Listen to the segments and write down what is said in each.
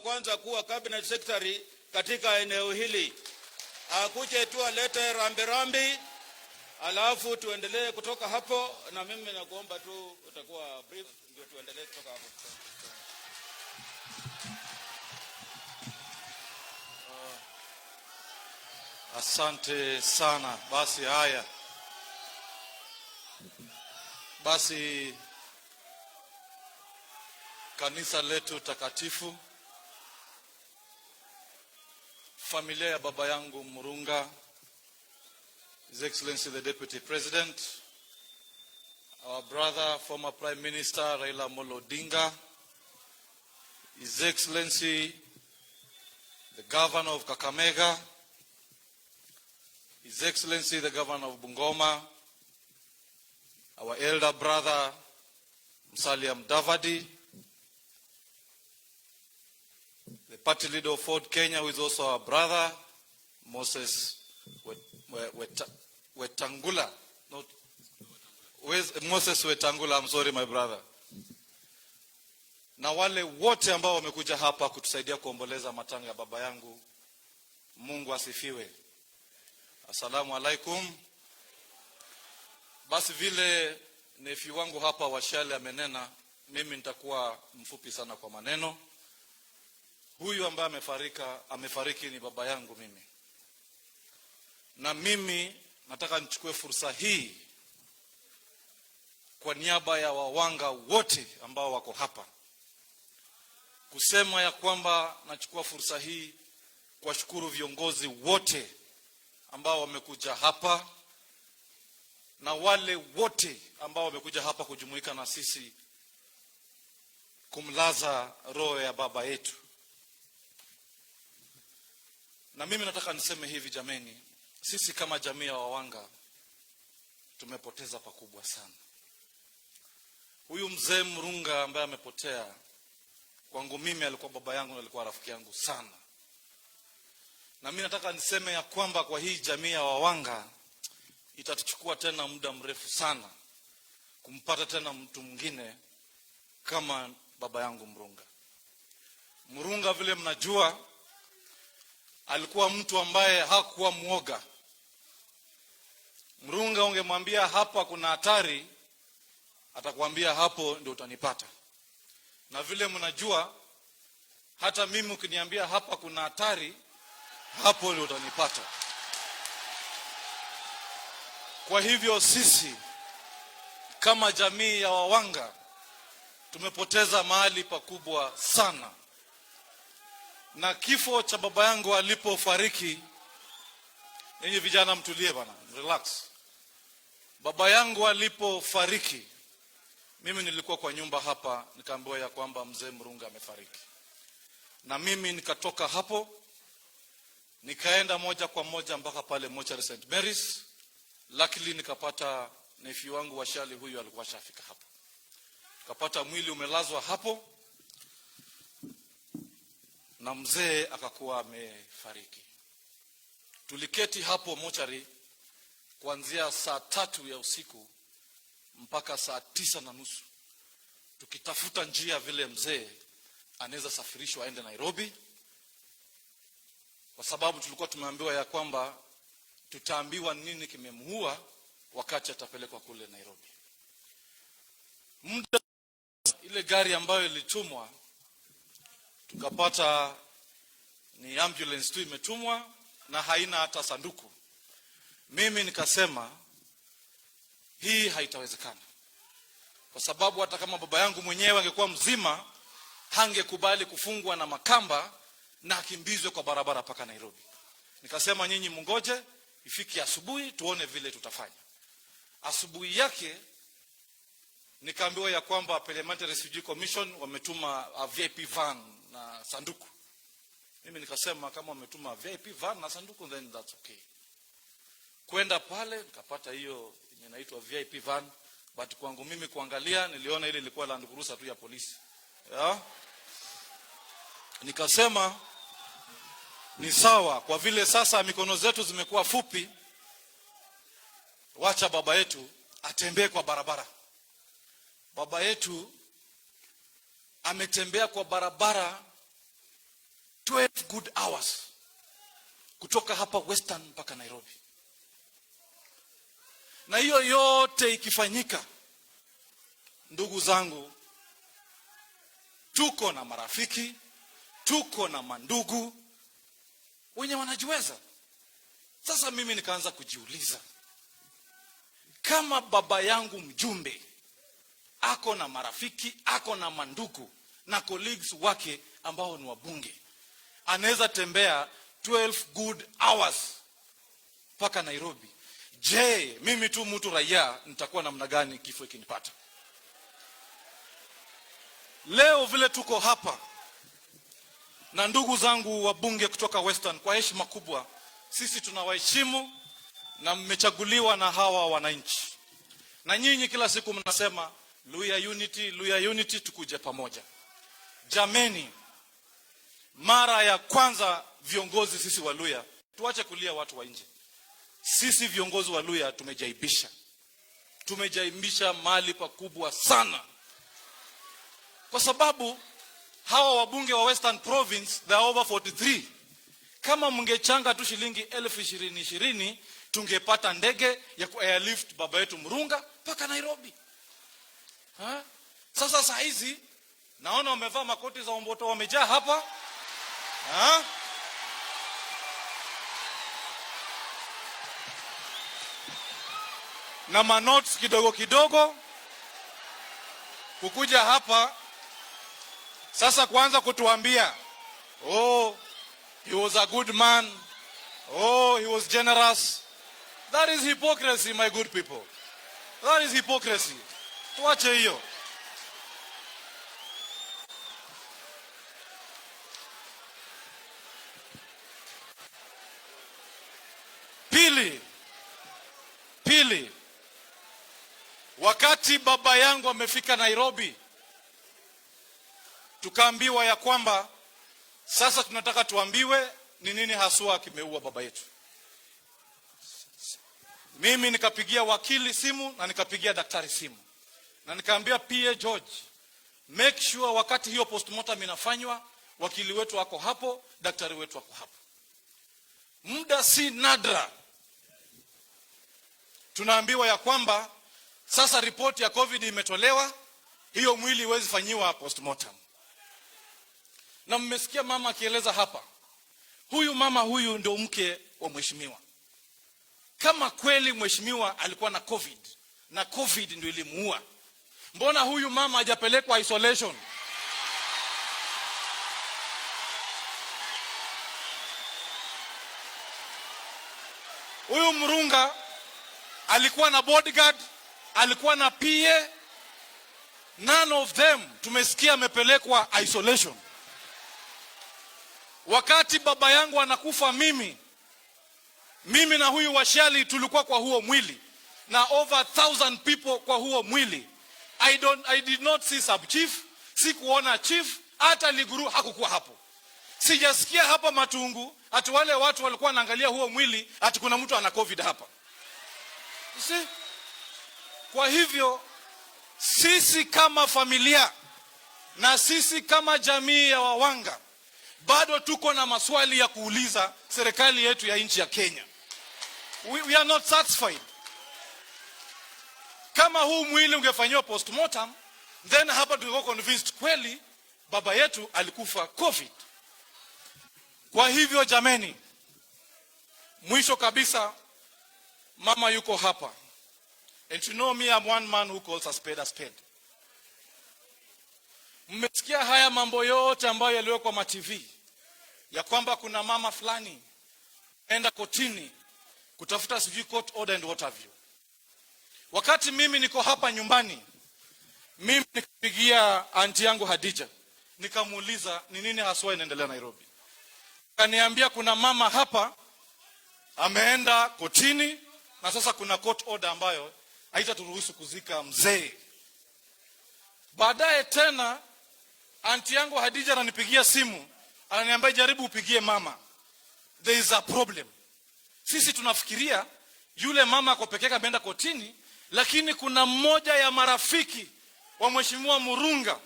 kwanza kuwa cabinet secretary katika eneo hili. Akuje tu alete rambi, alafu tuendelee kutoka hapo, na mimi nakuomba tu utakuwa brief ndio tuendelee kutoka hapo. Asante sana. Basi haya. Basi kanisa letu takatifu, familia ya baba yangu Murunga, His Excellency the Deputy President, our brother former Prime Minister Raila Amolo Odinga, His Excellency the Governor of Kakamega, His Excellency the Governor of Bungoma, our elder brother Musalia Mudavadi, the party leader of Ford Kenya, who is also our brother, Moses Wetangula. Moses Wetangula, I'm sorry my brother. Na wale wote ambao wamekuja hapa kutusaidia kuomboleza matanga ya baba yangu, Mungu asifiwe. Assalamu alaikum. Basi vile nefi wangu hapa Washale amenena, mimi nitakuwa mfupi sana kwa maneno. Huyu ambaye amefariki ni baba yangu mimi. Na mimi nataka nichukue fursa hii kwa niaba ya wawanga wote ambao wako hapa kusema ya kwamba nachukua fursa hii kwa shukuru viongozi wote ambao wamekuja hapa na wale wote ambao wamekuja hapa kujumuika na sisi kumlaza roho ya baba yetu. Na mimi nataka niseme hivi jameni, sisi kama jamii ya wawanga tumepoteza pakubwa sana. Huyu mzee Murunga ambaye amepotea, kwangu mimi alikuwa baba yangu na alikuwa rafiki yangu sana. Na mimi nataka niseme ya kwamba kwa hii jamii ya wawanga itatuchukua tena muda mrefu sana kumpata tena mtu mwingine kama baba yangu Murunga. Murunga vile mnajua alikuwa mtu ambaye hakuwa muoga. Murunga ungemwambia hapa kuna hatari, atakwambia hapo ndio utanipata. Na vile mnajua hata mimi ukiniambia hapa kuna hatari, hapo ndio utanipata. Kwa hivyo sisi kama jamii ya wawanga tumepoteza mahali pakubwa sana. Na kifo cha baba yangu alipofariki, ninyi vijana mtulie bana, relax. Baba yangu alipofariki, mimi nilikuwa kwa nyumba hapa, nikaambiwa ya kwamba mzee Murunga amefariki. Na mimi nikatoka hapo, nikaenda moja kwa moja mpaka pale Mochari St. Mary's. Luckily nikapata nefi wangu Washali, huyu alikuwa shafika hapo. Tukapata mwili umelazwa hapo na mzee akakuwa amefariki. Tuliketi hapo mochari kuanzia saa 3 ya usiku mpaka saa 9:30 tukitafuta njia vile mzee anaweza safirishwa aende Nairobi, kwa sababu tulikuwa tumeambiwa ya kwamba tutaambiwa nini kimemuua wakati atapelekwa kule Nairobi. Muda ile gari ambayo ilitumwa tukapata ni ambulance tu imetumwa na haina hata sanduku. Mimi nikasema hii haitawezekana, kwa sababu hata kama baba yangu mwenyewe angekuwa mzima hangekubali kufungwa na makamba na akimbizwe kwa barabara paka Nairobi. Nikasema nyinyi mungoje ifiki asubuhi tuone vile tutafanya. Asubuhi yake nikaambiwa ya kwamba Parliamentary Refugee Commission wametuma a VIP van na sanduku. Mimi nikasema kama wametuma VIP van na sanduku then that's okay. Kwenda pale nikapata hiyo inaitwa VIP van, but kwangu mimi kuangalia niliona ile ilikuwa Land Cruiser tu ya polisi. Nikasema ni sawa, kwa vile sasa mikono zetu zimekuwa fupi, wacha baba yetu atembee kwa barabara. Baba yetu ametembea kwa barabara good hours kutoka hapa Western mpaka Nairobi. Na hiyo yote ikifanyika, ndugu zangu, tuko na marafiki, tuko na mandugu wenye wanajiweza. Sasa mimi nikaanza kujiuliza, kama baba yangu mjumbe ako na marafiki, ako na mandugu na colleagues wake ambao ni wabunge, anaweza tembea 12 good hours mpaka Nairobi, je, mimi tu mtu raia nitakuwa namna gani kifo ikinipata? Leo vile tuko hapa na ndugu zangu wabunge kutoka Western, kwa heshima kubwa, sisi tunawaheshimu na mmechaguliwa na hawa wananchi. Na nyinyi kila siku mnasema Luhya unity, Luhya unity, tukuje pamoja. Jameni, mara ya kwanza viongozi sisi wa Luhya, tuache kulia watu wa nje. Sisi viongozi wa Luhya tumejaibisha. Tumejaibisha mahali pakubwa sana. Kwa sababu hawa wabunge wa Western Province, they are over 43. Kama mngechanga tu shilingi 20,020, tungepata ndege ya airlift baba yetu Murunga mpaka Nairobi. Sasa saa hizi naona wamevaa makoti za omboto, wamejaa hapa. Na manotes kidogo kidogo kukuja hapa sasa kuanza kutuambia, oh, he was a good man, oh, he was generous. That is hypocrisy, my good people. That is hypocrisy. Tuache hiyo. Pili, wakati baba yangu amefika Nairobi, tukaambiwa ya kwamba sasa tunataka tuambiwe ni nini haswa kimeua baba yetu. Mimi nikapigia wakili simu na nikapigia daktari simu. Na nikaambia PA George, make sure wakati hiyo postmortem inafanywa, wakili wetu wako hapo, daktari wetu wako hapo. Muda si nadra, tunaambiwa ya kwamba sasa ripoti ya COVID imetolewa, hiyo mwili iwezi fanyiwa postmortem. Na mmesikia mama akieleza hapa, huyu mama huyu ndio mke wa mheshimiwa. Kama kweli mheshimiwa alikuwa na COVID na COVID ndio ilimuua, mbona huyu mama hajapelekwa isolation? Huyu Murunga alikuwa na bodyguard, alikuwa na PA, none of them tumesikia amepelekwa isolation. Wakati baba yangu anakufa, mimi na huyu Washali tulikuwa kwa huo mwili, na over 1,000 people kwa huo mwili. I did not see sub chief, sikuona chief, hata Liguru hakukuwa hapo. Sijasikia hapa Matungu ati wale watu walikuwa wanaangalia huo mwili ati kuna mtu ana COVID hapa. See? Kwa hivyo sisi kama familia na sisi kama jamii ya Wawanga bado tuko na maswali ya kuuliza serikali yetu ya nchi ya Kenya. We are not satisfied. Kama huu mwili ungefanywa postmortem, then hapa tungekuwa convinced kweli baba yetu alikufa COVID. Kwa hivyo jameni, mwisho kabisa, mama yuko hapa. And you know me, I'm one man who calls a spade a spade. Mmesikia haya mambo yote ambayo yaliwekwa kwa TV ya kwamba kuna mama fulani enda kotini kutafuta sijui court order and what have you. Wakati mimi niko hapa nyumbani, mimi nikapigia aunti yangu Hadija, nikamuuliza ni nini haswa inaendelea Nairobi. Kaniambia kuna mama hapa ameenda kotini na sasa kuna court order ambayo haitaturuhusu kuzika mzee. Baadaye tena aunti yangu Hadija ananipigia simu, ananiambia jaribu upigie mama, there is a problem. Sisi tunafikiria yule mama ako peke yake ameenda kotini, lakini kuna mmoja ya marafiki wa mheshimiwa Murunga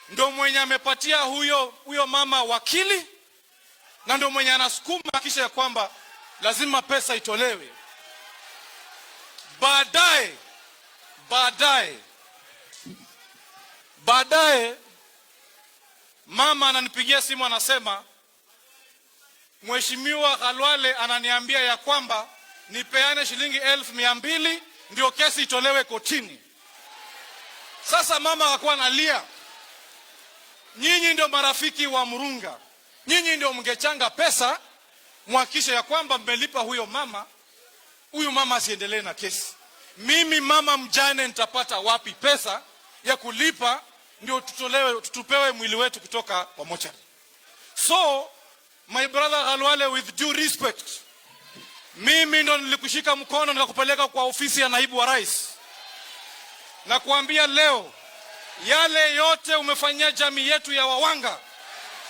ndio mwenye amepatia huyo mama wakili, na ndio mwenye anasukuma kisha ya kwamba lazima pesa itolewe. Baadaye mama ananipigia simu anasema, Mheshimiwa Khalwale ananiambia ya kwamba nipeane shilingi 1,200 ndio kesi itolewe kotini. Sasa mama akakuwa analia. Nyinyi ndio marafiki wa Murunga, nyinyi ndio mngechanga pesa muhakikishe ya kwamba mmelipa huyo mama, huyu mama asiendelee na kesi. Mimi mama mjane nitapata wapi pesa ya kulipa ndio tupewe mwili wetu kutoka kwa mochari? So my brother Khalwale, with due respect, mimi ndo nilikushika mkono nikakupeleka kwa ofisi ya naibu wa rais na kuambia leo yale yote umefanyia jamii yetu ya Wawanga.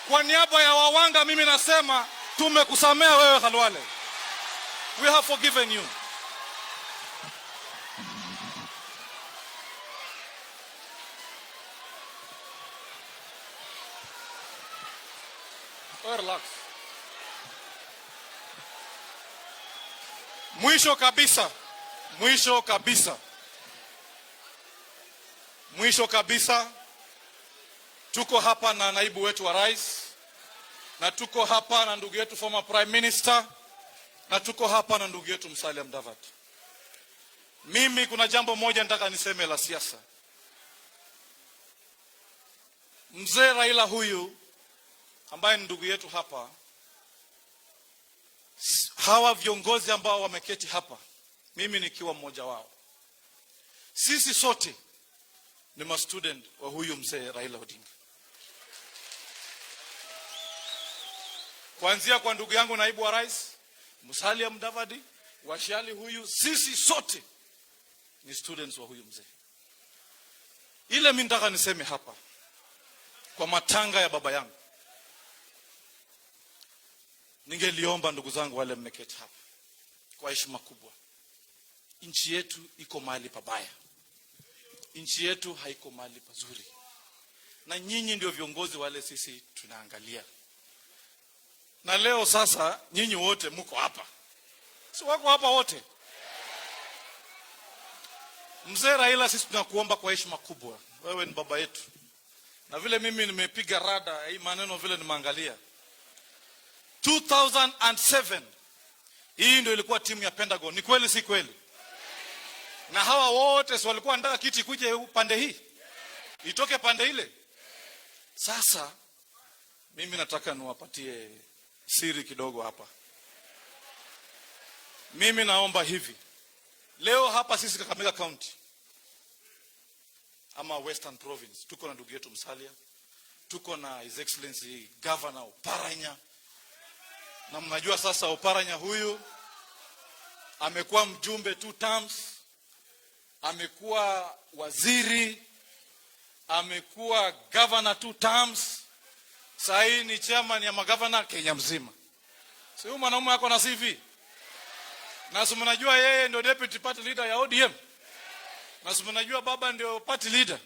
Kwa niaba ya Wawanga mimi nasema tumekusamea wewe Khalwale. We have forgiven you. Relax. Mwisho kabisa, tuko hapa na naibu wetu wa rais, na tuko hapa na ndugu yetu former prime minister, na tuko hapa na ndugu yetu Musalia Mudavadi. Mimi kuna jambo moja nataka niseme la siasa. Mzee Raila huyu ambaye ni ndugu yetu hapa, hawa viongozi ambao wameketi hapa, mimi nikiwa mmoja wao, sisi sote ni ma student wa huyu mzee Raila Odinga. Kuanzia kwa ndugu yangu naibu wa rais Musalia Mudavadi, Washali huyu, sisi sote ni students wa huyu mzee. Ile mimi nataka niseme hapa kwa matanga ya baba yangu, ningeliomba ndugu zangu wale mmeketi hapa kwa heshima kubwa, nchi yetu iko mahali pabaya, nchi yetu haiko mahali pazuri, na nyinyi ndio viongozi wale sisi tunaangalia. Na leo sasa nyinyi wote mko hapa, si wako hapa wote? Mzee Raila, sisi tunakuomba kwa heshima kubwa, wewe ni baba yetu, na vile mimi nimepiga rada hii maneno vile nimeangalia 2007 hii ndio ilikuwa timu ya Pentagon. Ni kweli si kweli? Na hawa wote si walikuwa wanataka kiti kuje pande hii itoke pande ile. Sasa mimi nataka niwapatie siri kidogo hapa. Mimi naomba hivi, leo hapa sisi Kakamega County ama Western Province tuko na ndugu yetu Musalia, tuko na His Excellency Governor Oparanya. Na mnajua sasa Oparanya huyu amekuwa mjumbe 2 terms, amekuwa waziri, amekuwa governor 2 terms, sasa hii ni chairman ya magavana Kenya mzima. Si huyu mwanaume yako na CV? Na si mnajua yeye ndio deputy party leader ya ODM? Na si mnajua baba ndio party leader?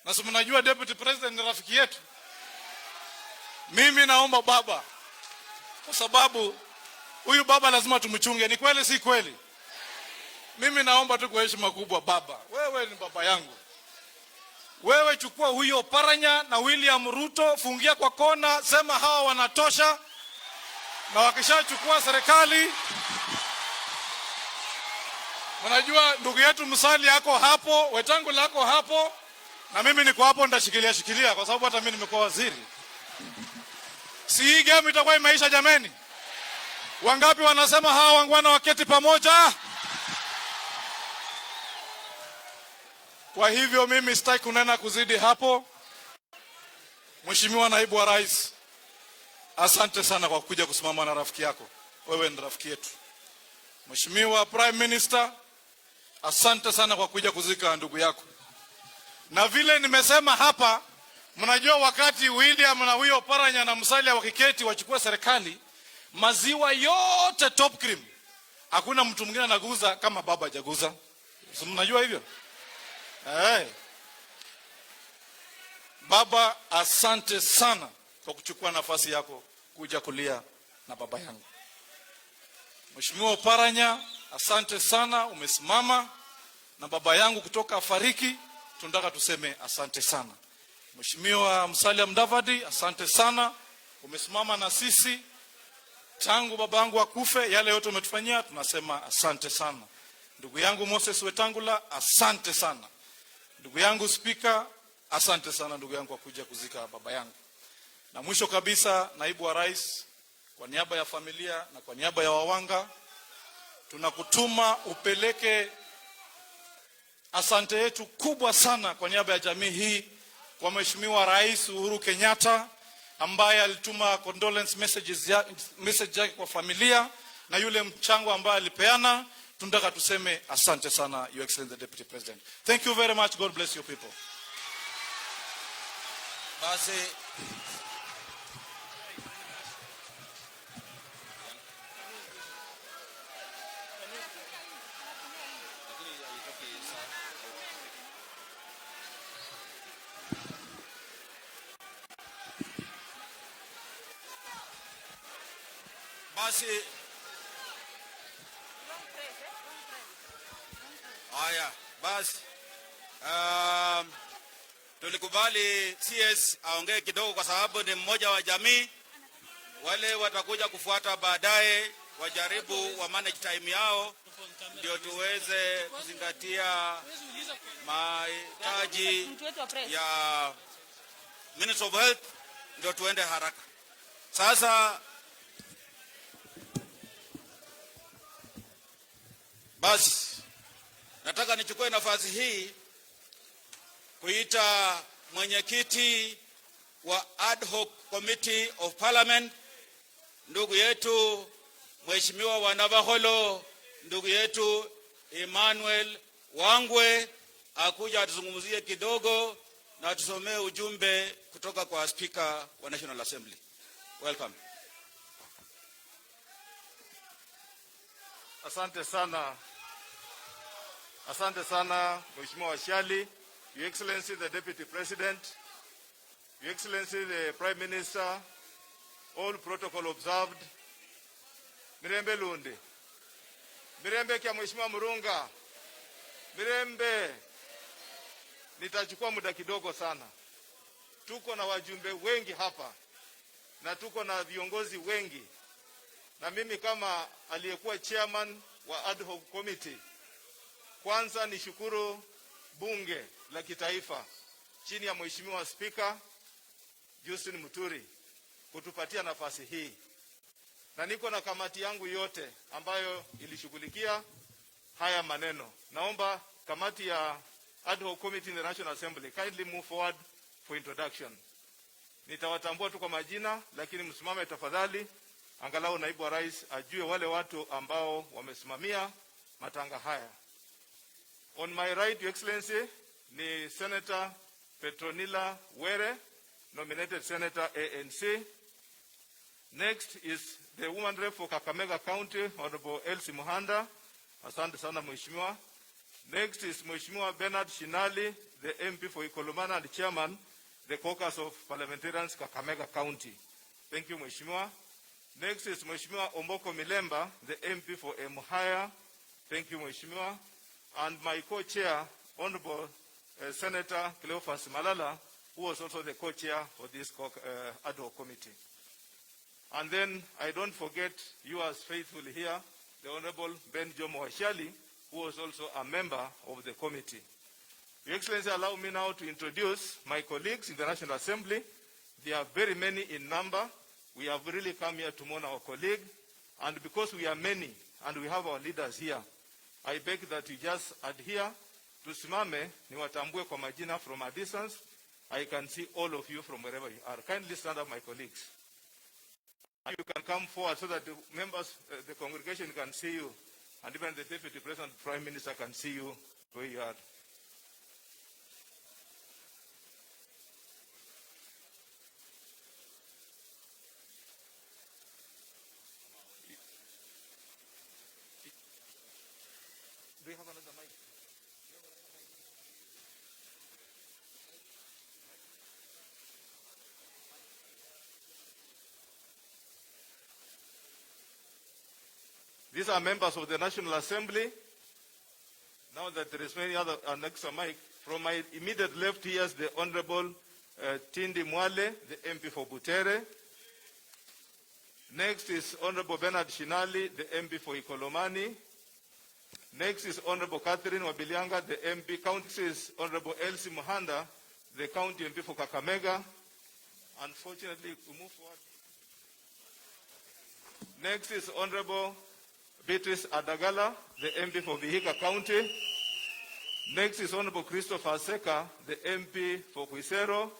Na si mnajua deputy president ni rafiki yetu? Mimi naomba baba, kwa sababu huyu baba lazima tumchunge. Ni kweli si kweli? Mimi naomba tu kwa heshima kubwa, baba, wewe ni baba yangu. Wewe chukua huyo Oparanya na William Ruto, fungia kwa kona, sema hawa wanatosha, na wakishachukua serikali, mnajua ndugu yetu Musalia yako hapo, Wetangu lako hapo, na mimi niko hapo nitashikilia kwa sababu hata mimi nimekuwa waziri. Si hii game itakuwa imeisha jameni? Wangapi wanasema hawa wangwana waketi pamoja? Kwa hivyo mimi sitaki kunena kuzidi hapo. Mheshimiwa naibu wa rais, asante sana kwa kuja kusimama na rafiki yako. Wewe ni rafiki yetu. Mheshimiwa Prime Minister, asante sana kwa kuja kuzika ndugu yako. Na vile nimesema hapa, mnajua wakati William na huyo Oparanya na Musalia wakiketi wachukua serikali, maziwa yote top cream, hakuna mtu mwingine anaguza kama baba hajaguza. Si mnajua hivyo? Baba, asante sana kwa kuchukua nafasi yako kuja kulia na baba yangu. Mheshimiwa Oparanya, asante sana, umesimama na baba yangu kutoka afariki, tunataka tuseme asante sana. Mheshimiwa Musalia Mudavadi, asante sana, umesimama na sisi tangu baba yangu akufe, yale yote umetufanyia, tunasema asante sana. Ndugu yangu Moses Wetangula, asante sana. Ndugu yangu Speaker, asante sana ndugu yangu kwa kuja kuzika baba yangu. Na mwisho kabisa, naibu wa rais, kwa niaba ya familia na kwa niaba ya wawanga, tunakutuma upeleke asante yetu kubwa sana kwa niaba ya jamii hii kwa Mheshimiwa Rais Uhuru Kenyatta, ambaye alituma condolence message yake kwa familia na yule mchango ambaye alipeana. Tunataka tuseme asante sana, Your Excellency the Deputy President. Thank you very much. God bless you people. Basi haya, basi tulikubali CS aongee kidogo kwa sababu ni mmoja wa jamii. Wale watakuja kufuata baadaye wajaribu wa manage time yao ndio tuweze kuzingatia mahitaji ya Minister of Health, ndio tuende haraka. Sasa basi nataka nichukue nafasi hii kuita mwenyekiti wa Ad Hoc Committee of Parliament, ndugu yetu Mheshimiwa wa Navaholo, ndugu yetu Emmanuel Wangwe, akuja atuzungumzie kidogo na atusomee ujumbe kutoka kwa Speaker wa National Assembly. Welcome. Asante sana. Asante sana Mheshimiwa Washali, Your Excellency the Deputy President, Your Excellency the Prime Minister, all protocol observed. Mirembe Lundi. Mirembe kia Mheshimiwa Murunga. Mirembe. Nitachukua muda kidogo sana. Tuko na wajumbe wengi hapa na tuko na viongozi wengi. Na mimi kama aliyekuwa chairman wa Ad Hoc Committee, kwanza nishukuru bunge la kitaifa chini ya Mheshimiwa Speaker Justus Murunga kutupatia nafasi hii. Na niko na kamati yangu yote ambayo ilishughulikia haya maneno. Naomba kamati ya Ad Hoc Committee in the National Assembly kindly move forward for introduction. Nitawatambua tu kwa majina, lakini msimame tafadhali, angalau naibu wa rais ajue wale watu ambao wamesimamia matanga haya. On my right, Your Excellency, ni Senator Petronila Were, nominated Senator ANC. Next is the woman rep for Kakamega County, Honorable Elsie Muhanda. Asante sana Mheshimiwa. Next is Mheshimiwa Bernard Shinali, the MP for Ikolomana and Chairman, the Caucus of Parliamentarians, Kakamega County. Thank you, Mheshimiwa. Next is Mheshimiwa Omboko Milemba, the MP for Emuhaya. Thank you, Mheshimiwa. And my co-chair, Honorable Senator Cleophas Malala, who was also the co-chair for this ad hoc committee. And then I don't forget you as faithfully here, the Honorable Ben Jomo Washali, who was also a member of the committee. Your Excellency, allow me now to introduce my colleagues in the National Assembly. They are very many in number. We have really come here to mourn our colleague. And because we are many and we have our leaders here, I beg that you just adhere to simame, niwatambue kwa majina from a distance. I can see all of you from wherever you are. Kindly stand up, my colleagues. And you can come forward so that the members, the congregation can see you. And even the Deputy President, Prime Minister can see you where you are. Do you have another mic? These are members of the National Assembly. Now that there is many other, next mic, from my immediate left here is the Honorable Tindi Mwale, the MP for Butere. Next is Honorable Bernard Shinali, the MP for Ikolomani. Next is Honorable Catherine Wabilianga, the MP. County is Honorable Elsie Muhanda, the County MP for Kakamega. Unfortunately, we move forward. Next is Honorable Beatrice Adagala, the MP for Vihiga County. Next is Honorable Christopher Seka, the MP for Quisero.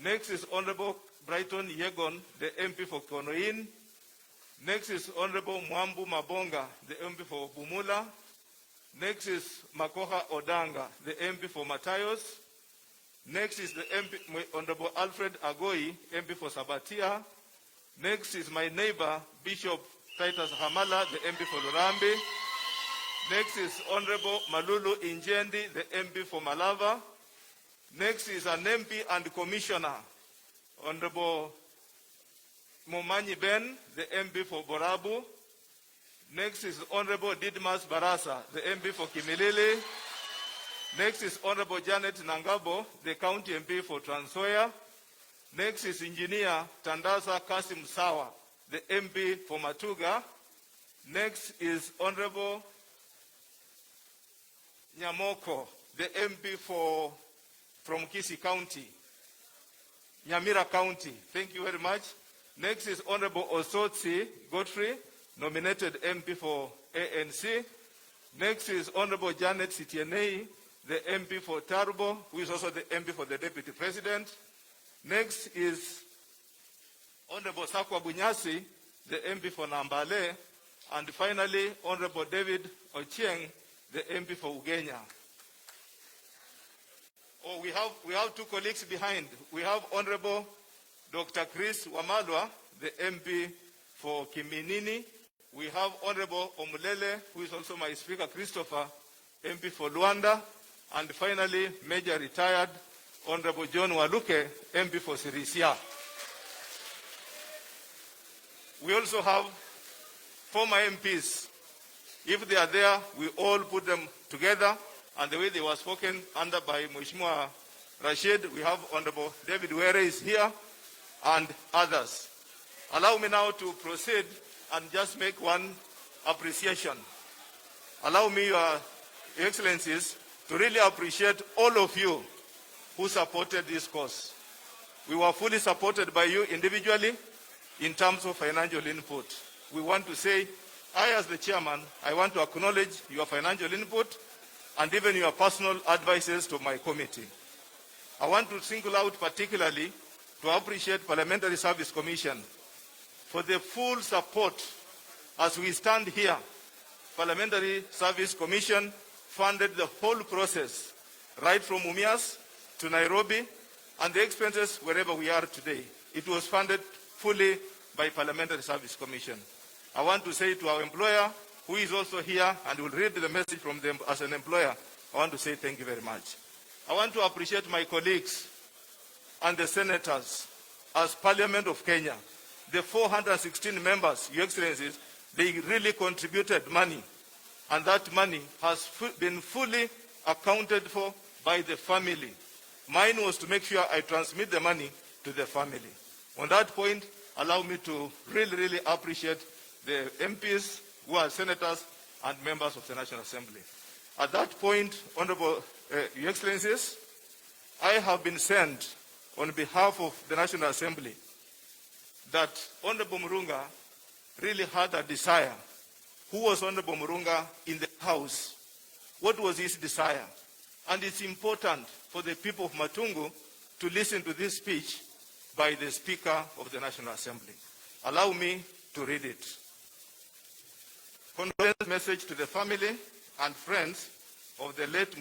Next is Honorable Brighton Yegon, the MP for Konoin. Next is Honorable Mwambu Mabonga, the MP for Bumula. Next is Makoha Odanga, the MP for Matayos. Next is the MP, Honorable Alfred Agoi, MP for Sabatia. Next is my neighbor, Bishop Titus Hamala, the MP for Lurambi. Next is Honorable Malulu Injendi, the MP for Malava. Next is an MP and Commissioner, Honorable Momanyi Ben, the MP for Borabu. Next is Honorable Didmas Barasa, the MP for Kimilili. Next is Honorable Janet Nangabo, the County MP for Transoya. Next is Engineer Tandasa Kasim Sawa, the MP for Matuga. Next is Honorable Nyamoko, the MP from Kisi County, Nyamira County. Thank you very much. Next is Honorable Osotsi Godfrey, nominated MP for ANC. Next is Honorable Janet Sitienei, the MP for Tarbo, who is also the MP for the Deputy President. Next is Honorable Sakwa Bunyasi, the MP for Nambale. And finally, Honorable David Ochieng, the MP for Ugenya. Oh, we have two colleagues behind. We have Honorable Dr. Chris Wamalwa, the MP for Kiminini. We have Honorable Omulele, who is also my speaker, Christopher, MP for Luanda. And finally, Major Retired Honorable John Waluke, MP for Sirisia. We also have former MPs. If they are there, we all put them together. And the way they were spoken under by Mheshimiwa Rashid, we have Honorable David Were is here and others. Allow me now to proceed and just make one appreciation. Allow me, Your Excellencies, to really appreciate all of you who supported this cause. We were fully supported by you individually in terms of financial input. We want to say, I as the chairman, I want to acknowledge your financial input and even your personal advices to my committee. I want to single out particularly to appreciate Parliamentary Service Commission for the full support as we stand here. Parliamentary Service Commission funded the whole process, right from Mumias to Nairobi, and the expenses wherever we are today. It was funded fully by Parliamentary Service Commission. I want to say to our employer, who is also here and will read the message from them as an employer, I want to say thank you very much. I want to appreciate my colleagues and the senators as Parliament of Kenya. The 416 members, Your Excellencies, they really contributed money, and that money has been fully accounted for by the family. Mine was to make sure I transmit the money to the family. On that point, allow me to really appreciate the MPs who are senators and members of the National Assembly. At that point, Honorable Your Excellencies, I have been sent on behalf of the National Assembly that Honorable Murunga really had a desire. Who was Honorable Murunga in the House? What was his desire? And it's important for the people of Matungu to listen to this speech by the Speaker of the National Assembly. Allow me to read it. Condolence message to the family and friends of the late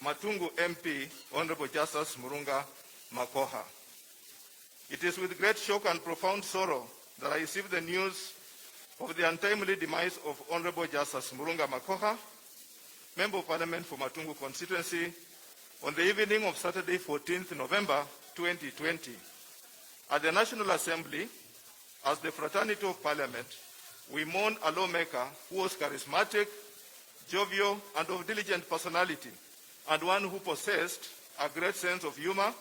Matungu MP, Honorable Justus Murunga Makoha. It is with great shock and profound sorrow that I received the news of the untimely demise of Honorable Justus Murunga Makoha, Member of Parliament for Matungu constituency, on the evening of Saturday, 14th November 2020. At the National Assembly, as the Fraternity of Parliament, we mourn a lawmaker who was charismatic, jovial, and of diligent personality, and one who possessed a great sense of humor,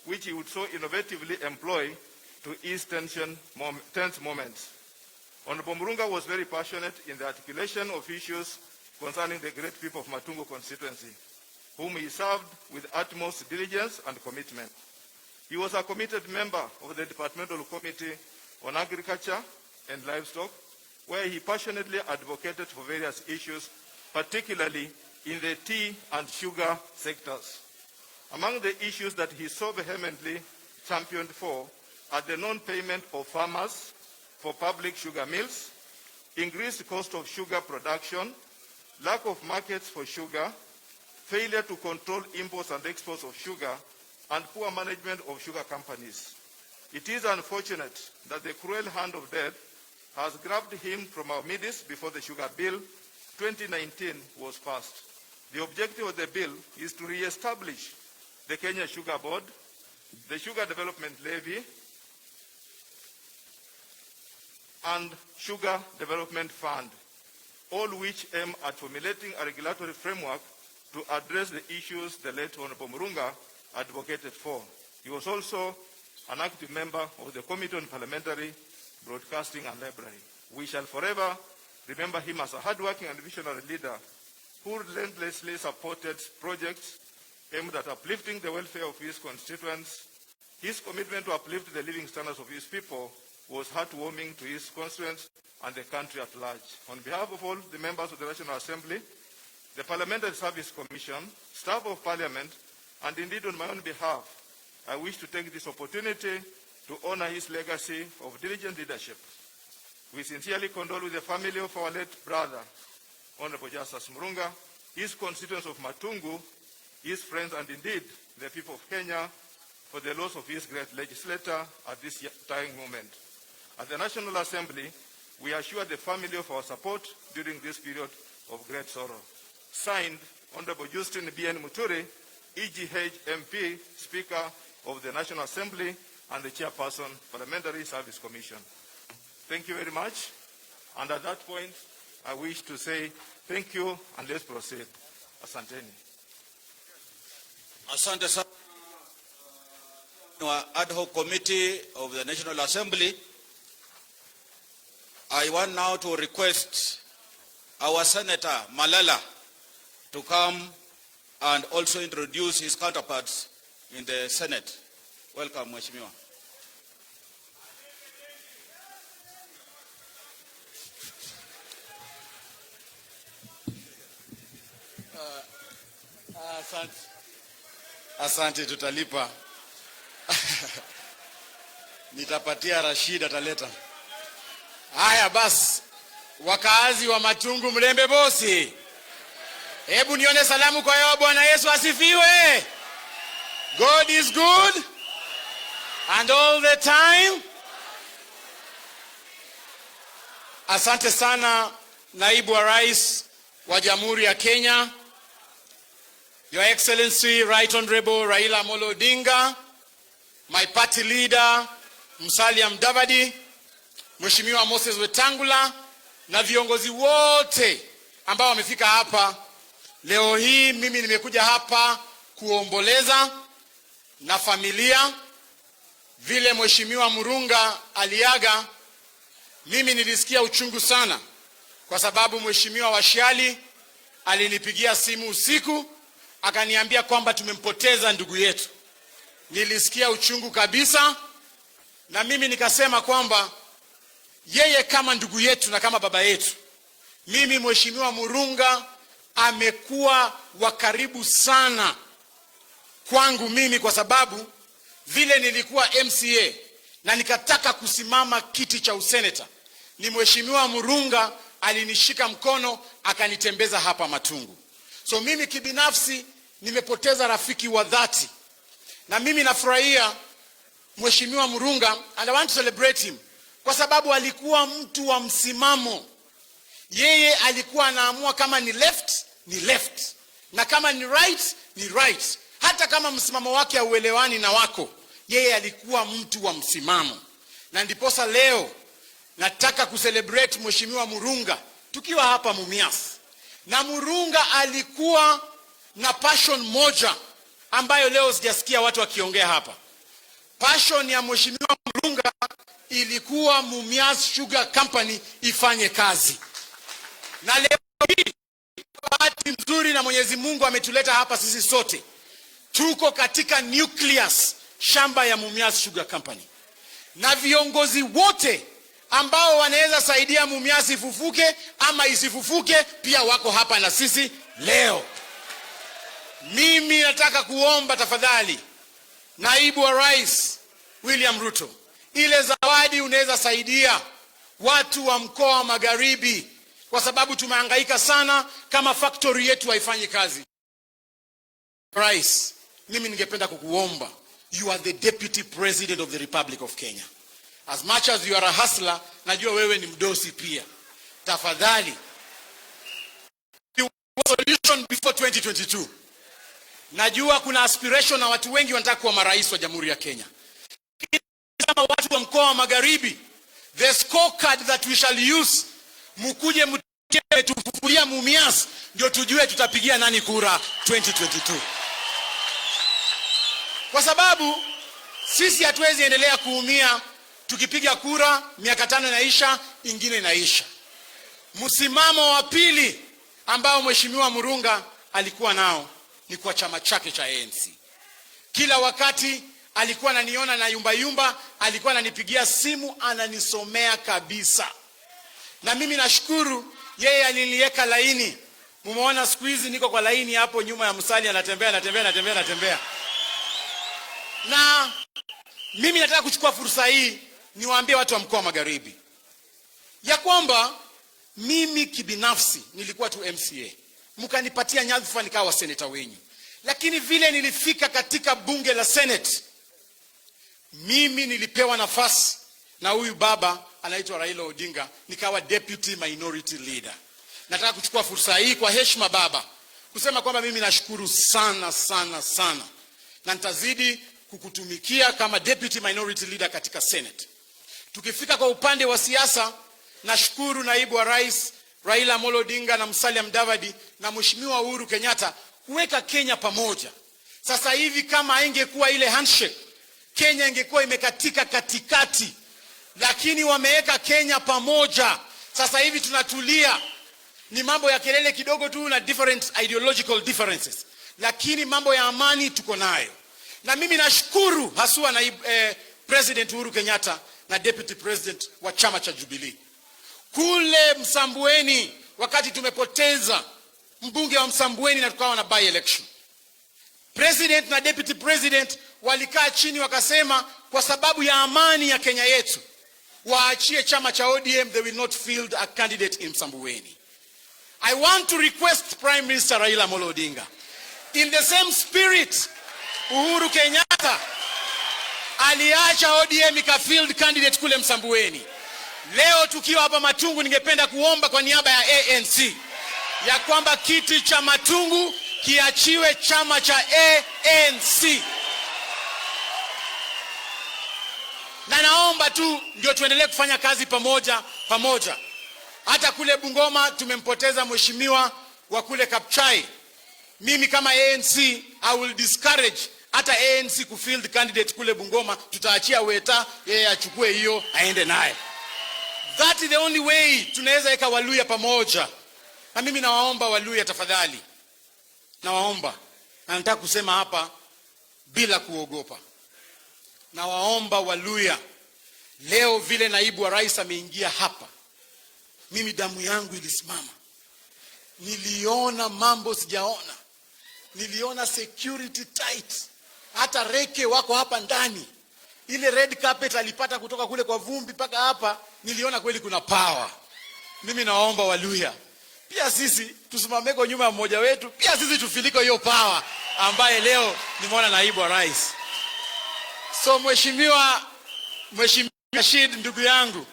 which he would so innovatively employ to ease tense moments. Honorable Murunga was very passionate in the articulation of issues concerning the great people of Matungu constituency, whom he served with utmost diligence and commitment. He was a committed member of the Departmental Committee on Agriculture and Livestock, where he passionately advocated for various issues, particularly in the tea and sugar sectors. Among the issues that he so vehemently championed for are the non-payment of farmers for public sugar mills, increased cost of sugar production, lack of markets for sugar, failure to control imports and exports of sugar, and poor management of sugar companies. It is unfortunate that the cruel hand of death has grabbed him from our midst before the Sugar Bill 2019 was passed. The objective of the bill is to re-establish the Kenya Sugar Board, the Sugar Development Levy, and Sugar Development Fund, all which aim at formulating a regulatory framework to address the issues the late Honorable Murunga advocated for. He was also an active member of the Committee on Parliamentary Broadcasting and Library. We shall forever remember him as a hardworking and visionary leader who relentlessly supported projects aimed at uplifting the welfare of his constituents. His commitment to uplift the living standards of his people was heartwarming to his constituents and the country at large. On behalf of all the members of the National Assembly, the Parliamentary Service Commission, staff of Parliament, and indeed on my own behalf, I wish to take this opportunity to honor his legacy of diligent leadership. We sincerely condole with the family of our late brother, Honorable Justus Murunga, his constituents of Matungu, his friends, and indeed the people of Kenya for the loss of his great legislator at this trying moment. At the National Assembly, we assure the family of our support during this period of great sorrow. Signed, Honorable Justin B.N. Muturi, EGH MP, Speaker of the National Assembly, and the Chairperson, Parliamentary Service Commission. Thank you very much. And at that point, I wish to say thank you and let's proceed. Asanteni. Asante sana. Ad hoc committee of the National Assembly. I want now to request our Senator Malala to come and also introduce his counterparts in the Senate. Welcome, Mheshimiwa. Asante, tutalipa. Nitapatia Rashid ataleta. Haya basi, wakaazi wa Matungu Mlembe bosi. Hebu nione salamu kwa yao. Bwana Yesu asifiwe. God is good and all the time. Asante sana Naibu wa Rais wa Jamhuri ya Kenya, Your Excellency Right Honorable Raila Amolo Odinga, my party leader Musalia Mudavadi, Mheshimiwa Moses Wetangula na viongozi wote ambao wamefika hapa. Leo hii mimi nimekuja hapa kuomboleza na familia. Vile Mheshimiwa Murunga aliaga, mimi nilisikia uchungu sana kwa sababu Mheshimiwa Washiali alinipigia simu usiku akaniambia kwamba tumempoteza ndugu yetu. Nilisikia uchungu kabisa, na mimi nikasema kwamba yeye kama ndugu yetu na kama baba yetu, mimi Mheshimiwa Murunga amekuwa wa karibu sana kwangu mimi, kwa sababu vile nilikuwa MCA na nikataka kusimama kiti cha useneta, ni Mheshimiwa Murunga alinishika mkono akanitembeza hapa Matungu. So mimi kibinafsi nimepoteza rafiki wa dhati, na mimi nafurahia Mheshimiwa Murunga and I want to celebrate him kwa sababu alikuwa mtu wa msimamo. Yeye alikuwa anaamua kama ni left ni left, na kama ni right ni right. Hata kama msimamo wake hauelewani na wako, yeye alikuwa mtu wa msimamo. Na ndiposa leo nataka kucelebrate Mheshimiwa Murunga tukiwa hapa Mumias. Na Murunga alikuwa na passion moja ambayo leo sijasikia watu wakiongea hapa. Passion ya Mheshimiwa Murunga ilikuwa Mumias Sugar Company ifanye kazi. Na leo hii bahati nzuri na Mwenyezi Mungu ametuleta hapa sisi sote. Tuko katika nucleus shamba ya Mumias Sugar Company. Na viongozi wote ambao wanaweza saidia Mumias ifufuke ama isifufuke pia wako hapa na sisi leo. Mimi nataka kuomba tafadhali Naibu wa Rais William Ruto, ile zawadi unaweza saidia watu wa mkoa wa Magharibi, kwa sababu tumehangaika sana kama factory yetu haifanyi kazi. Rais, mimi ningependa kukuomba, you are the Deputy President of the Republic of Kenya. As much as you are a hustler, najua wewe ni mdosi pia. Tafadhali, solution before 2022. Najua kuna aspiration na watu wengi wanataka kuwa marais wa Jamhuri ya Kenya. Kama watu wa mkoa wa Magharibi, the scorecard that we shall use, mkuje mtufufulia Mumias, ndio tujue tutapigia nani kura 2022. Kwa sababu sisi hatuwezi endelea kuumia tukipiga kura miaka 5 inaisha, ingine inaisha. Msimamo wa pili ambao Mheshimiwa Murunga alikuwa nao ni kwa chama chake cha ANC. Kila wakati alikuwa ananiona na yumba, alikuwa ananipigia simu, ananisomea kabisa. Na mimi nashukuru yeye aliniweka laini. Mumeona siku hizi niko kwa laini hapo nyuma ya Musali, anatembea. Na mimi nataka kuchukua fursa hii niwaambie watu wa mkoa wa Magharibi ya kwamba mimi kibinafsi nilikuwa tu MCA. Mkanipatia nyadhifa nikawa seneta wenyu. Lakini vile nilifika katika bunge la Senate, mimi nilipewa nafasi na huyu baba anaitwa Raila Odinga, nikawa Deputy Minority Leader. Nataka kuchukua fursa hii kwa heshima baba kusema kwamba mimi nashukuru sana. Na nitazidi kukutumikia kama Deputy Minority Leader katika Senate. Tukifika kwa upande wa siasa, nashukuru Naibu wa Rais Raila Odinga na Musalia Mudavadi na Mheshimiwa Uhuru Kenyatta kuweka Kenya pamoja. Sasa hivi kama haingekuwa ile handshake, Kenya ingekuwa imekatika katikati. Lakini wameweka Kenya pamoja. Sasa hivi tunatulia. Ni mambo ya kelele kidogo tu na different ideological differences. Lakini mambo ya amani tuko nayo. Na mimi nashukuru haswa na President Uhuru Kenyatta na Deputy President wa chama cha Jubilee. Kule Msambweni, wakati tumepoteza mbunge wa Msambweni na tukawa na by election, President na Deputy President walikaa chini wakasema kwa sababu ya amani ya Kenya yetu waachie chama cha ODM, they will not field a candidate in Msambweni. I want to request Prime Minister Raila Odinga, in the same spirit Uhuru Kenyatta aliacha ODM ikafield candidate kule Msambweni. Leo tukiwa hapa Matungu, ningependa kuomba kwa niaba ya ANC ya kwamba kiti cha Matungu kiachiwe chama cha ANC. Na naomba tu ndio tuendelee kufanya kazi pamoja. Hata kule Bungoma tumempoteza mheshimiwa wa kule Kapchai. Mimi kama ANC, I will discourage hata ANC kufield candidate kule Bungoma. Tutaachia Weta yeye achukue hiyo aende naye. That is the only way tunaweza weka Waluya pamoja. Na mimi nawaomba Waluya tafadhali. Nawaomba. Na nataka kusema hapa bila kuogopa. Nawaomba Waluya, leo vile Naibu wa Rais ameingia hapa, mimi damu yangu ilisimama. Niliona mambo sijaona. Niliona security tight. Hata reke wako hapa ndani. Ile red carpet alipata kutoka kule kwa vumbi mpaka hapa, niliona kweli kuna power. Mimi naomba Waluya, pia sisi tusimame kwa nyuma ya mmoja wetu, pia sisi tufiliko hiyo power ambaye leo nimeona Naibu wa Rais. So Mheshimiwa Rashid, ndugu yangu,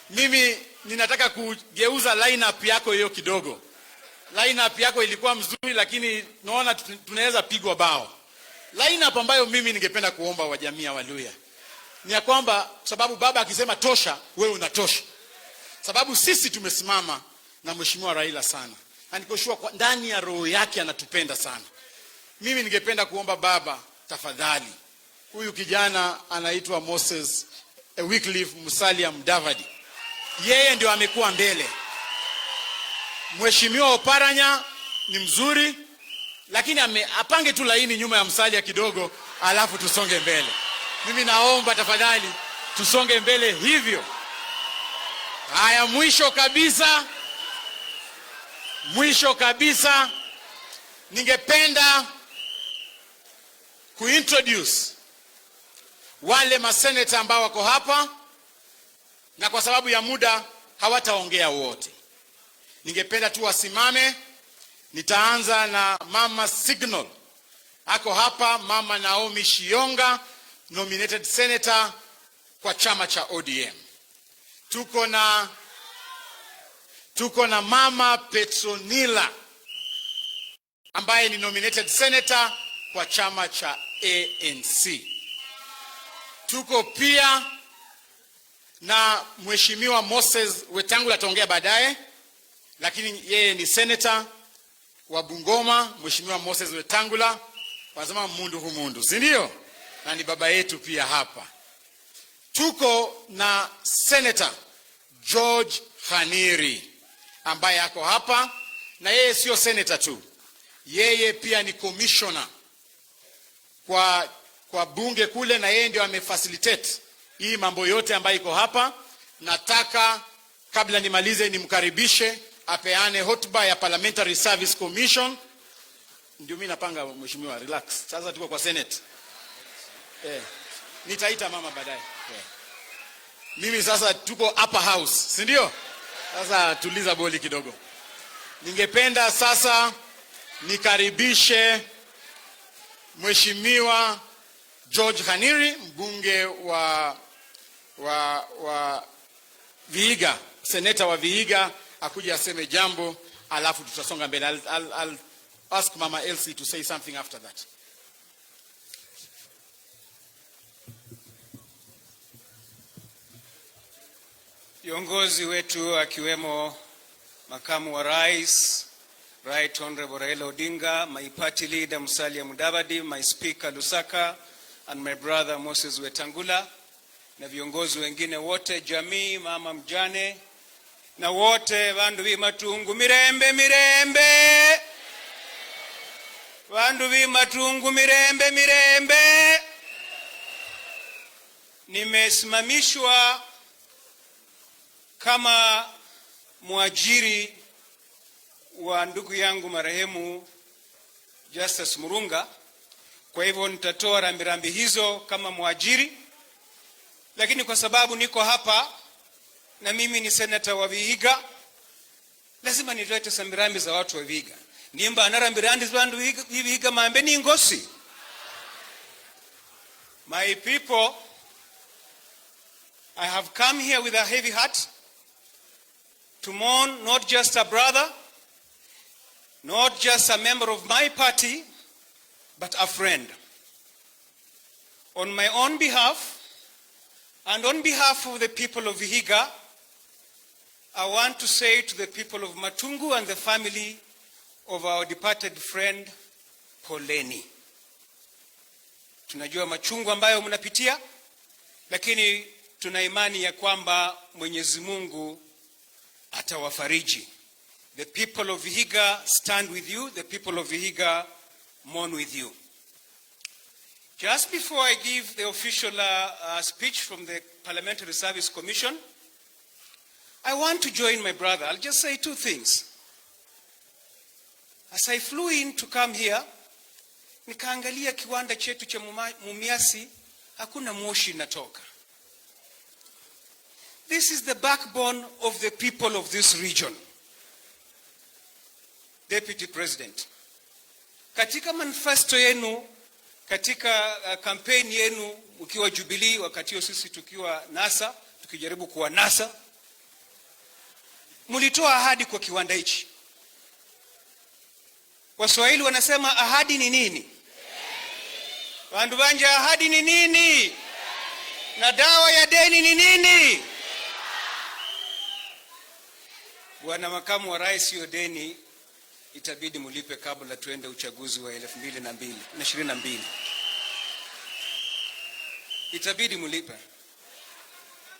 mimi ninataka kugeuza lineup yako hiyo kidogo. Lineup yako ilikuwa mzuri, lakini naona tunaweza pigwa bao. Lineup ambayo mimi ningependa kuomba wa jamii ya Waluya ni ya kwamba, sababu baba akisema tosha, wewe unatosha. sababu sisi tumesimama na Mheshimiwa Raila sana, na nikoshua kwa ndani ya roho yake anatupenda sana. Mimi ningependa kuomba baba, tafadhali, huyu kijana anaitwa Moses Wycliffe Musalia Mudavadi, yeye ndio amekuwa mbele. Mheshimiwa Oparanya ni mzuri, lakini apange tu laini nyuma ya Musalia kidogo, alafu tusonge mbele. Mimi naomba tafadhali tusonge mbele hivyo. Haya, mwisho kabisa ningependa kuintroduce wale maseneta ambao wako hapa, na kwa sababu ya muda hawataongea wote. Ningependa tu wasimame. Nitaanza na Mama Signal. Ako hapa Mama Naomi Shionga, nominated senator kwa chama cha ODM. Tuko na Mama Petronila ambaye ni nominated senator kwa chama cha ANC. Tuko pia na Mheshimiwa Moses Wetangula, ataongea baadaye, lakini yeye ni senator wa Bungoma. Mheshimiwa Moses Wetangula, wanasema mundu, si ndio? Na ni baba yetu pia hapa. Tuko na Senator George Khaniri ambaye ako hapa, na yeye sio senator tu, yeye pia ni commissioner kwa bunge kule, na yeye ndio amefacilitate hii mambo yote ambayo iko hapa. Nataka kabla nimalize nimkaribishe apeane hotuba ya Parliamentary Service Commission. Ndio mimi napanga, mheshimiwa, relax. Sasa tuko kwa Senate. Nitaita mama baadaye. Mimi sasa tuko upper house, si ndio? Sasa tuliza boli kidogo. Ningependa sasa nikaribishe Mheshimiwa George Khaniri, mbunge wa Vihiga, seneta wa Vihiga, akuja aseme jambo, alafu tutasonga mbele. I'll ask Mama Elsie to say something after that. Viongozi wetu akiwemo makamu wa rais, Right Honorable Raila Odinga, my party leader Musalia Mudavadi, my speaker Lusaka, and my brother Moses Wetangula, na viongozi wengine wote, jamii, mama mjane, na wote vandu vi Matungu, mirembe. Vandu vi Matungu, mirembe. Nimesimamishwa kama mwajiri wa ndugu yangu marehemu Justus Murunga. Kwa hivyo nitatoa rambirambi hizo kama mwajiri, lakini kwa sababu niko hapa na mimi ni senator wa Vihiga, lazima nilete rambirambi za watu wa Vihiga. Nimba na rambirambi za watu wa Vihiga mambe ni ngosi. My people, I have come here with a heavy heart to mourn not just a brother, not just a member of my party, but a friend. On my own behalf, and on behalf of the people of Vihiga, I want to say to the people of Matungu and the family of our departed friend, poleni. Tunajua machungu ambayo mnapitia, lakini tuna imani ya kwamba Mwenyezi Mungu atawafariji. The people of Vihiga stand with you. The people of Vihiga mourn with you. Just before I give the official speech from the Parliamentary Service Commission, I want to join my brother. I'll just say two things. As I flew in to come here, nikaangalia kiwanda chetu cha Mumiasi, hakuna moshi natoka. This is the backbone of the people of this region. Deputy President, katika manifesto yenu, katika campaign yenu ukiwa Jubilee, wakati huo sisi tukiwa NASA, tukijaribu kuwa NASA, mlitoa ahadi kwa kiwanda hichi. Waswahili wanasema ahadi ni nini? Wandu banja, ahadi ni nini? Na dawa ya deni ni nini? Bwana makamu wa rais, hiyo deni itabidi mulipe kabla tuende uchaguzi wa 2022. Itabidi mulipe.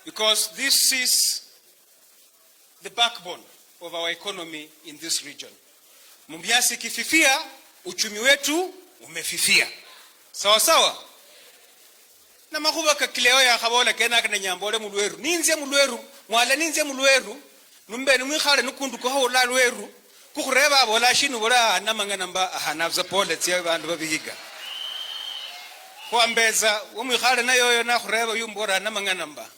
Because this is the backbone of our economy in this region. Mumbiasi kififia, uchumi wetu umefifia. Sawa sawa? Na makuba kakileo ya kabola kena kana nyambole mulweru. Ninze mulweru, mwala ninze mulweru. Numbe ni mwikhale nukundu ko hola lweru. Kukureba abola shinu bola namangana mba hanavza pole tsiya bandu babihiga. Kwambeza umwikhale nayo na khureba yumbora namangana mba.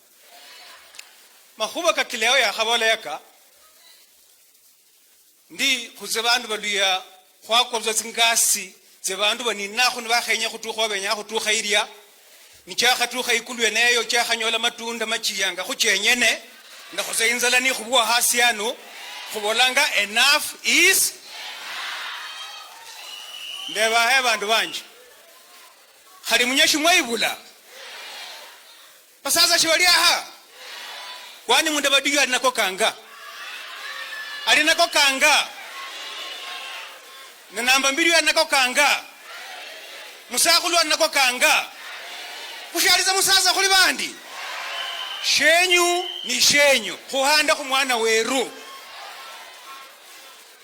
Makuba kakileo ya kabola yaka ndi kuzebandu baluya khwakobza tsingasi zebandu baninakho nibakhenya khutukha benya khutukha iria nichakha tukha ikulwe neyo chakhanyola matunda machiyanga khuchenyene ndakhoza inzala ni khubwa hasiano khubolanga enough is ndeba he bandu banje khali munyeshi mwaibula pasasa shibali aha kwani munde badiyo alinako kanga alinako kanga na namba mbili alinako kanga musakhulu alinako kanga kushaliza musaza khuli bandi shenyu ni shenyu khuhanda khumwana weru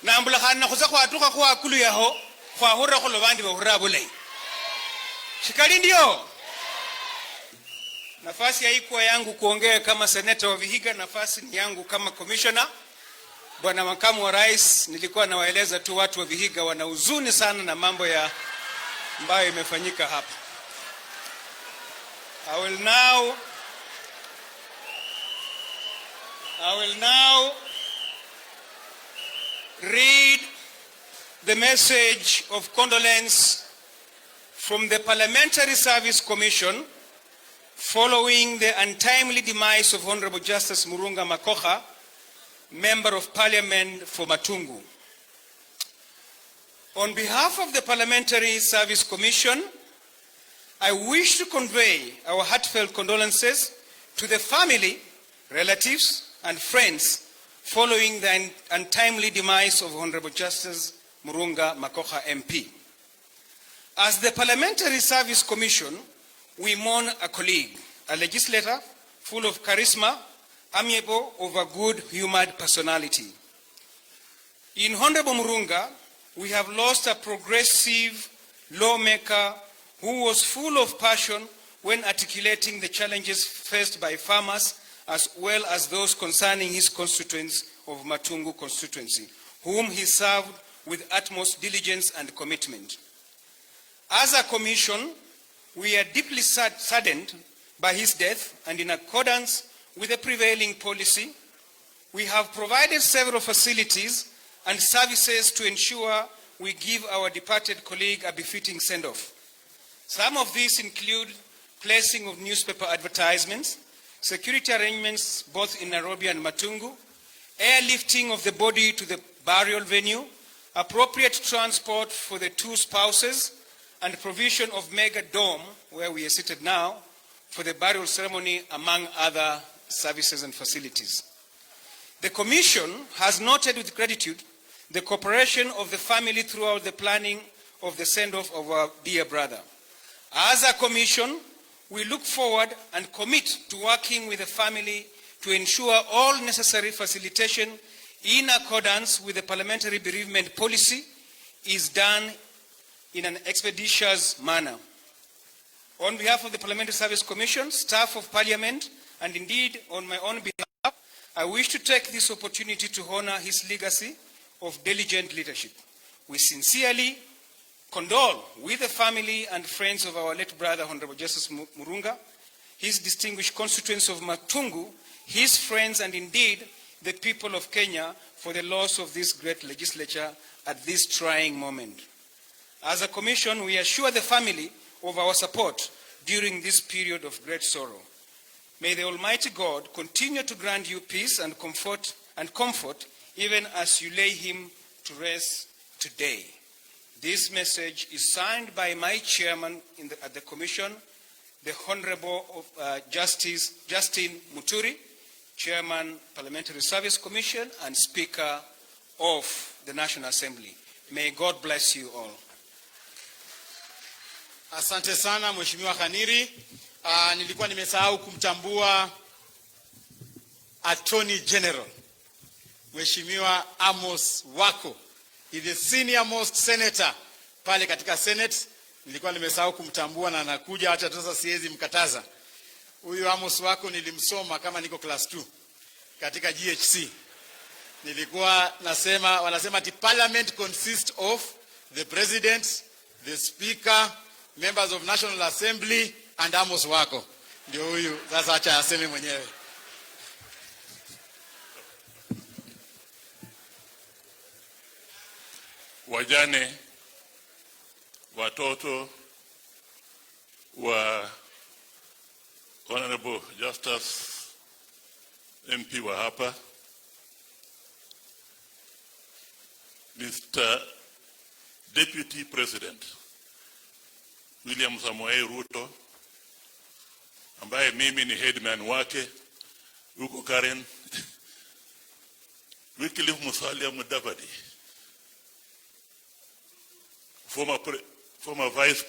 nambula khana khuza khwatukha khwakulu yaho khwahurra khulo bandi bahurra bulayi shikali ndio nafasi haikuwa yangu kuongea kama seneta wa Vihiga, nafasi ni yangu kama commissioner. Bwana makamu wa rais, nilikuwa nawaeleza tu watu wa Vihiga wana huzuni sana na mambo ya ambayo imefanyika hapa. I will now read the message of condolence from the Parliamentary Service Commission following the untimely demise of Honorable Justus Murunga Makoha, Member of Parliament for Matungu. On behalf of the Parliamentary Service Commission, I wish to convey our heartfelt condolences to the family, relatives, and friends following the untimely demise of Honorable Justus Murunga Makoha MP. As the Parliamentary Service Commission, we mourn a colleague, a legislator full of charisma, amiable, of a good humored personality. In Honorable Murunga, we have lost a progressive lawmaker who was full of passion when articulating the challenges faced by farmers as well as those concerning his constituents of Matungu constituency, whom he served with utmost diligence and commitment. As a commission, we are deeply saddened by his death, and in accordance with the prevailing policy, we have provided several facilities and services to ensure we give our departed colleague a befitting send-off. Some of these include placing of newspaper advertisements, security arrangements both in Nairobi and Matungu, airlifting of the body to the burial venue, appropriate transport for the two spouses, and provision of mega dome, where we are seated now, for the burial ceremony, among other services and facilities. The Commission has noted with gratitude the cooperation of the family throughout the planning of the send-off of our dear brother. As a Commission, we look forward and commit to working with the family to ensure all necessary facilitation in accordance with the parliamentary bereavement policy is done in an expeditious manner. On behalf of the Parliamentary Service Commission, staff of Parliament, and indeed on my own behalf, I wish to take this opportunity to honor his legacy of diligent leadership. We sincerely condole with the family and friends of our late brother, Honorable Justus Murunga, his distinguished constituents of Matungu, his friends, and indeed the people of Kenya for the loss of this great legislature at this trying moment. As a commission, we assure the family of our support during this period of great sorrow. May the Almighty God continue to grant you peace and comfort even as you lay him to rest today. This message is signed by my chairman at the commission, the Honorable Justin Muturi, Chairman, Parliamentary Service Commission, and Speaker of the National Assembly. May God bless you all. Asante sana Mheshimiwa Khaniri. Nilikuwa nimesahau kumtambua Attorney General Mheshimiwa Amos Wako. He is the senior most senator pale katika Senate. Nilikuwa nimesahau kumtambua na anakuja, hata sasa siwezi mkataza. Huyu Amos Wako nilimsoma kama niko class 2 katika GHC. Nilikuwa nasema, wanasema ati parliament consists of the president, the speaker, members of National Assembly and Amos Wako. Ndio huyu, sasa acha aseme mwenyewe. Wajane, watoto wa Honorable Justus MP wa hapa, Mr. Deputy President William Samoei Ruto, ambaye mimi ni headman wake huko Karen, Wycliffe Musalia Mudavadi, former Vice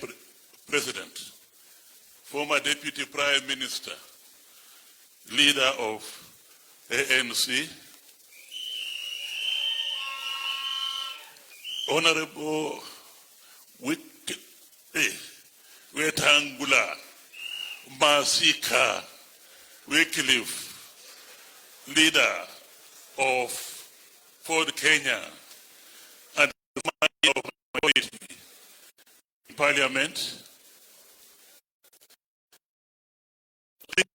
President, former Deputy Prime Minister, leader of ANC, Honorable Wetangula Masika Wycliffe, leader of Ford Kenya and of minority in Parliament.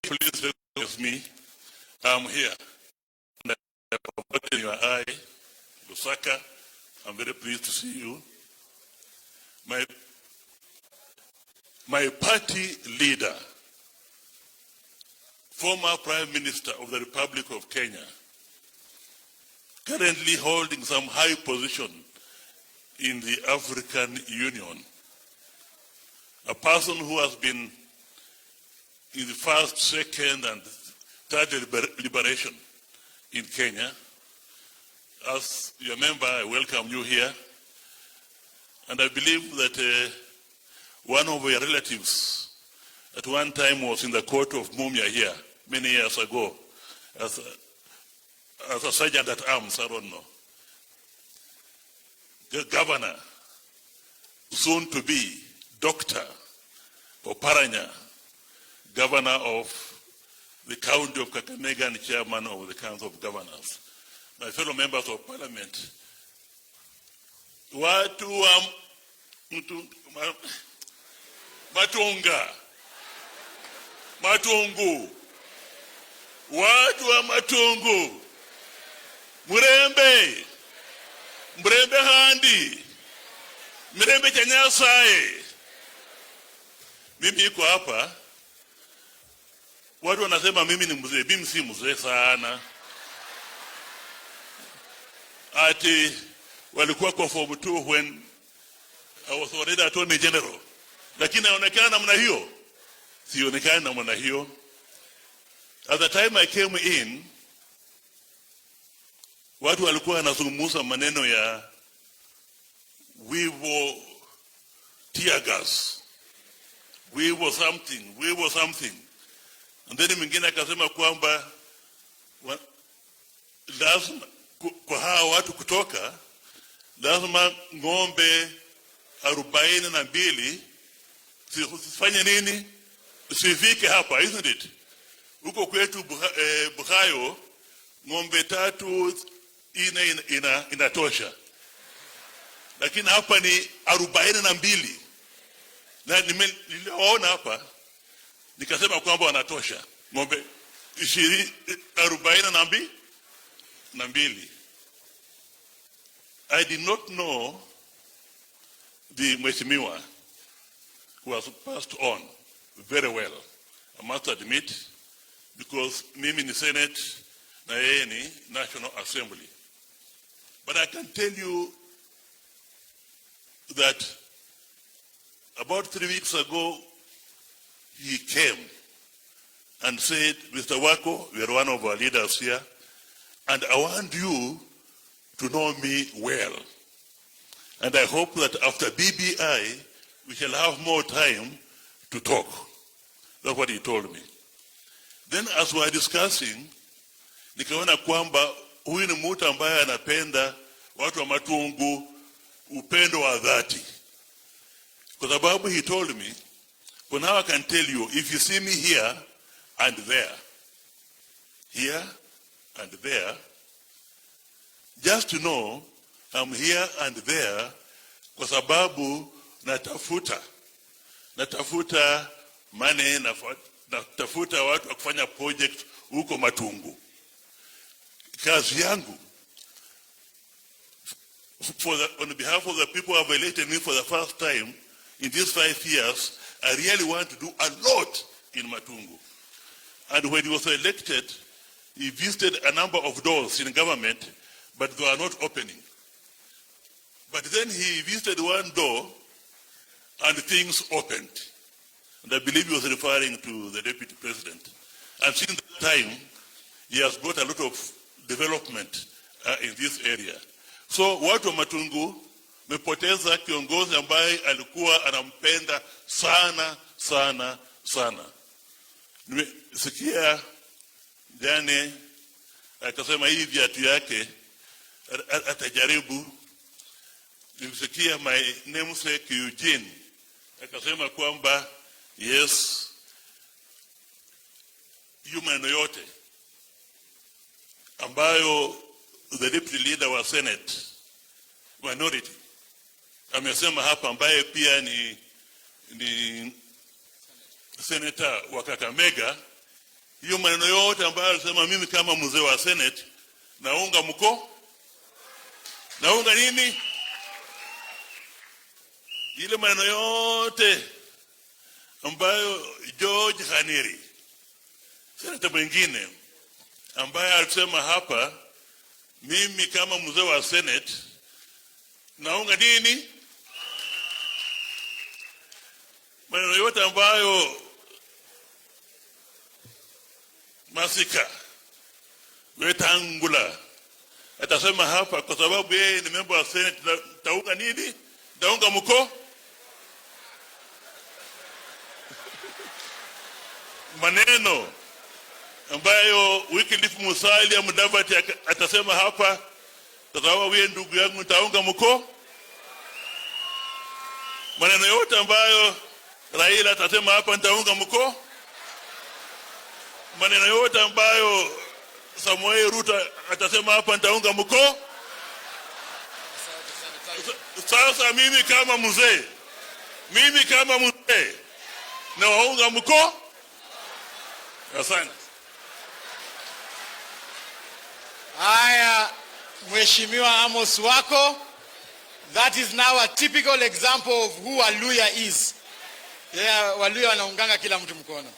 Please recognize me. I'm here. And in your eye, Lusaka. I'm very pleased to see you. My party leader, former Prime Minister of the Republic of Kenya, currently holding some high position in the African Union, a person who has been in the first, second, and third liberation in Kenya. As your member, I welcome you here. And I believe that one of your relatives at one time was in the court of Mumia here many years ago as a sergeant at arms, I don't know. The governor, soon to be Dr. Oparanya, governor of the county of Kakamega and chairman of the Council of Governors. My fellow members of Parliament, watu wa Matungu, watu wa Matungu, Murembe handi, Murembe Chanyasae. Mimi iko hapa, watu wanasema mimi ni mzee, mimi si mzee sana. Ati walikuwa kwa form 2 when I was already Attorney General. Lakini naonekana namna hiyo. Sionekana namna hiyo. At the time I came in, watu walikuwa wanazungumza maneno ya wivo tear gas. We were something. And then mwingine akasema kwamba lazima kwa hawa watu kutoka, lazima ng'ombe 42 sifanye nini? Sifike hapa, isn't it? Huko kwetu Buhayo, ng'ombe 3 inatosha. Lakini hapa ni 42. Na niliona hapa, nikasema kwamba wanatosha. Ng'ombe 42. I did not know the Mheshimiwa who was passed on very well, I must admit, because mimi ni Senate na yeye ni National Assembly. But I can tell you that about 3 weeks ago, he came and said, Mr. Wako, you are one of our leaders here, and I want you to know me well. And I hope that after BBI, we shall have more time to talk. That's what he told me. Then as we were discussing, nikaona kwamba huyu ni mtu ambaye anapenda watu wa Matungu, upendo wa dhati. Kwa sababu he told me, for now I can tell you, if you see me here and there, just to know I'm here and there kwa sababu natafuta money, natafuta watu wa kufanya project huko Matungu. Kazi yangu on behalf of the people who have elected me for the first time in these 5 years, I really want to do a lot in Matungu. And when he was elected, he visited a number of doors in government, but they were not opening. But then he visited one door and things opened. And I believe he was referring to the deputy president. And since that time, he has brought a lot of development in this area. So watu wa Matungu mepoteza kiongozi ambaye alikuwa anampenda sana sana sana. Nimesikia jana akasema hii viatu yake atajaribu. Nimesikia my namesake Eugene akasema kwamba yes, maneno yote ambayo the deputy leader wa Senate minority amesema hapa, ambaye pia ni senator wa Kakamega, hiyo maneno yote ambayo alisema, mimi kama mzee wa Senate naunga nini ile maneno yote ambayo George Haniri senator mwingine ambaye alisema hapa, mimi kama mzee wa Senate naunga nini maneno yote ambayo Masika Wetangula atasema hapa, kwa sababu yeye ni member wa Senate, taunga nini? Taunga mko maneno ambayo Wycliffe Musalia Mudavadi atasema hapa, kwa sababu wewe ndugu yangu taunga mko. Maneno yote ambayo Raila atasema hapa nitaunga mko. Maneno yote ambayo Samuel Ruto atasema hapa nitaunga mko. Sasa mimi kama mzee na waunga mko. Asante. Haya, Mheshimiwa Amos Wako, that is now a typical example of who Waluya is. Yeah, Waluya wanaunganga kila mtu mkono.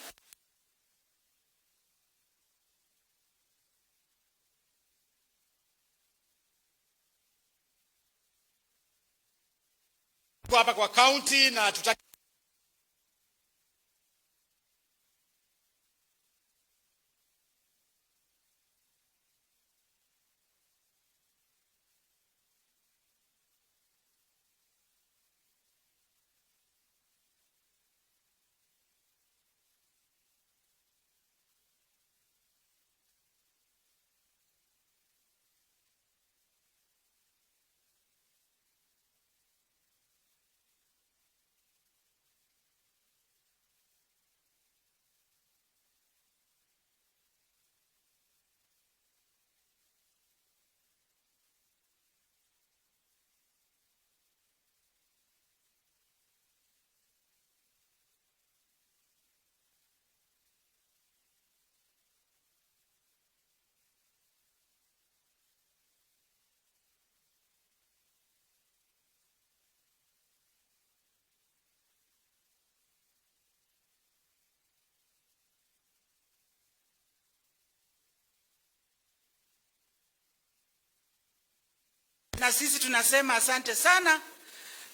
Kwa hapa kwa county na tutaki na sisi tunasema asante sana.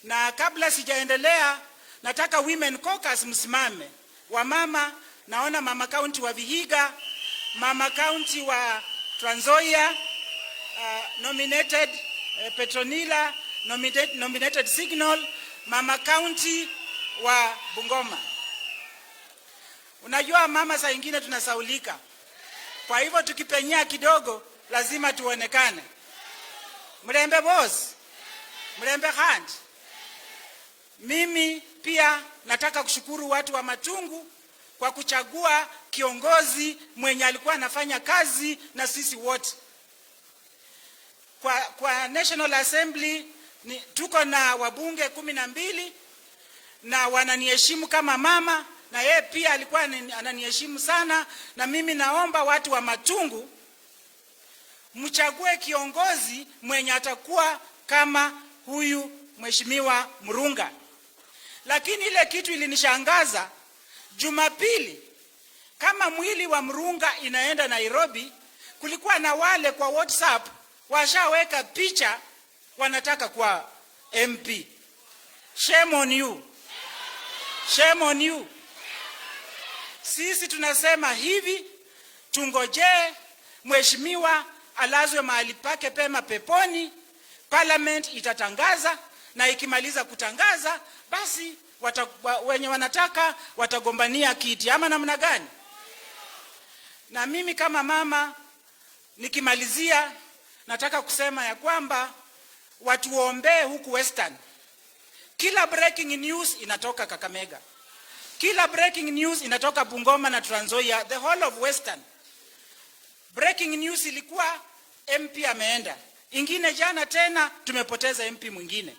Na kabla sijaendelea, nataka women caucus msimame, wamama naona mama county wa Vihiga, mama county wa Trans Nzoia, nominated Petronila, nominated Signal, mama county wa Bungoma. Unajua mama saa ingine tunasaulika. Kwa hivyo tukipenyea kidogo lazima tuonekane. Mrembe boss, mrembe hand. Mimi pia nataka kushukuru watu wa Matungu kwa kuchagua kiongozi mwenye alikuwa anafanya kazi na sisi wote. Kwa National Assembly tuko na wabunge 12 na wananiheshimu kama mama, na yeye pia alikuwa ananiheshimu sana. Na mimi naomba watu wa Matungu mchague kiongozi mwenye atakuwa kama huyu Mheshimiwa Murunga. Lakini ile kitu ilinishangaza, Jumapili kama mwili wa Murunga inaenda Nairobi, kulikuwa na wale kwa WhatsApp washaweka picha wanataka kwa MP. Shame on you. Shame on you. Sisi tunasema hivi, tungojee mheshimiwa alazwe mahali pake pema peponi. Parliament itatangaza, na ikimaliza kutangaza basi wenye wanataka watagombania kiti, ama namna gani? Na mimi kama mama nikimalizia nataka kusema ya kwamba watuombee huku Western. Kila breaking news inatoka Kakamega. Kila breaking news inatoka Bungoma na Trans Nzoia, the whole of Western. Breaking news ilikuwa MP ameenda. Ingine jana tena tumepoteza MP mwingine.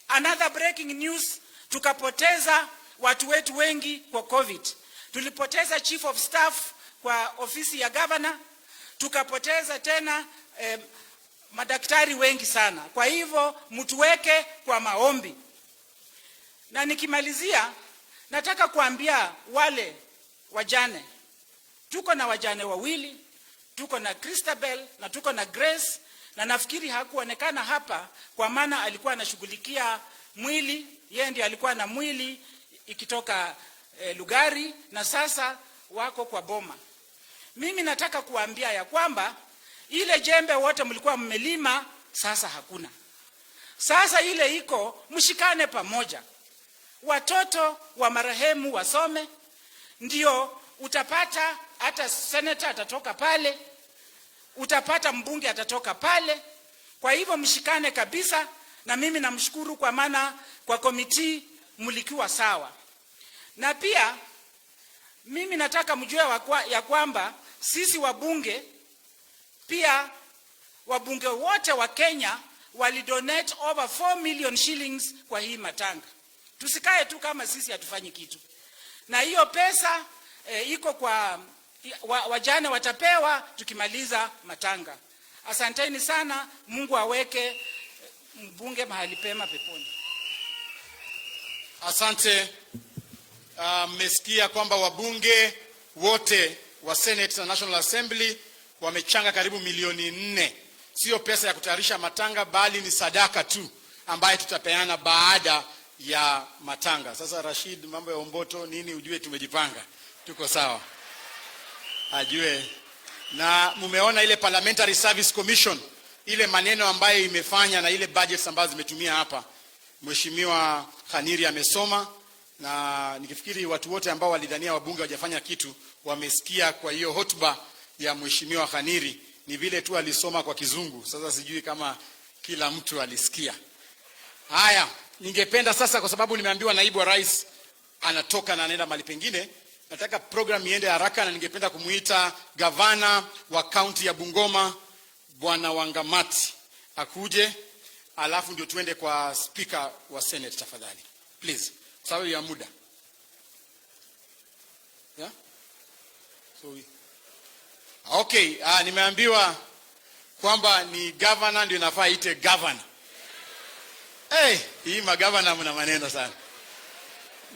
Another breaking news, tukapoteza watu wetu wengi kwa COVID. Tulipoteza chief of staff kwa ofisi ya governor, tukapoteza tena madaktari wengi sana. Kwa hivyo mtuweke kwa maombi. Na nikimalizia nataka kuambia wale wajane. Tuko na wajane wawili, tuko na Christabel na tuko na Grace, na nafikiri hakuonekana hapa kwa maana alikuwa anashughulikia mwili. Yeye ndiye alikuwa na mwili ikitoka Lugari, na sasa wako kwa Boma. Mimi nataka kuambia ya kwamba ile jembe wote mlikuwa mmelima sasa hakuna. Sasa ile iko, mshikane pamoja. Watoto wa marehemu wasome, ndio utapata hata senator atatoka pale, utapata mbunge atatoka pale. Kwa hivyo mshikane kabisa, na mimi namshukuru kwa maana kwa komiti mlikiwa sawa. Na pia mimi nataka mjue ya kwamba sisi wabunge, pia wabunge wote wa Kenya walidonate over 4 million shillings kwa hii matanga. Tusikae tu kama sisi hatufanyi kitu. Na hiyo pesa iko kwa wajane watapewa tukimaliza matanga. Asanteni sana, Mungu aweke mbunge mahali pema peponi. Asante. Mmesikia kwamba wabunge wote wa Senate na National Assembly wamechanga karibu milioni 4. Sio pesa ya kutayarisha matanga, bali ni sadaka tu ambaye tutapeana baada ya matanga. Sasa Rashid, mambo ya omboto nini, ujue tumejipanga. Tuko sawa. Ajue. Na mumeona ile Parliamentary Service Commission, ile maneno ambayo imefanya na ile budgets ambazo zimetumia hapa. Mheshimiwa Khaniri amesoma, na nikifikiri watu wote ambao walidhania wabunge hawajafanya kitu wamesikia. Kwa hiyo hotuba ya Mheshimiwa Khaniri ni vile tu alisoma kwa Kizungu. Sasa sijui kama kila mtu alisikia. Haya, ningependa sasa, kwa sababu nimeambiwa naibu wa rais anatoka na anaenda mahali pengine, nataka program iende haraka, na ningependa kumuita gavana wa kaunti ya Bungoma Bwana Wangamati akuje, alafu ndio tuende kwa speaker wa Senate tafadhali. Please, sawa ya muda. Yeah? Okay, nimeambiwa kwamba ni governor ndio nafaa ite governor. Hii magavana mna maneno sana.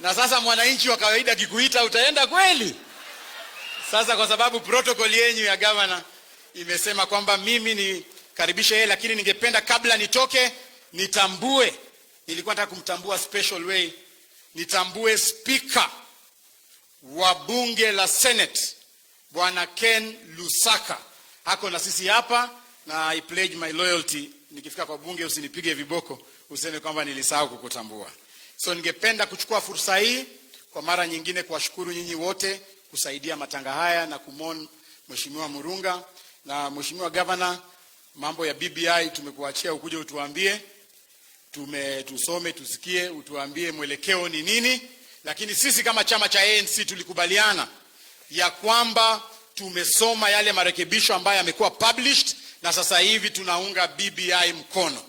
Na sasa mwananchi wa kawaida kikuita utaenda kweli? Sasa kwa sababu protocol yenyu ya governor imesema kwamba mimi ni karibisha yeye, lakini ningependa kabla nitoke nitambue, nilikuwa nataka kumtambua special way, nitambue speaker wa bunge la Senate Bwana Ken Lusaka hako na sisi hapa, na I pledge my loyalty. Nikifika kwa bunge usinipige viboko useme kwamba nilisahau kukutambua. So ningependa kuchukua fursa hii kwa mara nyingine kuwashukuru nyinyi wote kusaidia matanga haya na kumon Mheshimiwa Murunga na Mheshimiwa Governor. Mambo ya BBI tumekuachia ukuje utuambie, tusome tusikie, utuambie mwelekeo ni nini. Lakini sisi kama chama cha ANC tulikubaliana ya kwamba tumesoma yale marekebisho ambayo yamekuwa published na sasa hivi tunaunga BBI mkono.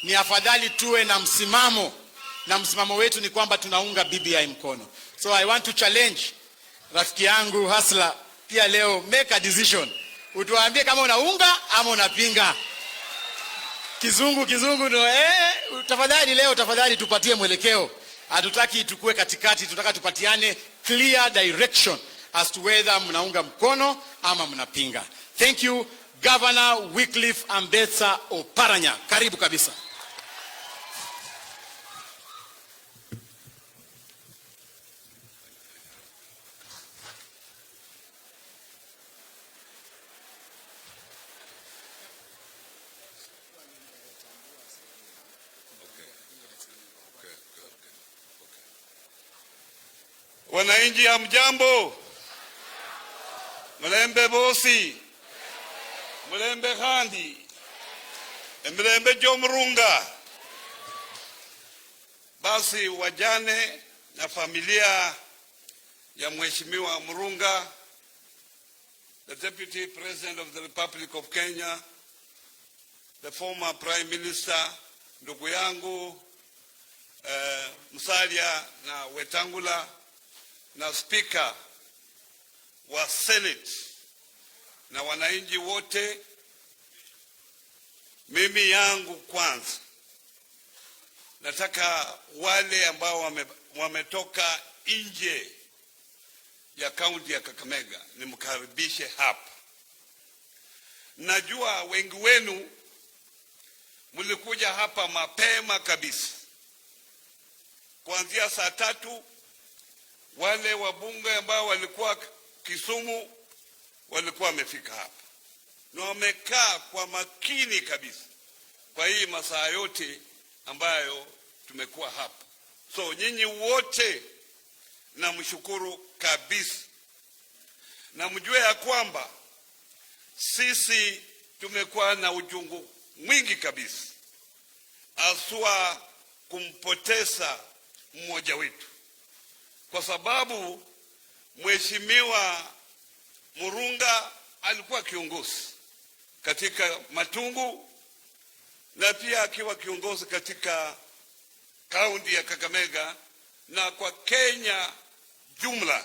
Ni afadhali tuwe na msimamo, na msimamo wetu ni kwamba tunaunga BBI mkono. So I want to challenge rafiki yangu Hasla pia leo, make a decision. Utuambie kama unaunga ama unapinga. Kizungu no, tafadhali tupatie mwelekeo. Hatutaki tukue katikati, tunataka tupatiane clear direction as to whether mnaunga mkono ama mnapinga. Thank you, Governor Wycliffe Ambetsa Oparanya. Karibu kabisa. Wananchi hamjambo? Mlembe bosi, mlembe khandi, mlembe Murunga. Basi wajane na familia ya Mheshimiwa Murunga, the Deputy President of the Republic of Kenya, the former Prime Minister, ndugu yangu Musalia na Wetangula, na Speaker wa Senate na wananchi wote, mimi yangu kwanza nataka wale ambao wametoka nje ya kaunti ya Kakamega nimkaribishe hapa. Najua wengi wenu mlikuja hapa mapema kabisa, kuanzia saa 3. Wale wabunge ambao walikuwa Kisumu walikuwa wamefika hapa na wamekaa kwa makini kabisa kwa hii masaa yote ambayo tumekuwa hapa. So nyinyi wote namshukuru kabisa, na mjue ya kwamba sisi tumekuwa na uchungu mwingi kabisa aswa kumpoteza mmoja wetu, kwa sababu Mheshimiwa Murunga alikuwa kiongozi katika Matungu na pia akiwa kiongozi katika kaunti ya Kakamega na kwa Kenya jumla.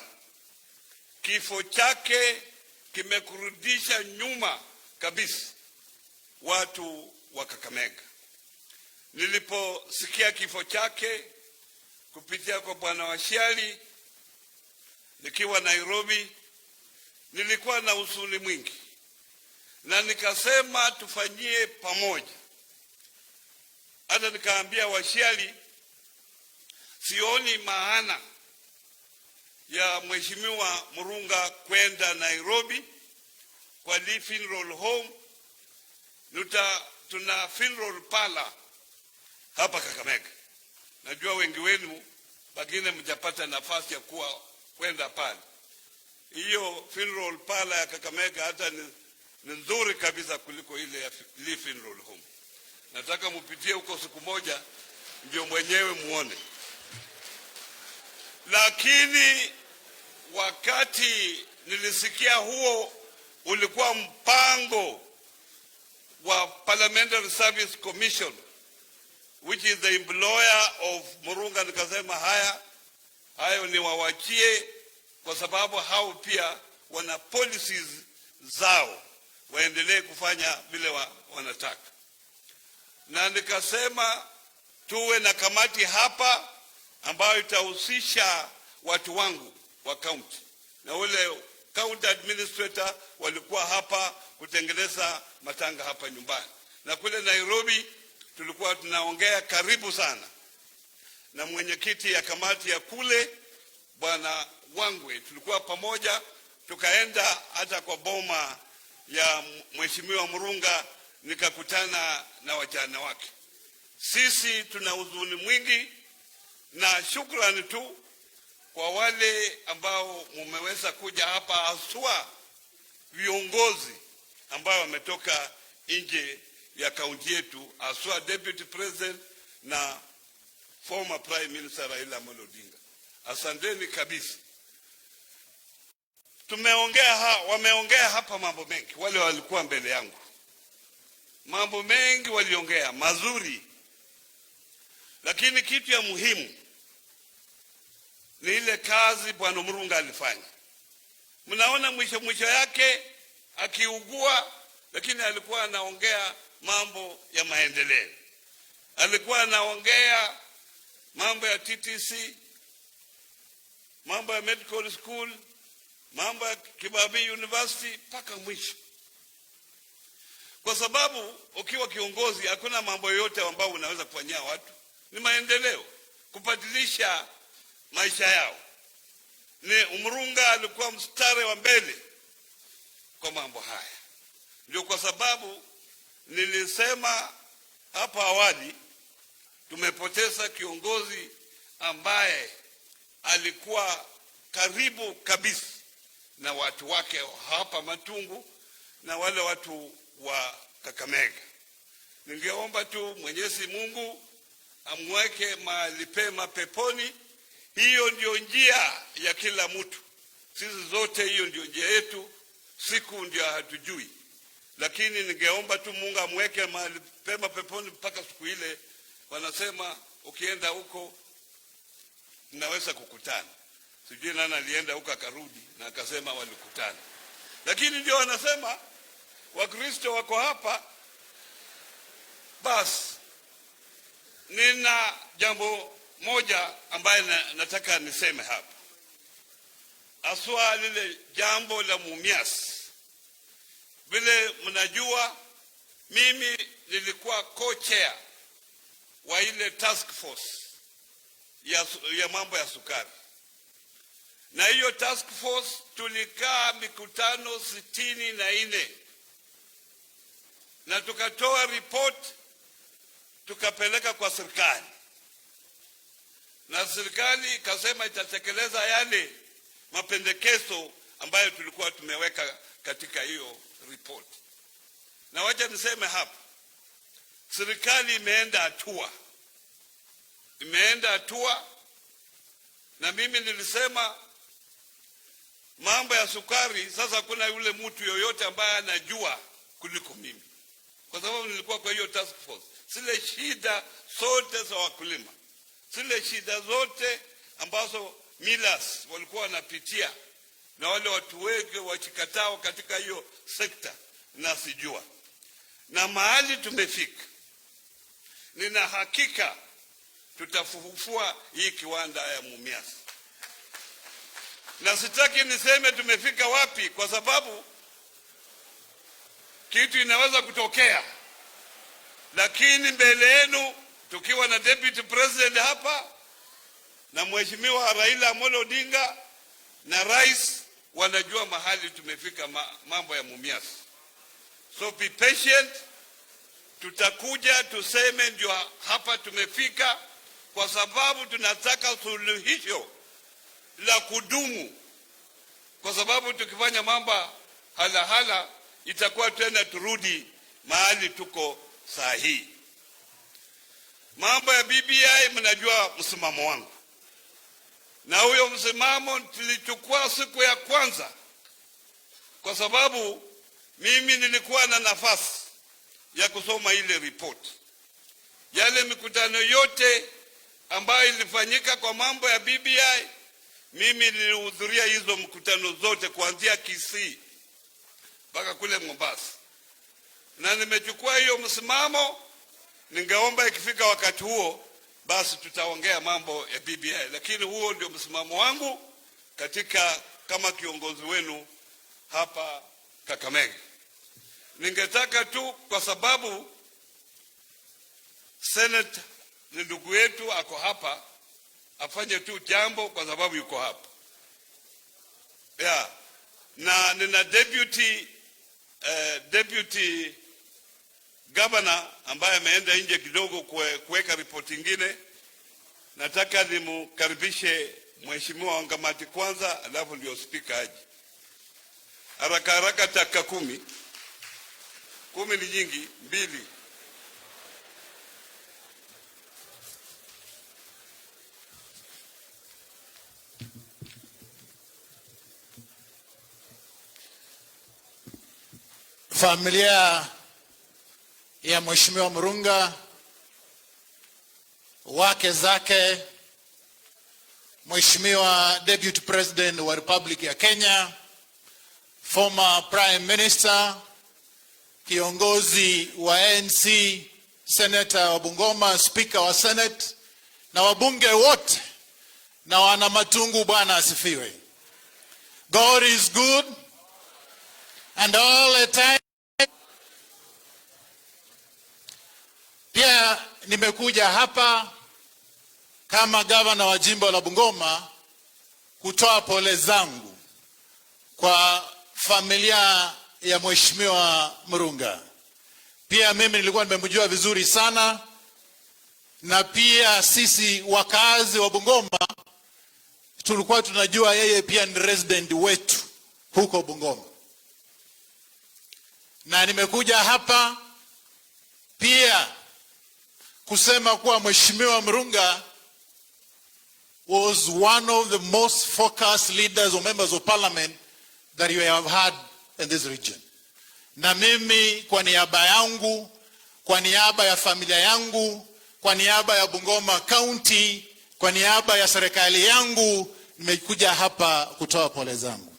Kifo chake kimekurudisha nyuma kabisa watu wa Kakamega. Niliposikia kifo chake kupitia kwa Bwana Washiali nikiwa Nairobi, nilikuwa na huzuni mwingi na nikasema tufanyie pamoja. Hata nikaambia Washiali sioni maana ya Mheshimiwa Murunga kwenda Nairobi kwa funeral home. Tuna funeral parlor hapa Kakamega. Najua wengi wenu bagine mjapata nafasi ya kwenda pale. Hiyo funeral parlor ya Kakamega hata ni nzuri kabisa kuliko ile ya funeral home. Nataka mupitie huko siku moja ndio mwenyewe muone. Lakini wakati nilisikia huo ulikuwa mpango wa Parliamentary Service Commission, which is the employer of Murunga, nikasema hayo ni wawachie, kwa sababu hao pia wana policies zao, waendelee kufanya vile wanataka. Na nikasema tuwe na kamati hapa ambayo itahusisha watu wangu wa county, na ule county administrator walikuwa hapa kutengeneza matanga hapa nyumbani. Na kule Nairobi tulikuwa tunaongea karibu sana na mwenyekiti ya kamati ya kule Bwana Wangwe, tulikuwa pamoja, tukaenda hata kwa boma ya Mheshimiwa Murunga, nikakutana na wajana wake. Sisi tuna huzuni mwingi, na shukrani tu kwa wale ambao mumeweza kuja hapa, haswa viongozi ambao wametoka nje ya kaunti yetu, haswa Deputy President na former Prime Minister Raila Amolo Odinga. Asanteni kabisa. Wameongea hapa mambo mengi, wale walikuwa mbele yangu. Mambo mengi waliongea mazuri, lakini kitu ya muhimu ni ile kazi Bwana Murunga alifanya. Mnaona mwisho yake akiugua, lakini alikuwa anaongea mambo ya maendeleo. Alikuwa anaongea mambo ya TTC, mambo ya medical school, mambo ya Kibabii University mpaka mwisho. Kwa sababu ukiwa kiongozi hakuna mambo yote ambayo unaweza kufanyia watu, ni maendeleo, kubadilisha maisha yao. Ni Murunga alikuwa mstari wa mbele kwa mambo haya. Ndio kwa sababu nilisema hapa awali, tumepoteza kiongozi ambaye alikuwa karibu kabisa na watu wake hapa Matungu na wale watu wa Kakamega. Ningeomba tu Mwenyezi Mungu amweke mahali pema peponi. Hiyo ndio njia ya kila mtu. Sisi zote hiyo ndio njia yetu. Siku ndio hatujui. Lakini ningeomba tu Mungu amweke mahali pema peponi mpaka siku ile wanasema ukienda huko naweza kukutana. Sijui nani alienda huko akarudi na akasema walikutana. Lakini ndio wanasema Wakristo wako hapa. Basi nina jambo moja ambaye nataka niseme hapa. Aswa lile jambo la Mumias. Vile mnajua mimi nilikuwa co-chair wa ile task force ya mambo ya sukari. Na hiyo task force tulikaa mikutano 64 na tukatoa report tukapeleka kwa serikali. Na serikali ikasema itatekeleza yale mapendekezo ambayo tulikuwa tumeweka katika hiyo report. Na wacha niseme hapa, serikali imeenda hatua, na mimi nilisema mambo ya sukari sasa kuna yule mtu yoyote ambaye anajua kuliko mimi, kwa sababu nilikuwa kwa hiyo task force. Zile shida zote za wakulima, zile shida zote ambazo millers walikuwa wanapitia na wale watu wengi wachikatao katika hiyo sekta nasijua. Na mahali tumefika, nina hakika tutafufua hii kiwanda ya Mumias. Na sitaki niseme tumefika wapi, kwa sababu kitu inaweza kutokea. Lakini mbele yenu tukiwa na Deputy President hapa na Mheshimiwa Raila Amolo Odinga na Rais, wanajua mahali tumefika mambo ya Mumias. So be patient, tutakuja tuseme ndio hapa tumefika, kwa sababu tunataka suluhisho la kudumu. Kwa sababu tukifanya mambo hala itakuwa tena turudi mahali tuko sahihi. Mambo ya BBI mnajua msimamo wangu. Na huyo msimamo tulichukua siku ya kwanza, kwa sababu mimi nilikuwa na nafasi ya kusoma ile report. Yale mikutano yote ambayo ilifanyika kwa mambo ya BBI, mimi nilihudhuria hizo mkutano zote kuanzia Kisii mpaka kule Mombasa. Na nimechukua hiyo msimamo. Ningeomba ikifika wakati huo basi tutaongea mambo ya BBI, lakini huo ndio msimamo wangu kama kiongozi wenu hapa Kakamega. Ningetaka tu, kwa sababu Senate ni ndugu yetu ako hapa, afanye tu jambo kwa sababu yuko hapa. Yeah. Na nina deputy governor ambaye ameenda nje kidogo kuweka ripoti nyingine. Nataka nimkaribishe Mheshimiwa Wangamati kwanza, alafu ndio speaker aje. Haraka taka 10. 10 ni nyingi, 2. Familia ya Mheshimiwa Murunga, wake zake, Mheshimiwa Deputy President wa Republic ya Kenya, former Prime Minister, kiongozi wa ANC, Senator wa Bungoma, Speaker wa Senate, na wabunge wote, na wana Matungu, Bwana asifiwe. God is good and all the time. Pia nimekuja hapa kama gavana wa jimbo la Bungoma kutoa pole zangu kwa familia ya Mheshimiwa Murunga. Pia mimi nilikuwa nimemjua vizuri sana, na pia sisi wakazi wa Bungoma tulikuwa tunajua yeye pia ni resident wetu huko Bungoma. Na nimekuja hapa pia kusema kuwa Mheshimiwa Murunga was one of the most focused leaders or members of parliament that you have had in this region. Na mimi kwa niaba yangu, kwa niaba ya familia yangu, kwa niaba ya Bungoma County, kwa niaba ya serikali yangu, nimekuja hapa kutoa pole zangu.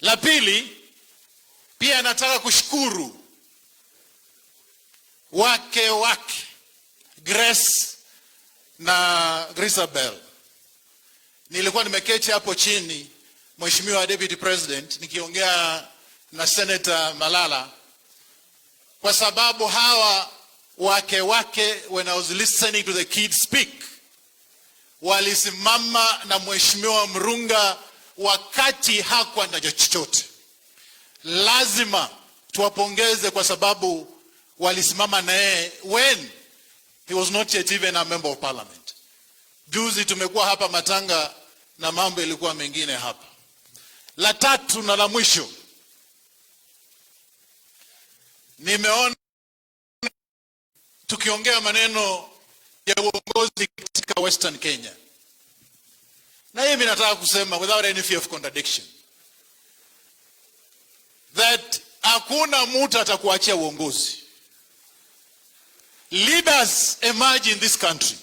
La pili, pia nataka kushukuru wake Grace na Grisabel. Nilikuwa nimeketi hapo chini, Mheshimiwa Deputy President, nikiongea na Senator Malala, kwa sababu hawa wake when I was listening to the kids speak, walisimama na Mheshimiwa Murunga wakati hakuwa na chochote. Lazima tuwapongeze kwa sababu walisimama naye when he was not yet even a member of parliament. Juzi tumekuwa hapa matanga na mambo ilikuwa mengine hapa. La tatu na la mwisho, nimeona tukiongea maneno ya uongozi katika Western Kenya. Na mimi nataka kusema without any fear of contradiction that hakuna mtu atakuachia uongozi. Leaders emerge in this country.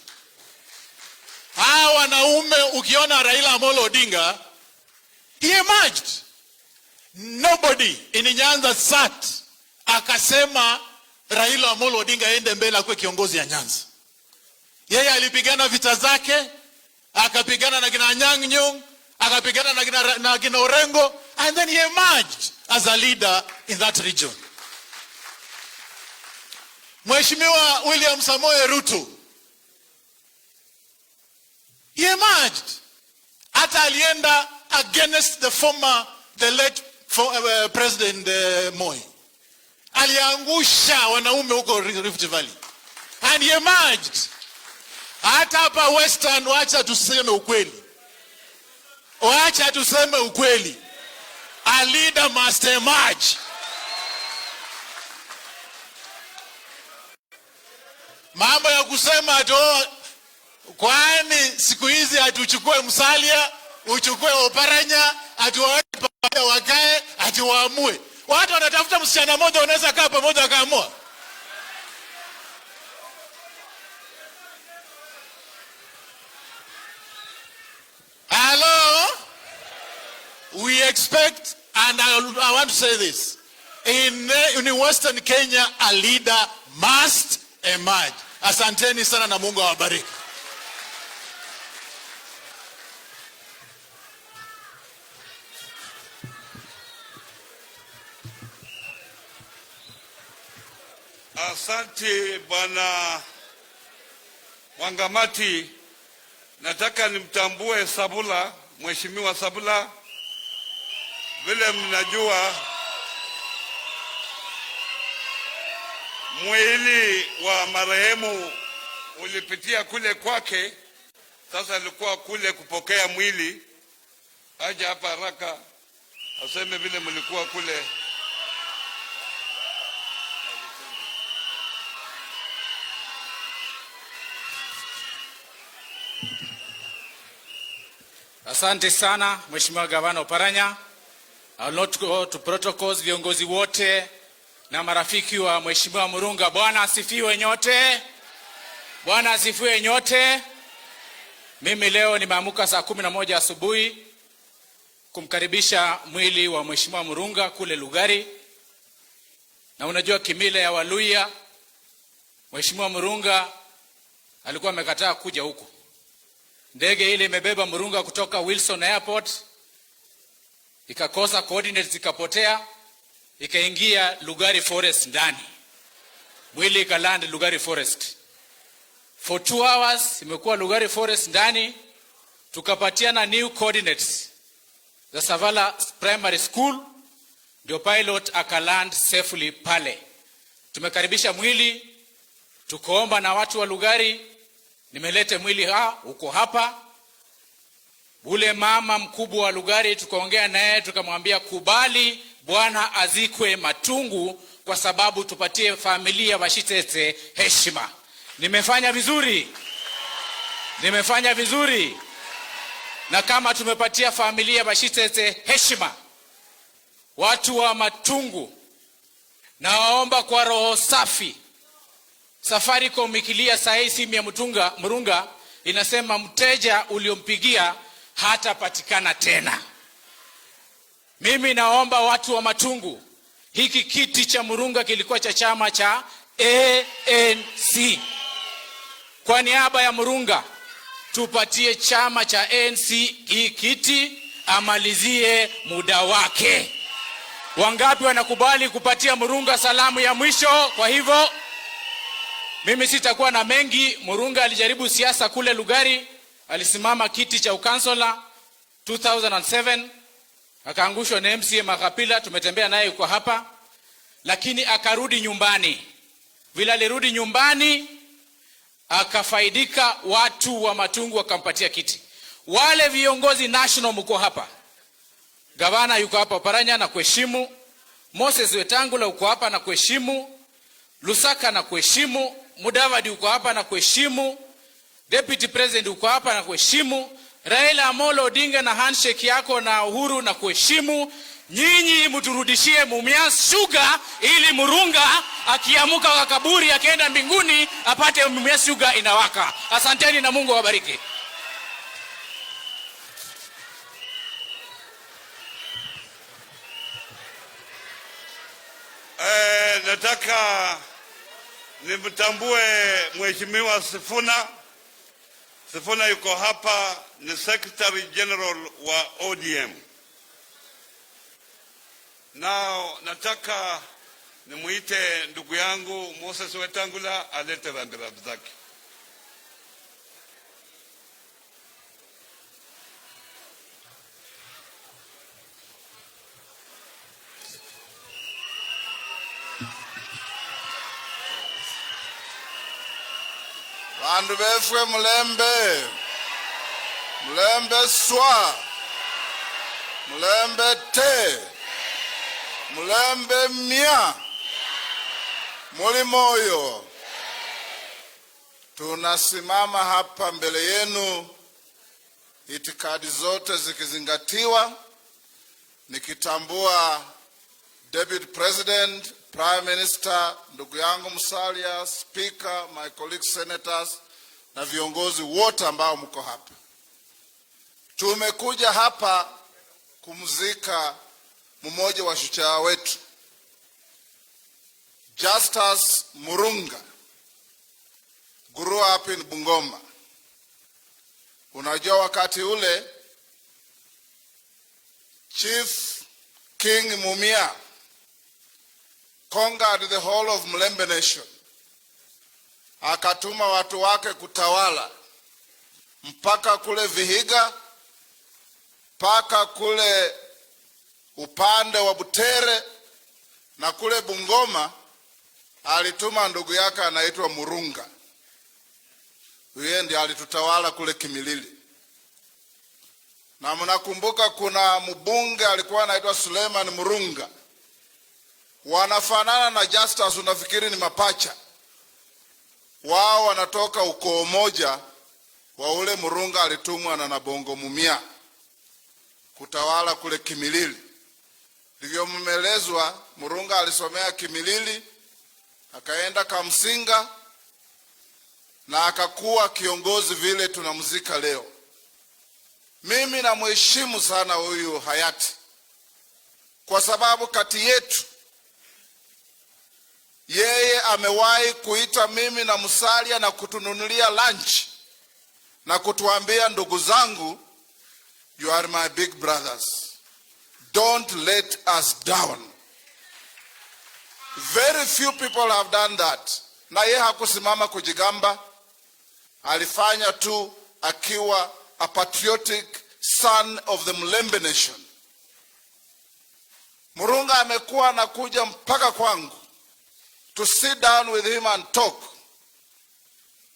Hawa wanaume, ukiona Raila Amolo Odinga, he emerged. Nobody in Nyanza sat akasema Raila Amolo Odinga ende mbele akwe kiongozi ya Nyanza. Yeye alipigana vita zake, akapigana na kina Anyang' Nyong'o, akapigana na kina Orengo, and then he emerged as a leader in that region. Mheshimiwa William Samoei Ruto, he emerged. Hata alienda against the late President Moi. Aliangusha wanaume huko Rift Valley. And he emerged. Hata hapa Western, wacha tuseme ukweli. A leader must emerge. Mambo ya kusema ati kwani siku hizi atuchukue Musalia, uchukue Oparanya, atuwaeke pamoja wakae, atuwaamue. Watu wanatafuta msichana mmoja wanaweza kaa pamoja wakaamua. Hello? We expect, and I want to say this, in Western Kenya, a leader must emerge. Asanteni sana na Mungu awabariki. Asante Bwana Wangamati. Nataka nimtambue Sabula, Mheshimiwa Sabula, vile mnajua mwili wa marehemu ulipitia kule kwake. Sasa alikuwa kule kupokea mwili, aje hapa haraka aseme vile mlikuwa kule. Asante sana Mheshimiwa Gavana Oparanya. I will not go to protocols. Viongozi wote na marafiki wa Mheshimiwa Murunga, Bwana asifiwe nyote. Bwana asifiwe nyote. Mimi leo nimeamka saa 11 asubuhi kumkaribisha mwili wa Mheshimiwa Murunga kule Lugari. Na unajua kimila ya Waluya, Mheshimiwa Murunga alikuwa amekataa kuja huku. Ndege ile imebeba Murunga kutoka Wilson Airport ikakosa coordinates, ikapotea, ikaingia Lugari Forest ndani. Mwili ikaland Lugari Forest. For 2 hours imekuwa Lugari Forest ndani, tukapatiana new coordinates za Savala Primary School, ndio pilot akaland safely pale. Tumekaribisha mwili, tukoomba na watu wa Lugari, nimelete mwili uko hapa. Ule mama mkubwa wa Lugari tukaongea naye, tukamwambia kubali bwana azikwe Matungu kwa sababu tupatie familia Washitete heshima. Nimefanya vizuri. Nimefanya vizuri. Na kama tumepatia familia Washitete heshima, watu wa Matungu, na waomba kwa roho safi, Safaricom ikilia saa hii simu ya Murunga inasema mteja uliompigia hata patikana tena. Mimi naomba watu wa Matungu, hiki kiti cha Murunga kilikuwa cha chama cha ANC. Kwa niaba ya Murunga tupatie chama cha ANC hii kiti amalizie muda wake. Wangapi wanakubali kupatia Murunga salamu ya mwisho? Kwa hivyo mimi sitakuwa na mengi. Murunga alijaribu siasa kule Lugari, alisimama kiti cha ukansela 2007, akaangushwa na MCA Makapila, tumetembea naye kwa hapa, lakini akarudi nyumbani. Vile alirudi nyumbani akafaidika, watu wa Matungu wakampatia kiti. Wale viongozi national mko hapa, gavana yuko hapa Oparanya na kuheshimu, Moses Wetangula uko hapa na kuheshimu, Lusaka na kuheshimu, Mudavadi uko hapa na kuheshimu, Deputy President uko hapa na kuheshimu, Raila Amolo Odinga na handshake yako na Uhuru na kuheshimu. Nyinyi mturudishie Mumias Sugar ili Murunga akiamuka kwa kaburi akienda mbinguni apate Mumias Sugar inawaka. Asanteni na Mungu awabariki. Nataka nimtambue Mheshimiwa Sifuna. Sifuna yuko hapa, ni Secretary General wa ODM. Now nataka nimuite ndugu yangu Moses Wetangula alete rambirambi zake. Bandu befwe mulembe. Mulembe swa. Mulembe te. Mulembe mia. Muli moyo. Tunasimama hapa mbele yenu, itikadi zote zikizingatiwa, nikitambua Deputy President, Prime Minister, ndugu yangu Musalia, Speaker, my colleagues senators na viongozi wote ambao mko hapa. Tumekuja hapa kumzika mmoja wa shujaa wetu, Justus Murunga, grew up in Bungoma. Unajua wakati ule Chief King Mumia conquered the whole of Mlembe Nation. Akatuma watu wake kutawala mpaka kule Vihiga, mpaka kule upande wa Butere na kule Bungoma alituma ndugu yake anaitwa Murunga. Yeye ndiye alitutawala kule Kimilili. Na mnakumbuka kuna mbunge alikuwa anaitwa Suleiman Murunga. Wanafanana na Justus, unafikiri ni mapacha. Wao wanatoka ukoo moja wa ule Murunga alitumwa na Nabongo Mumia kutawala kule Kimilili. Ndivyo mmeelezwa, Murunga alisomea Kimilili, akaenda Kamsinga na akakuwa kiongozi vile tunamzika leo. Mimi namheshimu sana huyu hayati kwa sababu kati yetu yeye amewahi kuita mimi na Musalia na kutununulia lunch na kutuambia, ndugu zangu, you are my big brothers, don't let us down. Very few people have done that. Na yeye hakusimama kujigamba, alifanya tu akiwa a patriotic son of the Mlembe nation. Murunga amekuwa anakuja mpaka kwangu to sit down with him and talk.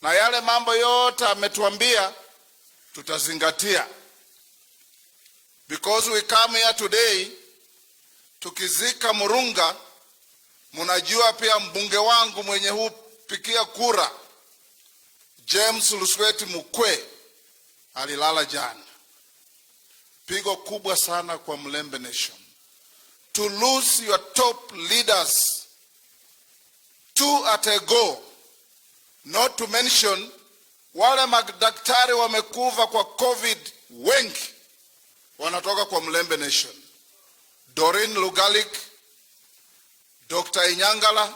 Na yale mambo yote ametuambia tutazingatia. Because we come here today, tukizika Murunga, munajua pia mbunge wangu mwenye hupikia kura, James Lusweti Mukwe, alilala jana. Pigo kubwa sana kwa Mlembe nation. To lose your top leaders 2 at a go, not to mention wale madaktari wamekufa kwa COVID wengi wanatoka kwa Mlembe nation. Doreen Lugalik, Dr. Inyangala,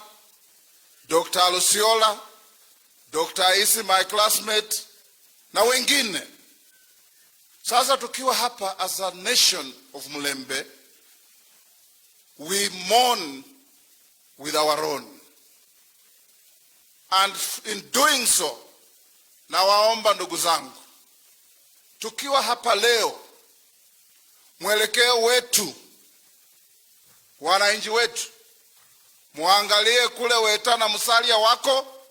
Dr. Lusiola, Dr. Isi, my classmate, na wengine. Sasa tukiwa hapa as a nation of Mlembe, we mourn with our own. And in doing so, na waomba ndugu zangu, tukiwa hapa leo, mwelekeo wetu, wananchi wetu, muangalie kule Weta na Musalia wako,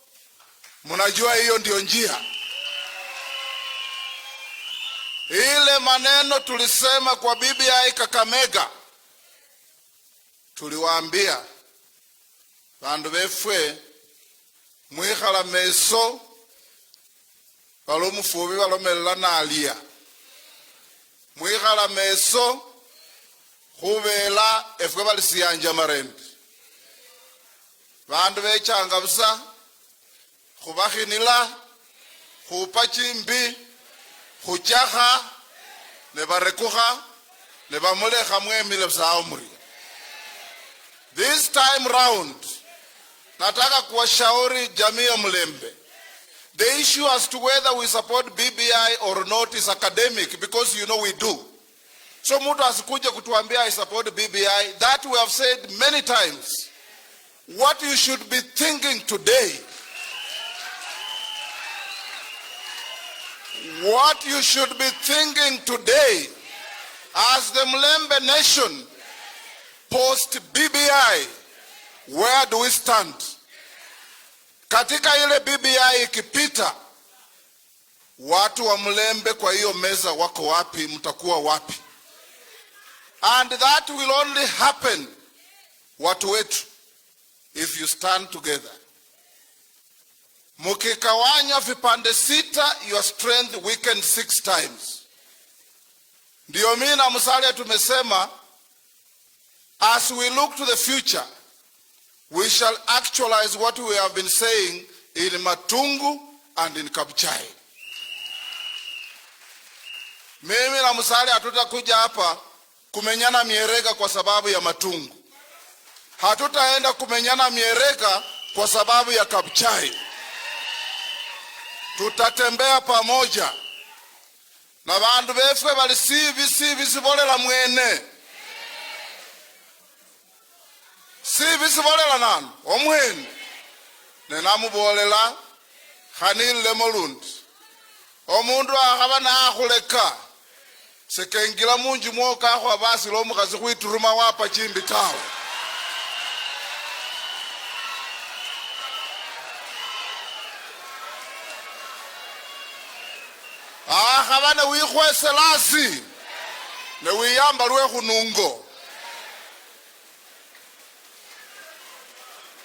mnajua hiyo ndio njia. Ile maneno tulisema kwa BBI Kakamega, tuliwaambia bandu befwe mwikhala meso balomufubi balomelela nalia, mwikhala meso khubela efwe balisiyanja marembe, bandu bechanga busa khubakhinila khupa chimbi khuchakha ne barekukha ne bamulekha mwemile busawo muri. This time round nataka kuwashauri jamii ya Mlembe. The issue as to whether we support BBI or not is academic, because you know we do. So mtu asikuje kutuambia I support BBI. That we have said many times. What you should be thinking today, what you should be thinking today as the Mlembe nation post BBI, where do we stand? Katika ile BBI ikipita, watu wa Mlembe kwa hiyo meza wako wapi, mtakuwa wapi? And that will only happen, watu wetu, if you stand together. Mukikawanya vipande 6, your strength weakens 6 times. Ndio mimi na Musalia tumesema, as we look to the future, we shall actualize what we have been saying in Matungu and in Kabuchai. Mimi na Musalia hatutakuja hapa kumenyana miereka kwa sababu ya Matungu. Hatutaenda kumenyana miereka kwa sababu ya Kabuchai. Tutatembea pamoja. Na bandu befwe bali sivi sibolela mwene. Sivi sibolela nani? Omwene. Nenamubolela Khanil Lemolundi. Omundu akhaba na akhuleka sekengila munji mwoka kwa basi lomu kazi kuituruma wapa chimbi tawe. Khabane wikhwe selasi ne wiyamba lwe khunungo.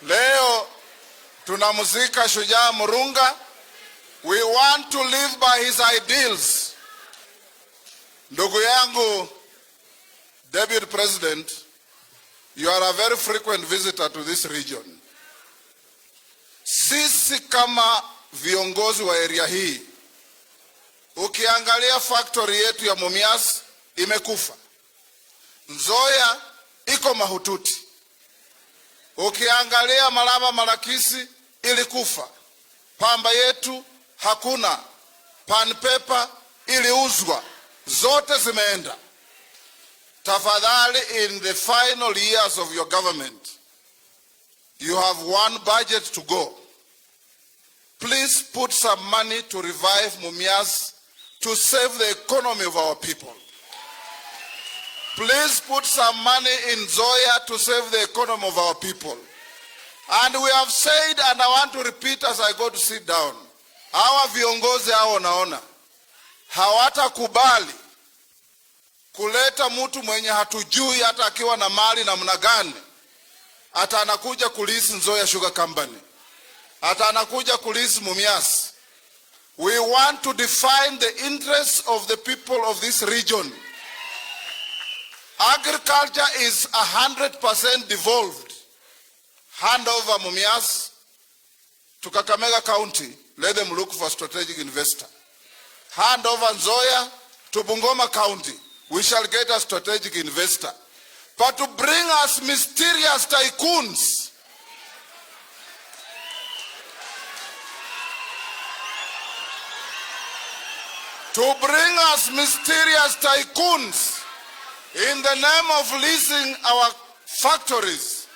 Leo tunamuzika shujaa Murunga. We want to live by his ideals. Ndugu yangu Deputy President, you are a very frequent visitor to this region. Sisi kama viongozi wa area hii, ukiangalia factory yetu ya Mumias imekufa. Nzoia iko mahututi. Ukiangalia Malaba Malakisi ilikufa. Pamba yetu hakuna. Pan paper iliuzwa. Zote zimeenda. Tafadhali, in the final years of your government, you have one budget to go. Please put some money to revive Mumias, to save the economy of our people. Please put some money in Zoya to save the economy of our people. And we have said, and I want to repeat as I go to sit down, hawa viongozi hao naona hawata kubali kuleta mtu mwenye hatujui hata akiwa na mali namna gani. Hata anakuja kulisi Nzoia Sugar Company. Hata anakuja kulisi Mumias. We want to define the interests of the people of this region. Agriculture is 100% devolved. Hand over Mumias to Kakamega County. Let them look for strategic investor. Hand over Nzoia to Bungoma County. We shall get a strategic investor. But to bring us mysterious tycoons, in the name of leasing our factories.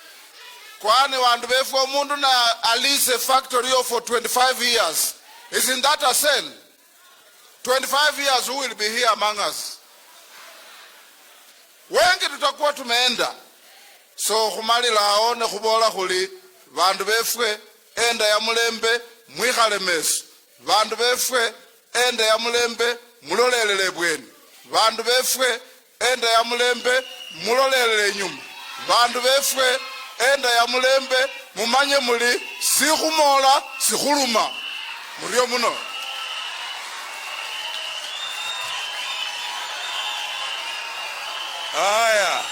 Kwani wandu befu mundu na alise factory for 25 years. Isn't that a sin? 25 years, who will be here among us? Wengi tutakuwa tumeenda. So khumali laone khubola khuli bandu befwe enda ya mulembe mwikhale meso. Bandu befwe enda ya mulembe mulolelele bweni. Bandu befwe enda ya mulembe mulolelele nyuma. Bandu befwe enda ya mulembe mumanye muli sikhumola sikhuluma. Muriyo muno. Aya.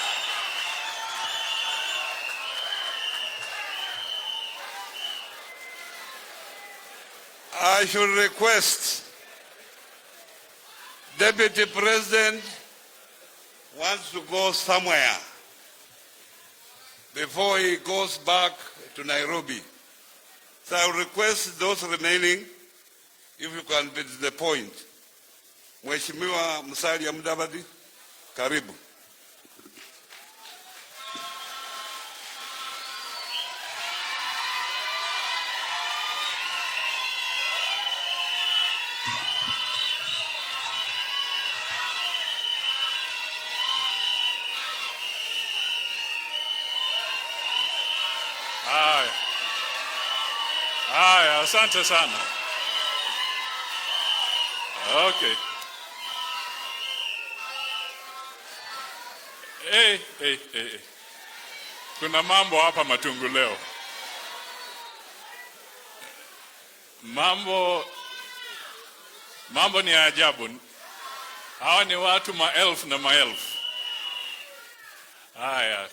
I should request Deputy President wants to go somewhere before he goes back to Nairobi. So I will request those remaining, if you can be to the point. Mheshimiwa Musalia Mudavadi, karibu. Asante sana. Okay. Hey. Kuna mambo hapa Matungu leo. Mambo ni ajabu. Hawa ni watu maelfu na maelfu. Haya.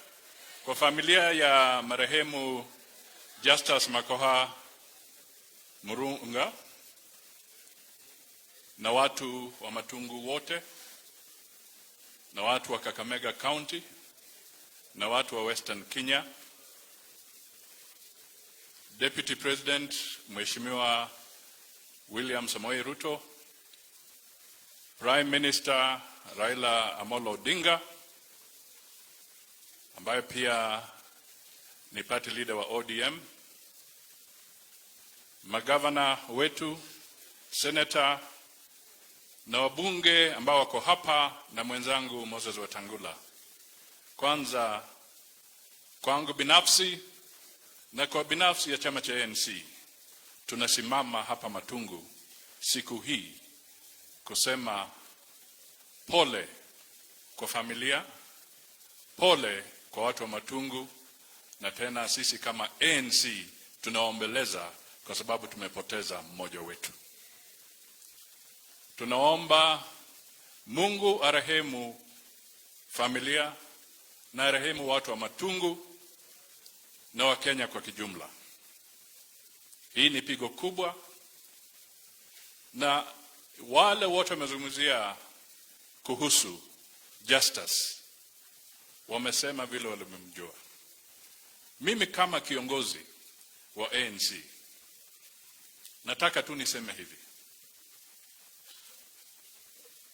Kwa familia ya marehemu Justus Murunga na watu wa Matungu wote na watu wa Kakamega County na watu wa Western Kenya, Deputy President Mheshimiwa William Samoei Ruto, Prime Minister Raila Amolo Odinga ambaye pia ni party leader wa ODM, magavana wetu, senator na wabunge ambao wako hapa na mwenzangu Moses Wetangula. Kwanza kwangu binafsi na kwa binafsi ya chama cha ANC, tunasimama hapa Matungu siku hii kusema pole kwa familia, pole kwa watu wa Matungu, na tena sisi kama ANC tunaombeleza kwa sababu tumepoteza mmoja wetu. Tunaomba Mungu arehemu familia na arehemu watu wa Matungu na wa Kenya kwa kijumla. Hii ni pigo kubwa, na wale wote wamezungumzia kuhusu Justus wamesema vile walimjua. Mimi kama kiongozi wa ANC nataka tu niseme hivi: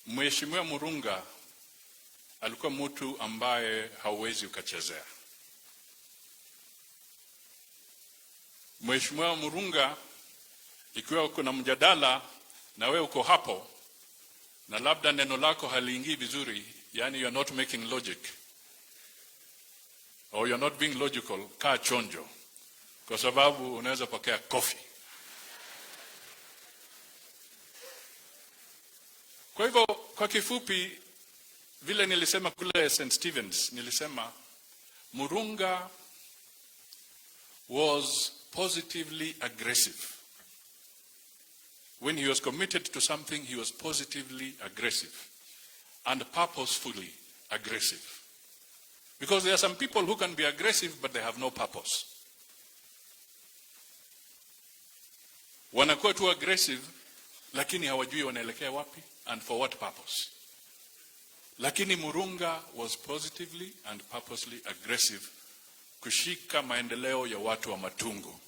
Mheshimiwa Murunga alikuwa mtu ambaye hauwezi ukachezea. Mheshimiwa Murunga, ikiwa kuna mjadala na wewe uko hapo na labda neno lako haliingii vizuri, yani you are not making logic or you are not being logical, kaa chonjo, kwa sababu unaweza pokea kofi. Kwa hivyo kwa kifupi, vile nilisema kule St. Stephen's, nilisema Murunga was positively aggressive. When he was committed to something, he was positively aggressive and purposefully aggressive. Because there are some people who can be aggressive but they have no purpose. Wanakuwa tu aggressive lakini hawajui wanaelekea wapi and for what purpose. Lakini Murunga was positively and purposely aggressive kushika maendeleo ya watu wa Matungu.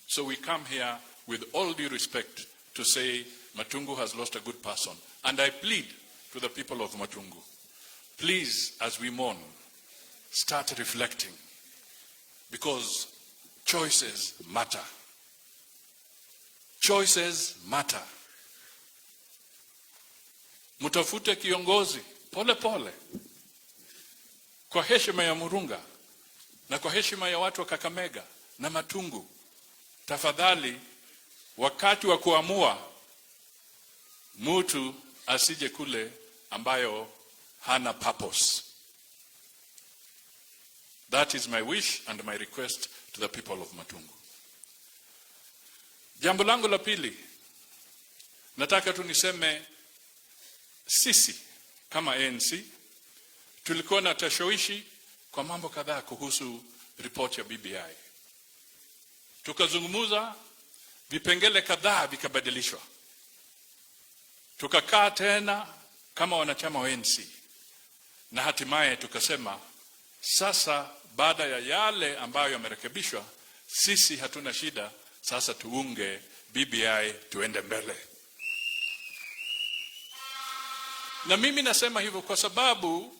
So we come here with all due respect to say Matungu has lost a good person. And I plead to the people of Matungu, please, as we mourn, start reflecting, because choices matter. Choices matter. Mutafute kiongozi pole pole, kwa heshima ya Murunga na kwa heshima ya watu wa Kakamega na Matungu. Tafadhali, wakati wa kuamua, mtu asije kule ambayo hana purpose. That is my wish and my request to the people of Matungu. Jambo langu la pili, nataka tu niseme sisi kama ANC tulikuwa na tashawishi kwa mambo kadhaa kuhusu ripoti ya BBI. Tukazungumza, vipengele kadhaa vikabadilishwa. Tukakaa tena kama wanachama wa ANC na hatimaye tukasema sasa, baada ya yale ambayo yamerekebishwa, sisi hatuna shida, sasa tuunge BBI tuende mbele. Na mimi nasema hivyo kwa sababu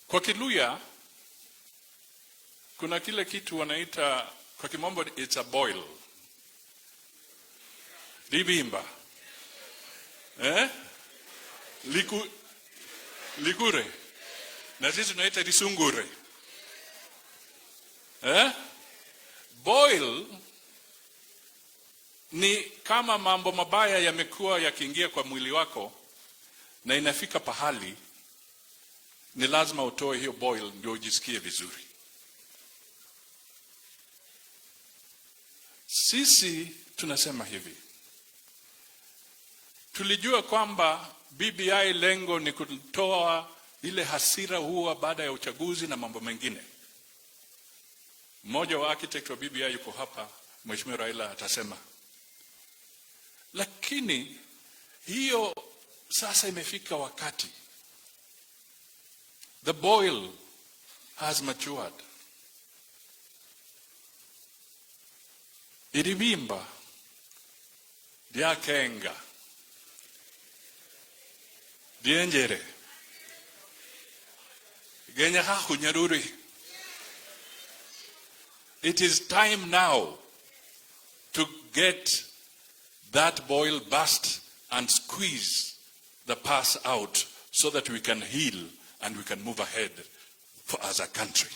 kwa Kiluya kuna kile kitu wanaita kwa kimombo it's a boil. Libimba. Ligure. Na sisi tunaita risungure. Boil ni kama mambo mabaya yamekuwa yakiingia kwa mwili wako na inafika pahali ni lazima utoe hiyo boil ndio ujisikie vizuri. Sisi tunasema hivi: tulijua kwamba BBI lengo ni kutoa ile hasira huwa baada ya uchaguzi na mambo mengine. Mmoja wa architect wa BBI yuko hapa, Mheshimiwa Raila atasema. Lakini hiyo sasa imefika wakati, the boil has matured. Iribimba dia kenga dienjere genya hakunyaruri. It is time now to get that boil burst and squeeze the past out so that we can heal and we can move ahead as a country.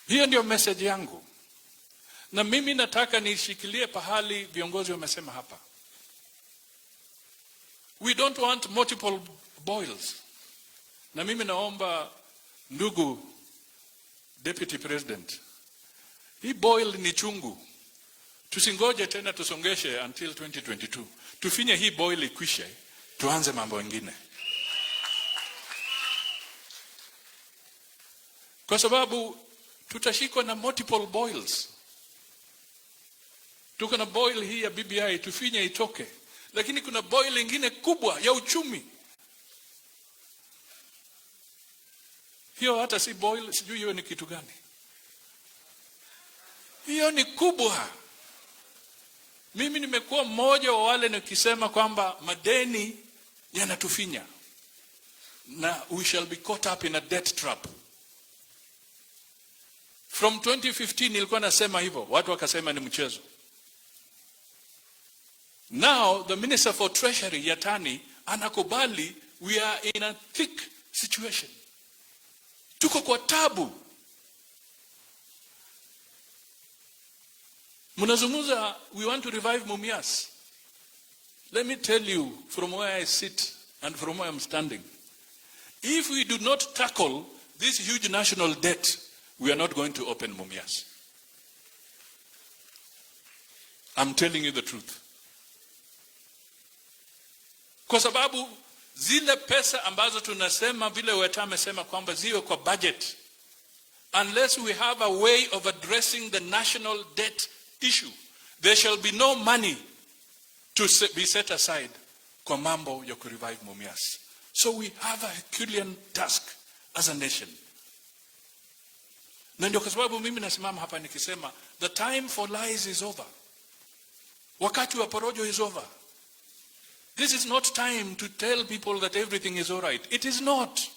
Hiyo ndio message yangu. Na mimi nataka nishikilie pahali viongozi wamesema hapa. We don't want multiple boils. Na mimi naomba ndugu Deputy President, hii boil ni chungu. Tusingoje tena tusongeshe until 2022. Tufinye hii boil ikwishe, tuanze mambo mengine. Kwa sababu tutashikwa na multiple boils. Tuko na boil hii ya BBI, tufinye itoke. Lakini kuna boil ingine kubwa ya uchumi. Hiyo hata si boil, sijui hiyo ni kitu gani. Hiyo ni kubwa. Mimi nimekuwa mmoja wa wale nikisema kwamba madeni yanatufinya. Na we shall be caught up in a debt trap. From 2015 nilikuwa nasema hivyo, watu wakasema ni mchezo. Now the Minister for Treasury Yatani anakubali we are in a thick situation. Tuko kwa tabu. Munazungumza we want to revive Mumias. Let me tell you from where I sit and from where I'm standing. If we do not tackle this huge national debt, we are not going to open Mumias. I'm telling you the truth. Kwa sababu zile pesa ambazo tunasema vile Weta amesema kwamba ziwe kwa budget, unless we have a way of addressing the national debt issue, there shall be no money to be set aside kwa mambo ya kurevive Mumias. So we have a Herculean task as a nation. Na ndio kwa sababu mimi nasimama hapa nikisema the time for lies is over. Wakati wa porojo is over. This is not time to tell people that everything is all right. It is not.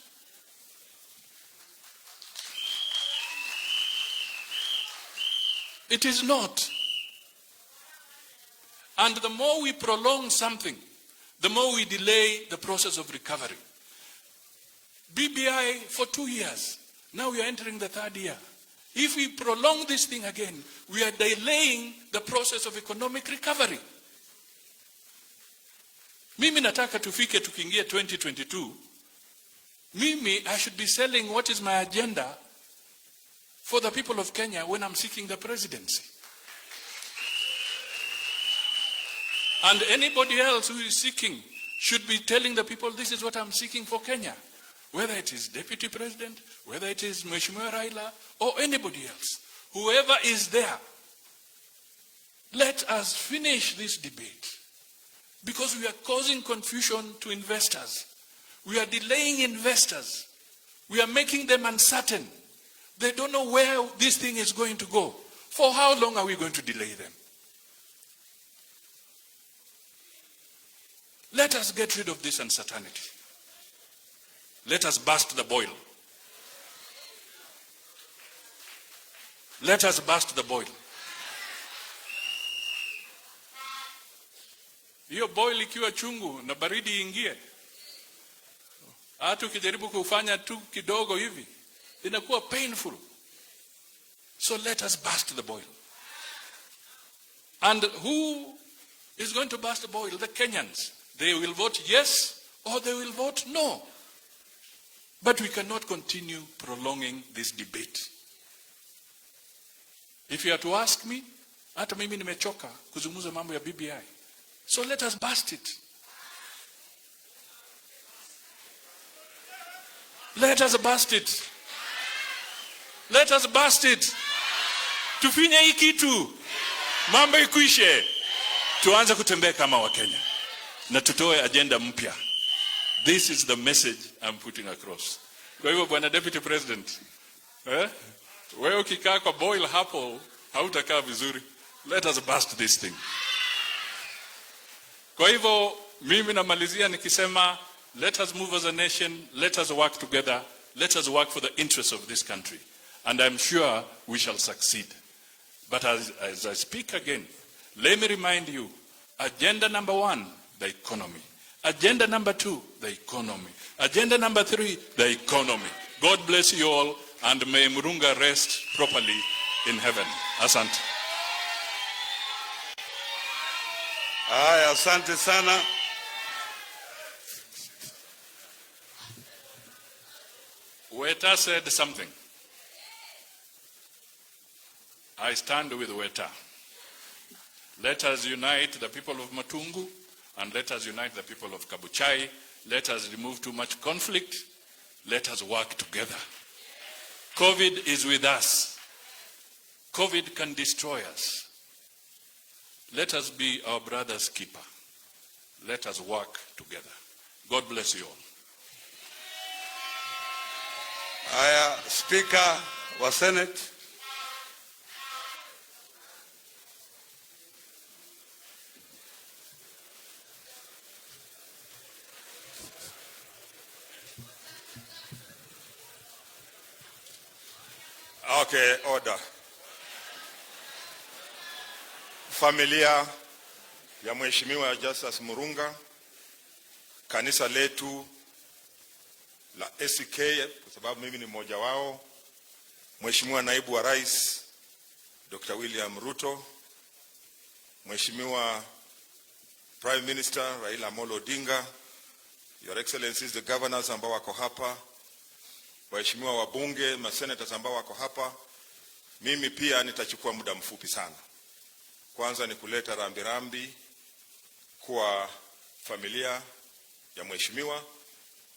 It is not. And the more we prolong something, the more we delay the process of recovery. BBI for 2 years. Now we are entering the 3rd year. If we prolong this thing again, we are delaying the process of economic recovery. Mimi nataka tufike tukiingia 2022. Mimi, I should be selling what is my agenda for the people of Kenya when I'm seeking the presidency. And anybody else who is seeking should be telling the people, this is what I'm seeking for Kenya. Whether it is Deputy President, whether it is Mheshimiwa Raila, or anybody else. Whoever is there, let us finish this debate. Because we are causing confusion to investors. We are delaying investors. We are making them uncertain. They don't know where this thing is going to go. For how long are we going to delay them? Let us get rid of this uncertainty. Let us burst the boil. Let us burst the boil. Hiyo boil ikiwa chungu na baridi ingie, hata ukijaribu kufanya tu kidogo hivi inakuwa painful. So let us burst the boil. And who is going to burst the boil? The Kenyans. They will vote yes or they will vote no. But we cannot continue prolonging this debate. If you are to ask me, hata mimi nimechoka kuzungumza mambo ya BBI. So let us burst it. Let us burst it. Let us burst it. Tufinye hii kitu. Mambo ikuishe. Tuanze kutembea kama Wakenya. Na tutoe agenda mpya. This is the message I'm putting across. Kwa hivyo Bwana Deputy President, wewe ukikaa kwa boil hapo, hautakaa vizuri. Let us burst this thing. Kwa hivyo mimi namalizia nikisema let us move as a nation, let us work together, let us work for the interests of this country. And I'm sure we shall succeed. But as I speak again, Let me remind you, agenda number 1, the economy. Agenda number 2, the economy. Agenda number 3, the economy. God bless you all, and may Murunga rest properly in heaven. Asante. Haya, asante sana. Weta said something. I stand with Weta. Let us unite the people of Matungu, and let us unite the people of Kabuchai. Let us remove too much conflict. Let us work together. COVID is with us. COVID can destroy us. Let us be our brother's keeper. Let us work together. God bless you all. Haya, Speaker wa Senate. Okay, order. Familia ya Mheshimiwa Justus Murunga, kanisa letu la ACK, kwa sababu mimi ni mmoja wao, Mheshimiwa Naibu wa Rais Dr. William Ruto, Mheshimiwa Prime Minister Raila Amolo Odinga, Your Excellencies the governors ambao wako hapa, waheshimiwa wabunge, masenators ambao wako hapa, mimi pia nitachukua muda mfupi sana. Kwanza ni kuleta rambirambi kwa familia ya mheshimiwa.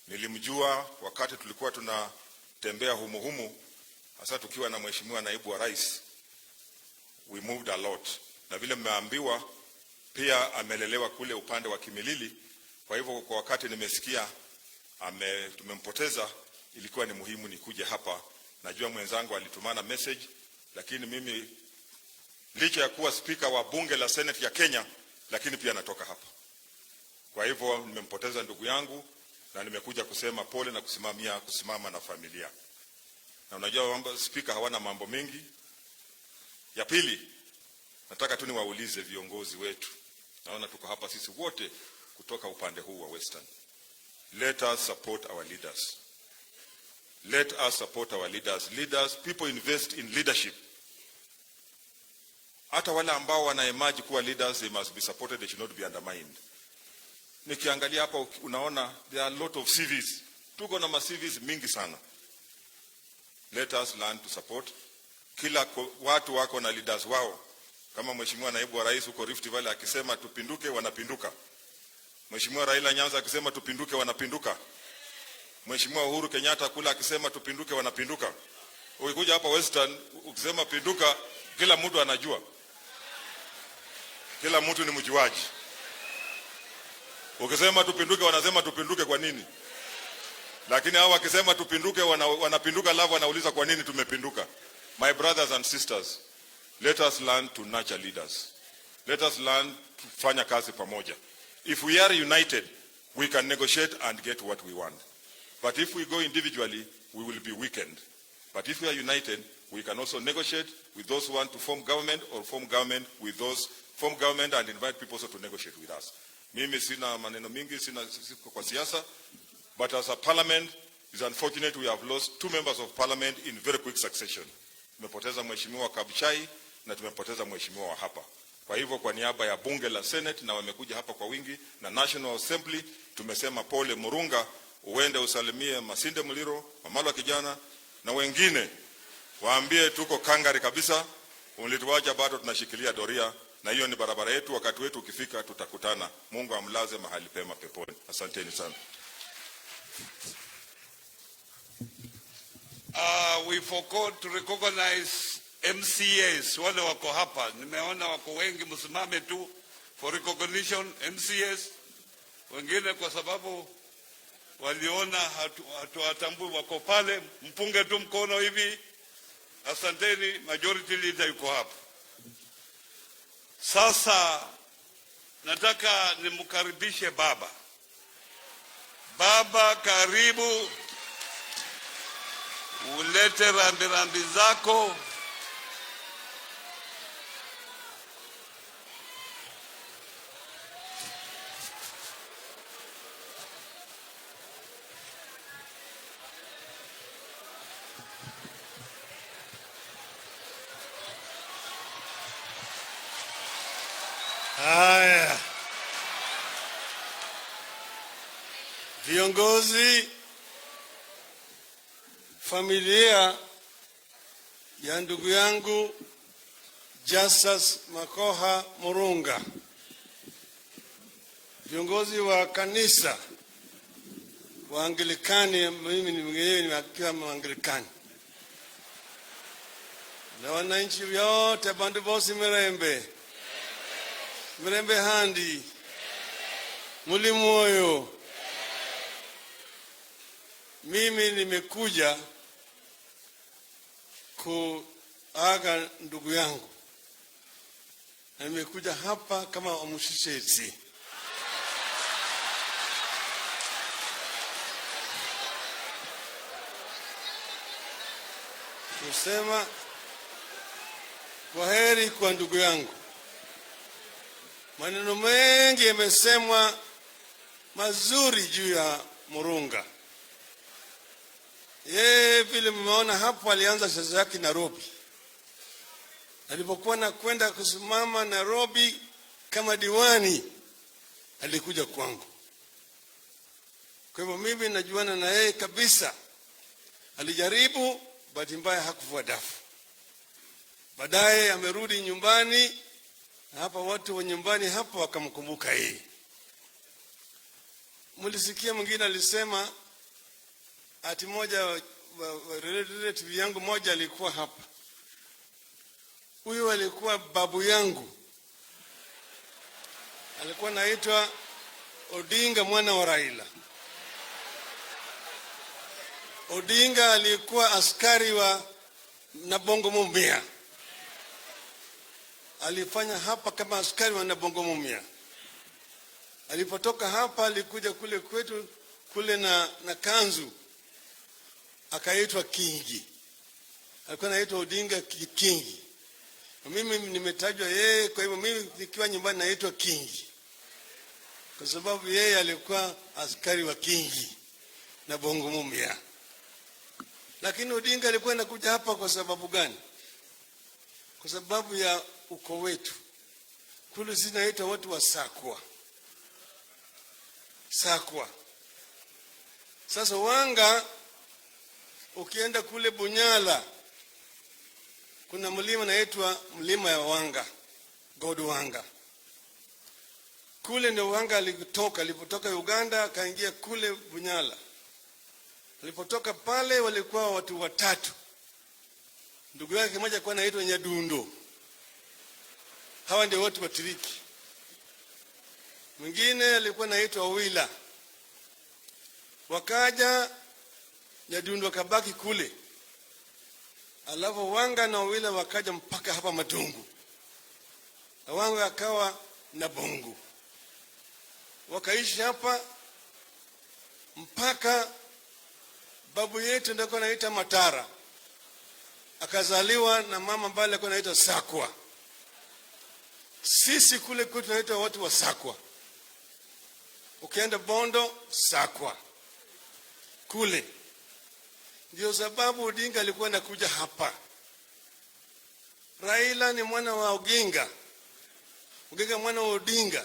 Nilimjua wakati tulikuwa tunatembea humu, hasa tukiwa na mheshimiwa naibu wa rais. We moved a lot. Na vile mmeambiwa pia amelelewa kule upande wa Kimilili. Kwa hivyo kwa wakati nimesikia tumempoteza, ilikuwa ni muhimu nikuje hapa. Najua mwenzangu alitumana message, lakini mimi licha ya kuwa speaker wa bunge la Senate ya Kenya, lakini pia natoka hapa. Kwa hivyo nimempoteza ndugu yangu na nimekuja kusema pole na kusimama na familia. Na unajua kwamba speaker hawana mambo mengi. Ya pili, nataka tu niwaulize viongozi wetu. Naona tuko hapa sisi wote kutoka upande huu wa Western. Let us support our leaders. Let us support our leaders. Leaders, people invest in leadership. Hata wale ambao wanaemaji kuwa leaders, they must be supported, they should not be undermined. Nikiangalia hapa unaona there are a lot of CVs. Tuko na CVs mingi sana. Let us learn to support. Kila watu wako na leaders wao. Kama mheshimiwa naibu wa rais huko Rift Valley akisema tupinduke, wanapinduka. Mheshimiwa Raila Nyanza akisema tupinduke, wanapinduka. Mheshimiwa Uhuru Kenyatta kula akisema tupinduke, wanapinduka. Ukikuja hapa Western ukisema pinduka, kila mtu anajua. Kila mtu ni mjuaji. Ukisema tupinduke, wanasema tupinduke kwa nini? Lakini hao wakisema tupinduke, wanapinduka, alafu wanauliza kwa nini tumepinduka. My brothers and sisters, let us learn to nurture leaders. Let us learn to fanya kazi pamoja. If we are united, we can negotiate and get what we want. But if we go individually, we will be weakened. But if we are united, we can also negotiate with those who want to form government, or form government with those form government and invite people also to negotiate with us. Mimi sina maneno mingi, sina kwa siasa, but as a parliament, it's unfortunate we have lost 2 members of parliament in very quick succession. Tumepoteza mheshimiwa Kabuchai na tumepoteza mheshimiwa wa hapa. Kwa hivyo kwa niaba ya bunge la Senate na wamekuja hapa kwa wingi na National Assembly, tumesema pole Murunga, uende usalimie Masinde Muliro, Mamalo kijana na wengine. Waambie tuko kangari kabisa, ulituacha bado tunashikilia doria, na hiyo ni barabara yetu, wakati wetu ukifika tutakutana. Mungu amlaze mahali pema peponi. Asanteni sana. We forgot to recognize MCAs wale wako hapa. Nimeona wako wengi, msimame tu for recognition. MCAs wengine kwa sababu waliona hatuwatambui wako pale, mpunge tu mkono hivi. Asanteni, majority leader yuko hapa. Sasa nataka nimkaribishe baba. Baba, karibu. Ulete rambirambi zako. Haya, viongozi, familia ya ndugu yangu Justus Murunga, viongozi wa kanisa wa Anglikani, mimi ni mwenyewe nimekiwa Anglikani, na wananchi wote, bandu bosi mirembe handi muli moyo. Mimi nimekuja kuaga ndugu yangu, na nimekuja hapa kama omushishetsi. Kusema kwaheri kwa ndugu yangu. Maneno mengi yamesemwa mazuri juu ya Murunga. Yeye vile mmeona hapo, alianza siasa yake Nairobi. Alipokuwa nakwenda kusimama Nairobi kama diwani, alikuja kwangu. Kwa hivyo mimi najuana na yeye kabisa. Alijaribu, bahati mbaya hakuvua dafu. Baadaye amerudi nyumbani, na hapa watu wa nyumbani hapa wakamkumbuka yeye. Mlisikia mwingine alisema ati moja relative yangu moja alikuwa hapa. Huyu alikuwa babu yangu. Alikuwa naitwa Odinga mwana wa Raila. Odinga alikuwa askari wa Nabongo Mumia. Alifanya hapa kama askari wa Nabongo Mumia. Alipotoka hapa alikuja kule kwetu kule na kanzu, akaitwa Kingi. Alikuwa anaitwa Odinga Kingi. Mimi nimetajwa yeye, kwa hivyo mimi nikiwa nyumbani naitwa Kingi, kwa sababu yeye alikuwa askari wa Kingi na Bongo Mumia. Lakini Odinga alikuwa anakuja hapa kwa sababu gani? Kwa sababu ya uko wetu. Kule zinaitwa watu wa Sakwa. Sasa Wanga, ukienda kule Bunyala, kuna mlima naitwa mlima ya Wanga, God Wanga. Kule ndio Wanga alipotoka Uganda akaingia kule Bunyala. Alipotoka pale walikuwa watu watatu. Ndugu yake mmoja alikuwa anaitwa Nyadundo. Hawa ndio watu watiriki. Mwingine alikuwa anaitwa Wila. Wakaja, Nyadundo akabaki kule. Alafu Wanga na Wila wakaja mpaka hapa Matungu. Na Wanga akawa na Bongo. Wakaishi hapa mpaka babu yetu ndio anaitwa Matara. Akazaliwa na mama ambaye alikuwa anaitwa Sakwa. Sisi kule kwetu tunaitwa watu wa Sakwa. Ukienda Bondo, Sakwa. Kule. Ndio sababu Odinga alikuwa anakuja hapa. Raila ni mwana wa Oginga. Oginga mwana wa Odinga.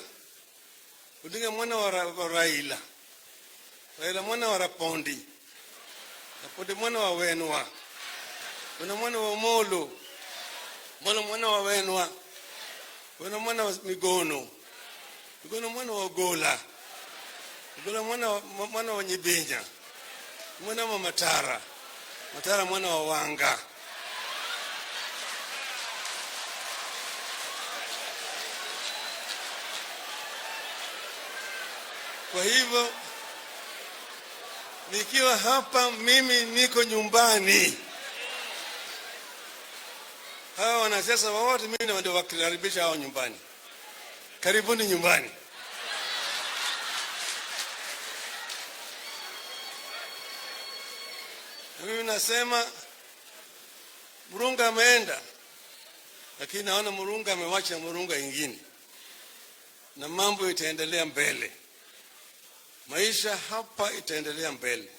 Odinga mwana wa Raila. Raila mwana wa Rapondi. Rapondi mwana wa Wenwa. Wenwa mwana wa Molo. Molo mwana wa Wenwa. Wenwa mwana wa Migono. Migono mwana wa Ogola. Ogola mwana wa Nyibenya. Mwana wa Matara. Matara mwana wa Wanga. Kwa hivyo nikiwa hapa mimi niko nyumbani. Hawa wanasiasa wote mimi ndio wakaribisha hao nyumbani. Karibuni nyumbani. Mimi nasema Murunga ameenda, lakini naona Murunga amewacha Murunga ingine, na mambo itaendelea mbele. Maisha hapa itaendelea mbele.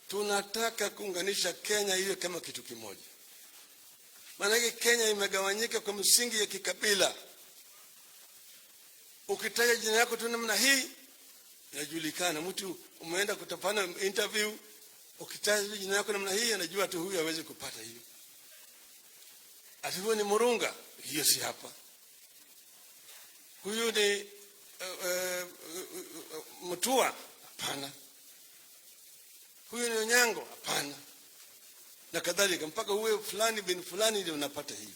Tunataka kuunganisha Kenya iwe kama kitu kimoja. Maana Kenya imegawanyika kwa msingi ya kikabila. Ukitaja jina yako tu namna hii inajulikana. Mtu umeenda kutafanya interview, ukitaja jina yako namna hii anajua tu huyu hawezi kupata hiyo. Ati huyu ni Murunga, hiyo si hapa. Huyu ni Mutua, hapana. Huyu ni Onyango, hapana. Na kadhalika mpaka uwe fulani bin fulani ndio unapata hiyo.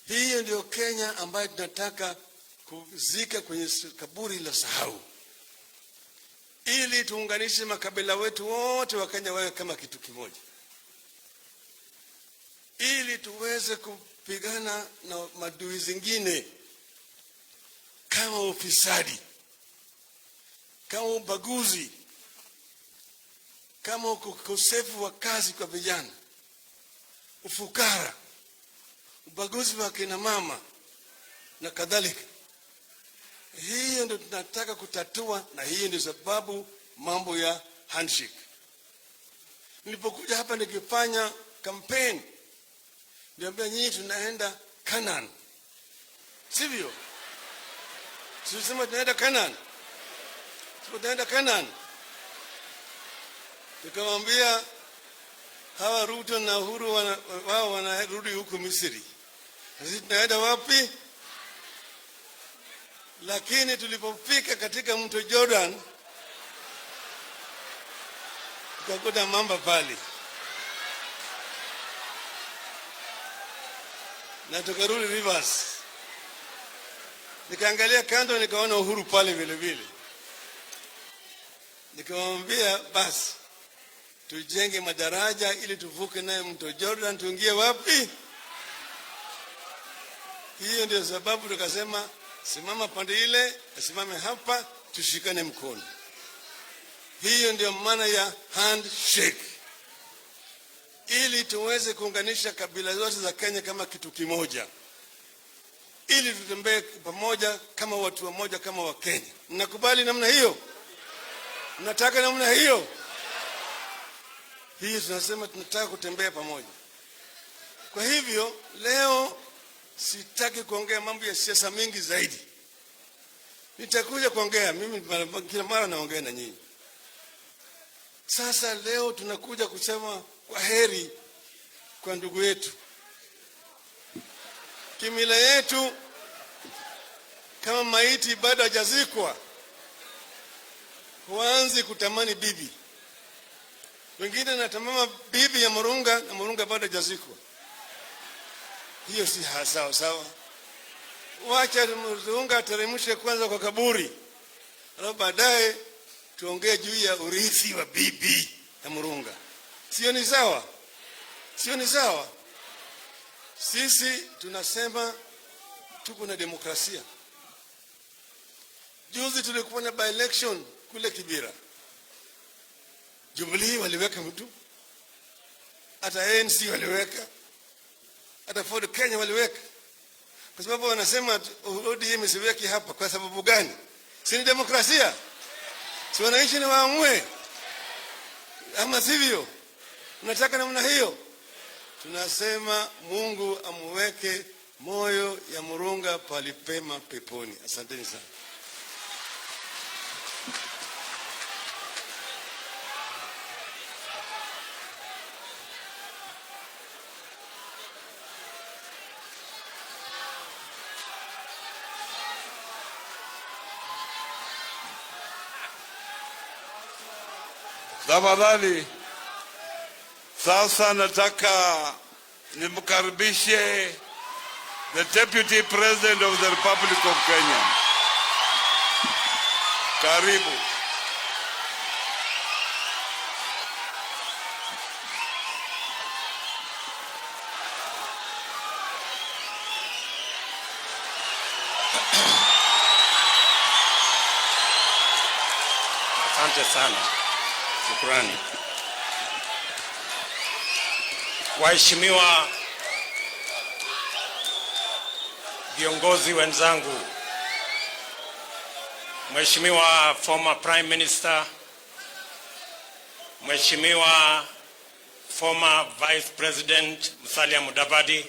Hiyo ndio Kenya ambayo tunataka kuzika kwenye kaburi la sahau, ili tuunganishe makabila wetu wote wa Kenya wawe kama kitu kimoja, ili tuweze kupigana na madui zingine kama ufisadi, kama ubaguzi, kama ukosefu wa kazi kwa vijana, ufukara, ubaguzi wa kina mama na kadhalika. Hiyo ndio tunataka kutatua, na hiyo ndio sababu mambo ya handshake. Nilipokuja hapa nikifanya campaign, niambia nyinyi tunaenda Canaan, sivyo? Sisi tunaenda Canaan. Tunaenda Canaan. Nikamwambia hawa Ruto na Uhuru wao wanarudi huko Misri. Sisi tunaenda wapi? Lakini tulipofika katika mto Jordan tukakuta mamba pale, na tukarudi rivers. Nikaangalia kando nikaona Uhuru pale vile vile. Nikamwambia basi tujenge madaraja ili tuvuke naye mto Jordan tuingie wapi? Hiyo ndio sababu tukasema simama pande ile, asimame hapa, tushikane mkono. Hiyo ndio maana ya handshake, ili tuweze kuunganisha kabila zote za Kenya kama kitu kimoja, ili tutembee pamoja kama watu wamoja, kama wa Kenya. Mnakubali namna hiyo? Mnataka namna hiyo? Hii tunasema tunataka kutembea pamoja. Kwa hivyo leo sitaki kuongea mambo ya siasa mingi zaidi. Nitakuja kuongea, mimi kila mara naongea na nyinyi. Sasa leo tunakuja kusema kwa heri kwa ndugu yetu. Kimila yetu, kama maiti bado hajazikwa, huanzi kutamani bibi. Wengine natamama bibi ya Murunga na Murunga bado hajazikwa. Hiyo si sawa sawa. Wacha Murunga ateremshe kwanza kwa kaburi, alafu baadaye tuongee juu ya urithi wa bibi ya Murunga. Sio ni sawa? Sio ni sawa? Sisi tunasema tuko na demokrasia. Juzi tulikuwa na by election kule Kibera. Jubilee waliweka mtu, hata ANC waliweka, hata Ford Kenya waliweka. Kwa sababu wanasema ODM isiweki hapa. Kwa sababu gani? Si ni demokrasia? Si wananchi ni waamue? Ama sivyo? Unataka namna hiyo? Tunasema Mungu amuweke moyo ya Murunga palipema peponi. Asanteni sana. Tafadhali sasa nataka nimkaribishe the Deputy President of the Republic of Kenya. Karibu. Asante sana. Shukrani. Waheshimiwa viongozi wenzangu, Mheshimiwa former Prime Minister, Mheshimiwa former Vice President Musalia Mudavadi,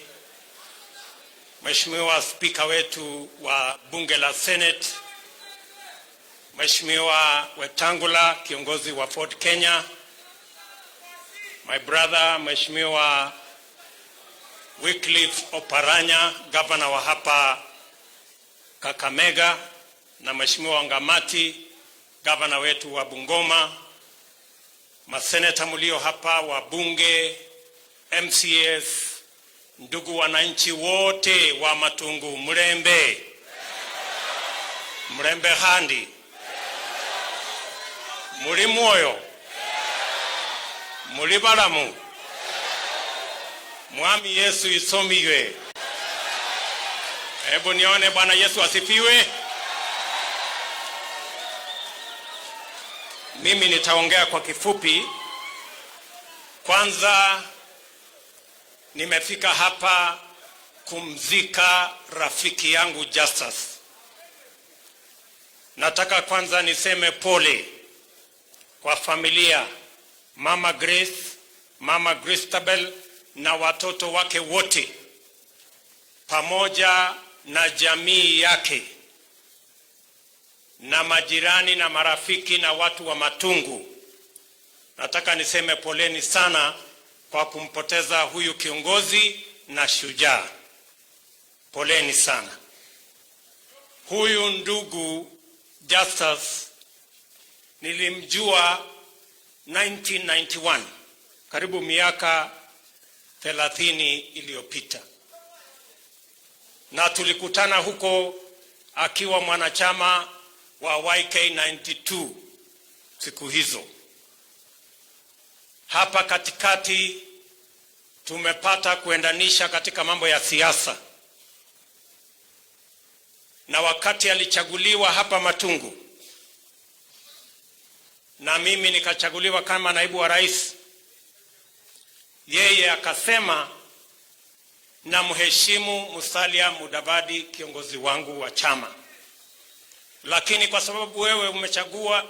Mheshimiwa Spika wetu wa Bunge la Senate, Mheshimiwa Wetangula, kiongozi wa Ford Kenya, my brother Mheshimiwa Wycliffe Oparanya, governor wa hapa Kakamega, na Mheshimiwa Ngamati, governor wetu wa Bungoma, maseneta mlio hapa, wa bunge, MCS, ndugu wananchi wote wa Matungu, mrembe handi, muri moyo, muri baramu, Mwami Yesu isomiwe. Hebu nione. Bwana Yesu asifiwe. Mimi nitaongea kwa kifupi. Kwanza, nimefika hapa kumzika rafiki yangu Justus. Nataka kwanza niseme pole kwa familia, Mama Grace, Mama Christabel na watoto wake wote, pamoja na jamii yake na majirani na marafiki na watu wa Matungu. Nataka niseme poleni sana kwa kumpoteza huyu kiongozi na shujaa. Poleni sana. Huyu ndugu Justus nilimjua 1991, karibu miaka 30 iliyopita, na tulikutana huko akiwa mwanachama wa YK92 siku hizo. Hapa katikati tumepata kuendanisha katika mambo ya siasa, na wakati alichaguliwa hapa Matungu na mimi nikachaguliwa kama naibu wa rais, yeye akasema na mheshimu Musalia Mudavadi, kiongozi wangu wa chama, lakini kwa sababu wewe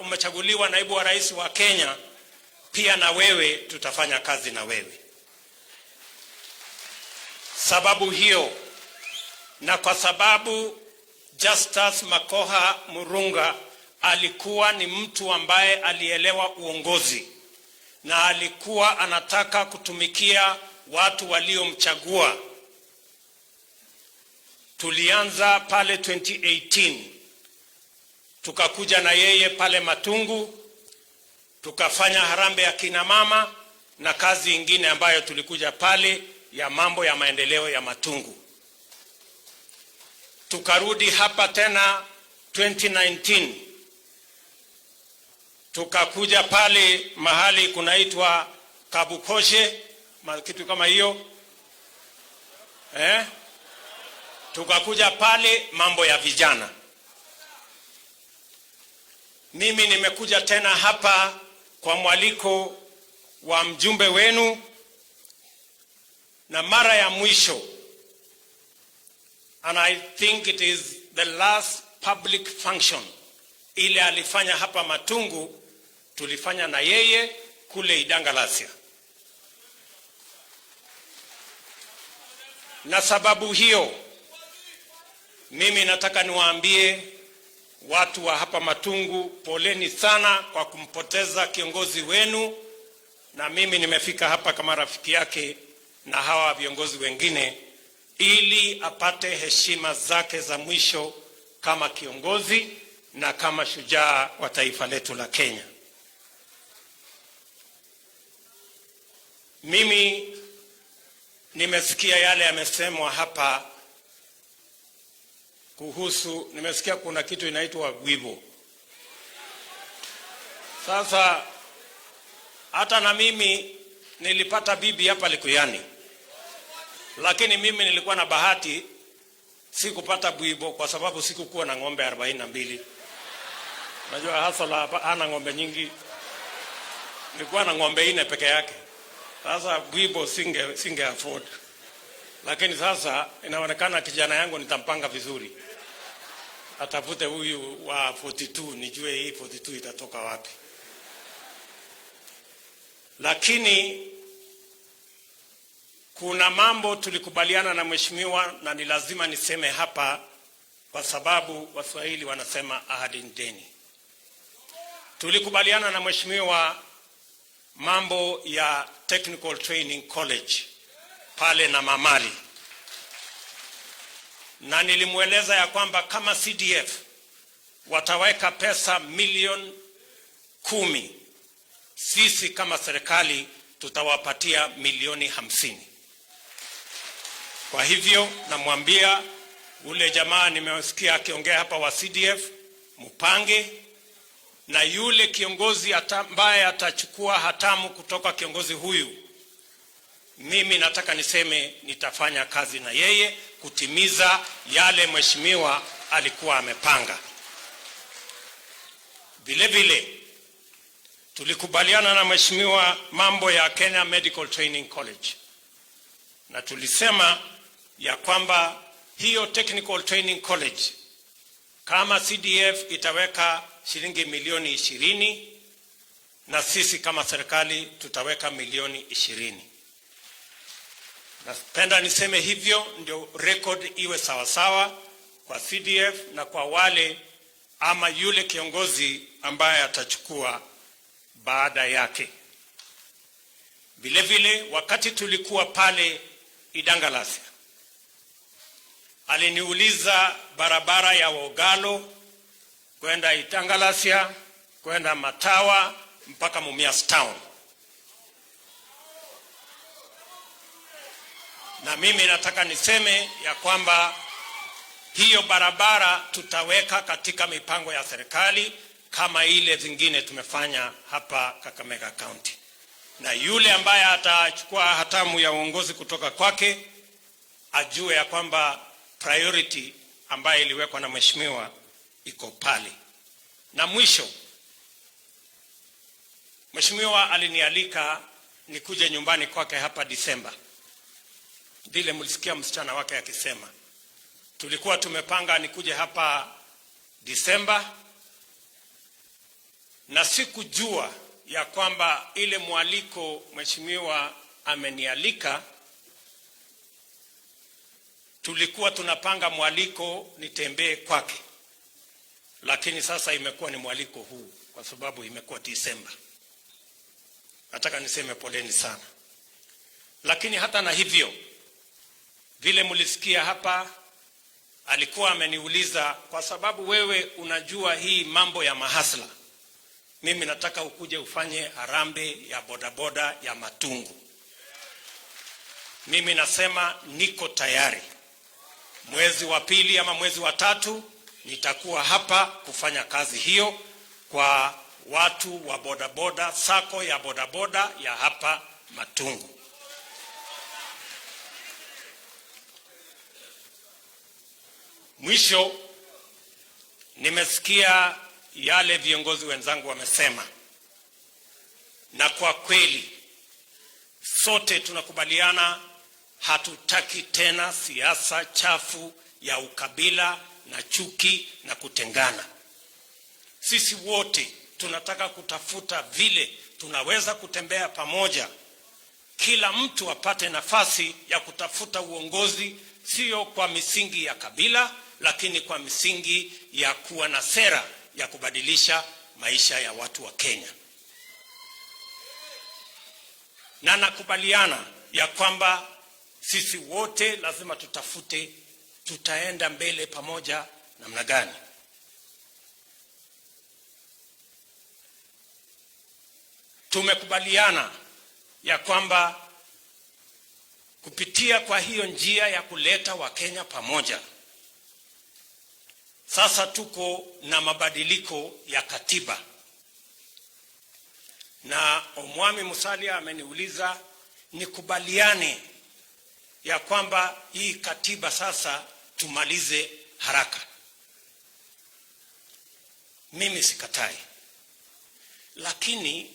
umechaguliwa naibu wa rais wa Kenya, pia na wewe tutafanya kazi na wewe. Sababu hiyo, na kwa sababu Justus Murunga alikuwa ni mtu ambaye alielewa uongozi na alikuwa anataka kutumikia watu waliomchagua, tulianza pale 2018, tukakuja na yeye pale Matungu, tukafanya harambee ya kina mama na kazi ingine ambayo tulikuja pale ya mambo ya maendeleo ya Matungu. Tukarudi hapa tena 2019, tukakuja pale mahali kunaitwa Kabukoshe, kitu kama hiyo. Tukakuja pale mambo ya vijana. Mimi nimekuja tena hapa kwa mwaliko wa mjumbe wenu, na mara ya mwisho, and I think it is the last public function ile alifanya hapa Matungu, tulifanya na yeye kule Idangalasia. Na sababu hiyo, mimi nataka niwaambie watu wa hapa Matungu, poleni sana kwa kumpoteza kiongozi wenu, na mimi nimefika hapa kama rafiki yake na hawa viongozi wengine, ili apate heshima zake za mwisho kama kiongozi na kama shujaa wa taifa letu la Kenya. Mimi nimesikia yale yamesemwa hapa kuhusu, nimesikia kuna kitu inaitwa wibo. Sasa hata na mimi nilipata bibi hapa Likuyani, lakini mimi nilikuwa na bahati sikupata bwibo kwa sababu sikukuwa na ng'ombe 42. Najua Hasala hana ng'ombe nyingi, nilikuwa na ng'ombe 4 peke yake. Sasa bwibo singe afford. Lakini sasa inaonekana kijana yangu nitampanga vizuri, atafute huyu wa 42, nijue hii 42 itatoka wapi. Lakini kuna mambo tulikubaliana na mheshimiwa, na ni lazima niseme hapa kwa sababu Waswahili wanasema ahadi ni deni. Tulikubaliana na mheshimiwa mambo ya Technical Training College pale na Mamali, na nilimweleza ya kwamba kama CDF wataweka pesa milioni 10, sisi kama serikali tutawapatia milioni 50. Kwa hivyo namwambia ule jamaa nimesikia akiongea hapa wa CDF, mpange, na yule kiongozi ambaye atachukua hatamu kutoka kiongozi huyu, mimi nataka niseme nitafanya kazi na yeye kutimiza yale mheshimiwa alikuwa amepanga. Vile vile tulikubaliana na mheshimiwa mambo ya Kenya Medical Training College, na tulisema ya kwamba hiyo Technical Training College kama CDF itaweka shilingi milioni 20 na sisi kama serikali tutaweka milioni 20. Napenda niseme hivyo ndio record iwe sawasawa kwa CDF na kwa wale ama yule kiongozi ambaye atachukua baada yake. Vile vile wakati tulikuwa pale Idangalasia, aliniuliza barabara ya Wogalo kwenda Idangalasia kwenda Matawa mpaka Mumias Town. Na mimi nataka niseme ya kwamba hiyo barabara tutaweka katika mipango ya serikali kama ile zingine tumefanya hapa Kakamega County. Na yule ambaye atachukua hatamu ya uongozi kutoka kwake ajue ya kwamba priority ambayo iliwekwa na mheshimiwa iko pale. Na mwisho, mheshimiwa alinialika nikuje nyumbani kwake hapa Disemba. Vile mlisikia msichana wake akisema, tulikuwa tumepanga nikuje hapa Disemba, na sikujua ya kwamba ile mwaliko mheshimiwa amenialika, tulikuwa tunapanga mwaliko nitembee kwake, lakini sasa imekuwa ni mwaliko huu kwa sababu imekuwa Disemba. Nataka niseme poleni sana. Lakini hata na hivyo, vile mlisikia hapa, alikuwa ameniuliza kwa sababu wewe unajua hii mambo ya mahasla, mimi nataka ukuje ufanye harambee ya bodaboda ya Matungu. Mimi nasema niko tayari. Mwezi wa pili ama mwezi wa tatu nitakuwa hapa kufanya kazi hiyo kwa watu wa bodaboda, sako ya bodaboda ya hapa Matungu. Mwisho, nimesikia yale viongozi wenzangu wamesema, na kwa kweli sote tunakubaliana hatutaki tena siasa chafu ya ukabila na chuki na kutengana. Sisi wote tunataka kutafuta vile tunaweza kutembea pamoja, kila mtu apate nafasi ya kutafuta uongozi, sio kwa misingi ya kabila, lakini kwa misingi ya kuwa na sera ya kubadilisha maisha ya watu wa Kenya. Na nakubaliana ya kwamba sisi wote lazima tutafute tutaenda mbele pamoja namna gani. Tumekubaliana ya kwamba kupitia kwa hiyo njia ya kuleta Wakenya pamoja, sasa tuko na mabadiliko ya katiba. Na Omwami Musalia ameniuliza nikubaliane ya kwamba hii katiba sasa tumalize haraka. Mimi sikatai, lakini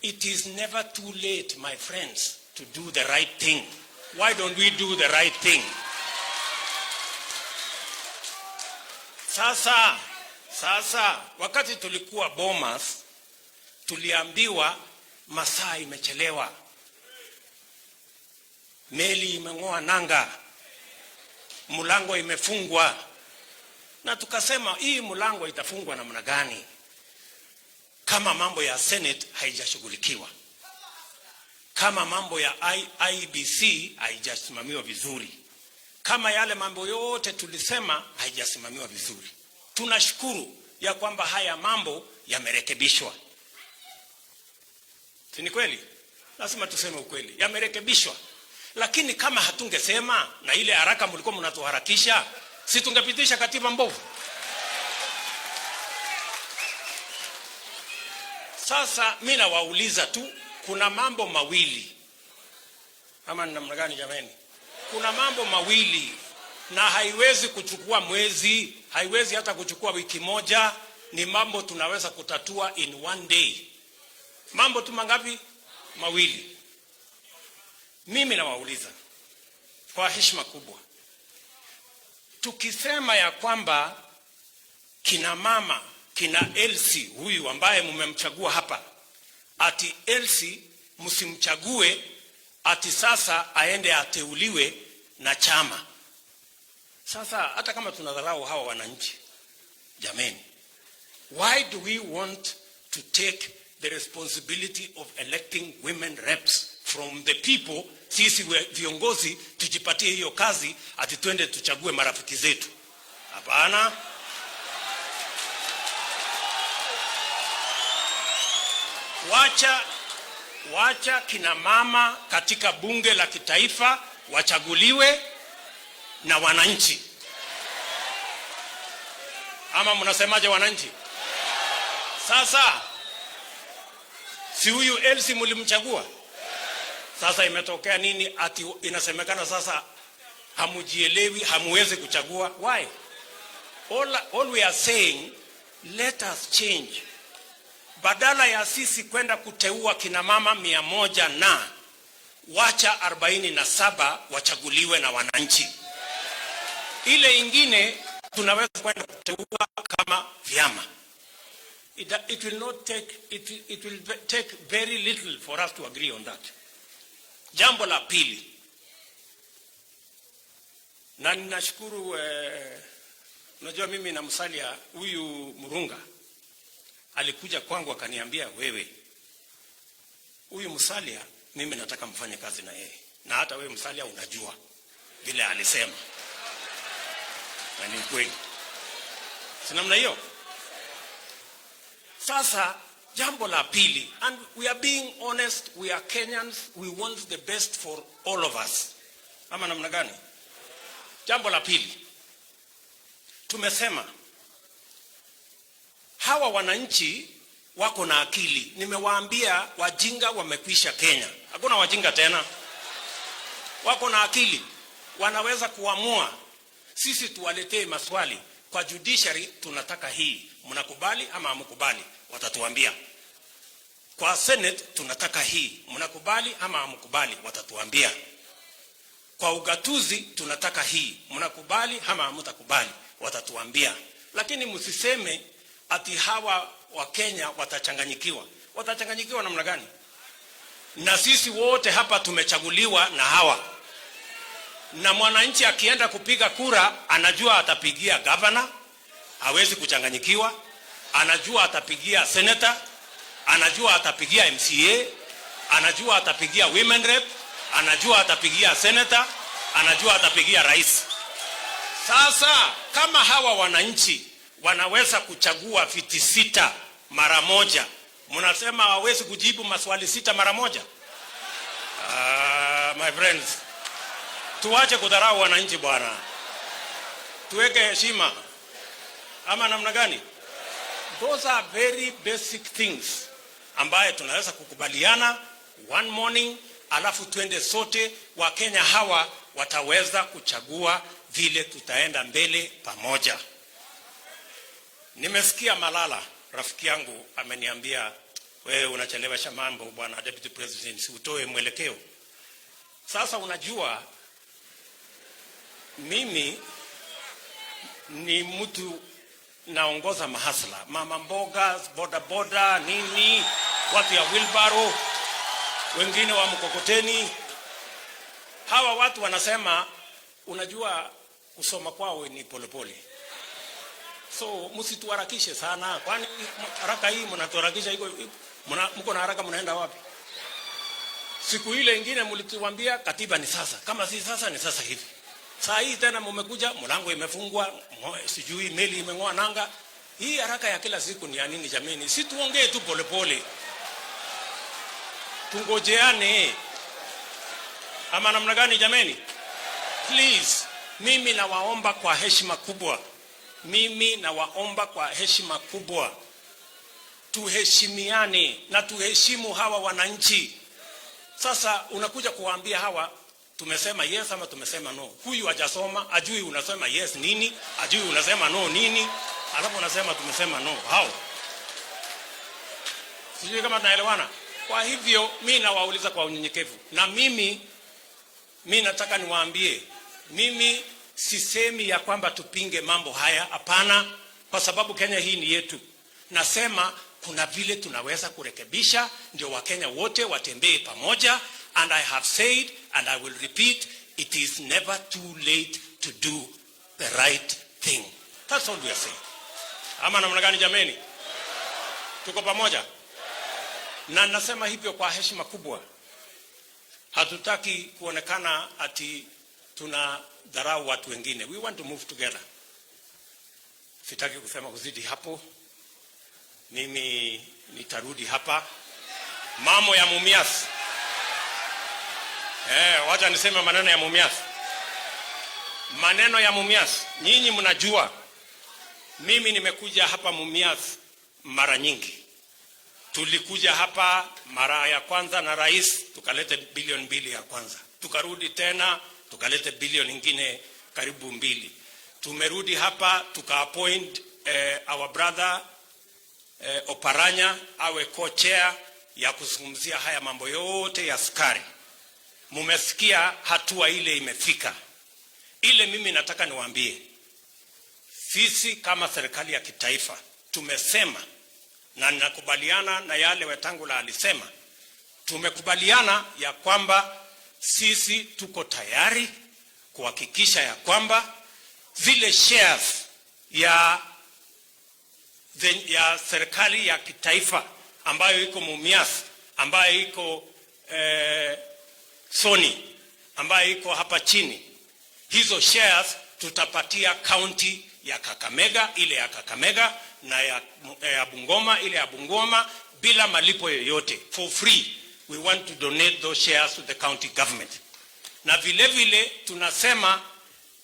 it is never too late, my friends, to do the right thing. Why don't we do the right thing? Sasa wakati tulikuwa Bomas tuliambiwa masaa imechelewa. meli imeng'oa nanga, mlango imefungwa. Na tukasema hii mlango itafungwa namna gani kama mambo ya Senate haijashughulikiwa, kama mambo ya IEBC haijasimamiwa vizuri, kama yale mambo yote tulisema haijasimamiwa vizuri. Tunashukuru ya kwamba haya mambo yamerekebishwa. Si ni kweli? Lazima tuseme ukweli, yamerekebishwa. Lakini kama hatungesema na ile haraka mlikuwa mnatuharakisha, si tungepitisha katiba mbovu? Sasa mimi nawauliza tu, kuna mambo mawili. Ama ni namna gani jamani? Kuna mambo mawili na haiwezi kuchukua mwezi, haiwezi hata kuchukua wiki moja. Ni mambo tunaweza kutatua in one day. Mambo tu mangapi? Mawili. Mimi nawauliza kwa heshima kubwa, tukisema ya kwamba kina mama, kina Elsie huyu ambaye mmemchagua hapa, ati Elsie msimchague ati sasa aende ateuliwe na chama. Sasa hata kama tunadharau hawa wananchi, jameni, why do we want to take the responsibility of electing women reps from the people? Sisi viongozi tujipatie hiyo kazi ati twende tuchague marafiki zetu? Hapana. Wacha kina mama katika bunge la kitaifa wachaguliwe na wananchi. Ama mnasemaje wananchi? Sasa si huyu Elsie mlimchagua? Sasa imetokea nini ati inasemekana sasa hamujielewi, hamuwezi kuchagua? Why? All we are saying, let us change. Badala ya sisi kwenda kuteua kina mama 100 na wacha 47 wachaguliwe na wananchi. Ile ingine tunaweza kwenda kuteua kama vyama. It will take very little for us to agree on that. Jambo la pili, na ninashukuru unajua mimi na Musalia, huyu Murunga alikuja kwangu akaniambia, wewe huyu Musalia mimi nataka mfanye kazi na yeye. Na hata wewe Musalia unajua vile alisema. Na ni kweli. Si namna hiyo? Sasa jambo la pili, and we are being honest, we are Kenyans, we want the best for all of us. Ama namna gani? Jambo la pili, tumesema hawa wananchi wako na akili. Nimewaambia wajinga wamekwisha Kenya. Hakuna wajinga tena. Wako na akili. Wanaweza kuamua. Sisi tuwaletee maswali kwa judiciary, tunataka hii, mnakubali ama hamkubali? Watatuambia. Kwa Senate tunataka hii, mnakubali ama hamkubali? Watatuambia. Kwa ugatuzi tunataka hii, mnakubali ama hamtakubali? Watatuambia. Lakini msiseme ati hawa wa Kenya watachanganyikiwa. Watachanganyikiwa namna gani? Na sisi wote hapa tumechaguliwa na hawa. Na mwananchi akienda kupiga kura, anajua atapigia governor, hawezi kuchanganyikiwa. Anajua atapigia senator, anajua atapigia MCA, anajua atapigia women rep, anajua atapigia senator, anajua atapigia rais. Sasa kama hawa wananchi wanaweza kuchagua viti 6 mara moja, mnasema hawezi kujibu maswali 6 mara moja? My friends, tuache kudharau wananchi bwana. Tuweke heshima. Ama namna gani? Those are very basic things ambaye tunaweza kukubaliana one morning, alafu twende sote. Wa Kenya hawa wataweza kuchagua vile tutaenda mbele pamoja. Nimesikia Malala, rafiki yangu, ameniambia, wewe unachelewesha mambo bwana Deputy President, si utoe mwelekeo. Sasa unajua mimi ni mtu naongoza mahasla, mama mboga, boda boda, nini, watu ya wheelbarrow, wengine wa mkokoteni. Hawa watu wanasema, unajua kusoma kwao ni polepole. So msituharakishe sana, kwani haraka hii mnatuharakisha iko mko na haraka, mnaenda wapi? Siku ile nyingine mlituambia katiba ni sasa, kama si sasa ni sasa hivi. Saa hii tena mmekuja mlango imefungwa, sijui meli imeng'oa nanga. Hii haraka ya kila siku ni ya nini jameni? Si tuongee tu polepole, tungojeane ama namna gani jameni? Please, mimi nawaomba kwa heshima kubwa, tuheshimiane na tuheshimu hawa wananchi. Sasa unakuja kuwaambia hawa tumesema yes ama tumesema no. Huyu hajasoma, ajui unasema yes nini, ajui unasema no nini, alafu unasema tumesema no. Hao sijui kama tunaelewana. Kwa hivyo mimi nawauliza kwa unyenyekevu, na mimi nataka niwaambie, mimi sisemi ya kwamba tupinge mambo haya, hapana, kwa sababu Kenya hii ni yetu. Nasema kuna vile tunaweza kurekebisha ndio Wakenya wote watembee pamoja, and I have said and I will repeat, it is never too late to do the right thing. That's all we are saying. Ama namna gani jameni? Tuko pamoja? Na nasema hivyo kwa heshima kubwa. Hatutaki kuonekana ati tuna dharau watu wengine. We want to move together. Sitaki kusema kuzidi hapo. Mimi nitarudi hapa. Mambo ya Mumias. Wacha niseme maneno ya Mumias. Maneno ya Mumias. Nyinyi mnajua mimi nimekuja hapa Mumias mara nyingi. Tulikuja hapa mara ya kwanza na rais, tukalete bilioni 2 ya kwanza. Tukarudi tena, tukalete bilioni nyingine karibu 2. Tumerudi hapa, tuka-appoint our brother Oparanya awe co-chair ya kuzungumzia haya mambo yote ya sukari. Mumesikia hatua ile imefika. Ile mimi nataka niwaambie, sisi kama serikali ya kitaifa tumesema, na ninakubaliana na yale Wetangula alisema, tumekubaliana ya kwamba sisi tuko tayari kuhakikisha ya kwamba zile shares ya serikali ya kitaifa ambayo iko Mumias, ambayo iko Soni, ambayo iko hapa chini, hizo shares tutapatia county ya Kakamega, ile ya Kakamega, na ya Bungoma, ile ya Bungoma, bila malipo yoyote, for free. We want to donate those shares to the county government. Na vile vile tunasema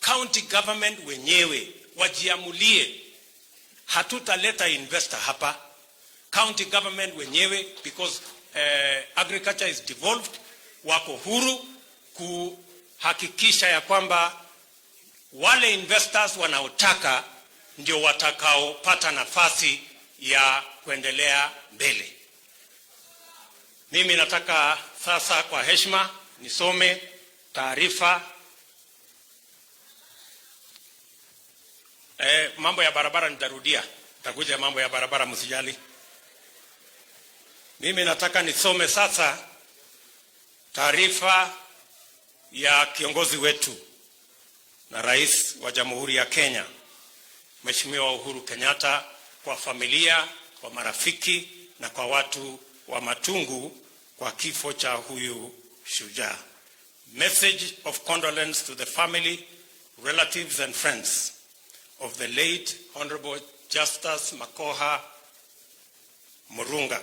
county government wenyewe wajiamulie. Hatutaleta investor hapa. County government wenyewe, because agriculture is devolved, wako huru kuhakikisha ya kwamba wale investors wanaotaka ndio watakaopata nafasi ya kuendelea mbele. Mimi nataka sasa kwa heshima nisome taarifa. Mambo ya barabara nitarudia. Nitakuja mambo ya barabara, msijali. Mimi nataka nisome sasa taarifa ya kiongozi wetu na rais wa Jamhuri ya Kenya, Mheshimiwa Uhuru Kenyatta, kwa familia, kwa marafiki na kwa watu wa Matungu kwa kifo cha huyu shujaa. Message of condolence to the family, relatives and friends of the late Honorable Justus Murunga.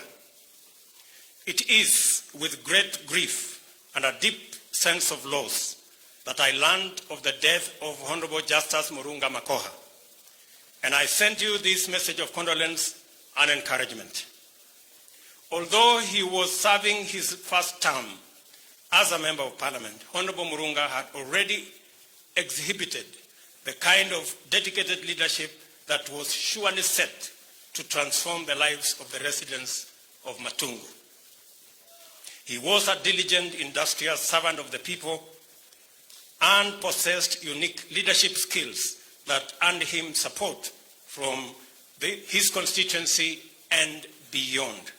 It is with great grief and a deep sense of loss that I learned of the death of Honorable Justus Murunga Makoha, and I send you this message of condolence and encouragement. Although he was serving his first term as a member of parliament, Honorable Murunga had already exhibited the kind of dedicated leadership that was surely set to transform the lives of the residents of Matungu. He was a diligent, industrious servant of the people and possessed unique leadership skills that earned him support from his constituency and beyond.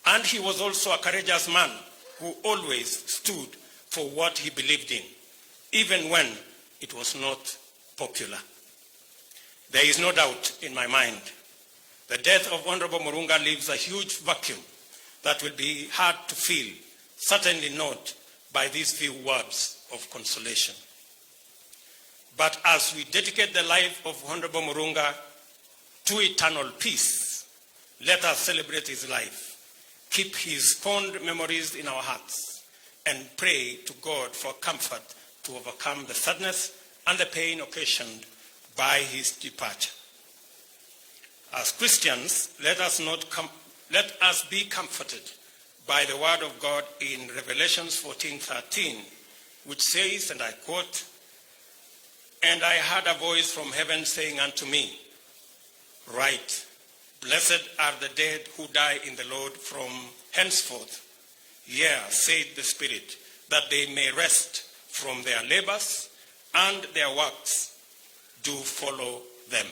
And he was also a courageous man who always stood for what he believed in, even when it was not popular. There is no doubt in my mind the death of Honorable Murunga leaves a huge vacuum that will be hard to fill, certainly not by these few words of consolation. But as we dedicate the life of Honorable Murunga to eternal peace, let us celebrate his life, keep his fond memories in our hearts, and pray to God for comfort to overcome the sadness and the pain occasioned by his departure. As Christians, let us be comforted by the word of God in Revelations 14:13, which says, and I quote, "And I heard a voice from heaven saying unto me, Write, blessed are the dead who die in the Lord from henceforth. Yea, said the Spirit, that they may rest from their labors, and their works do follow them."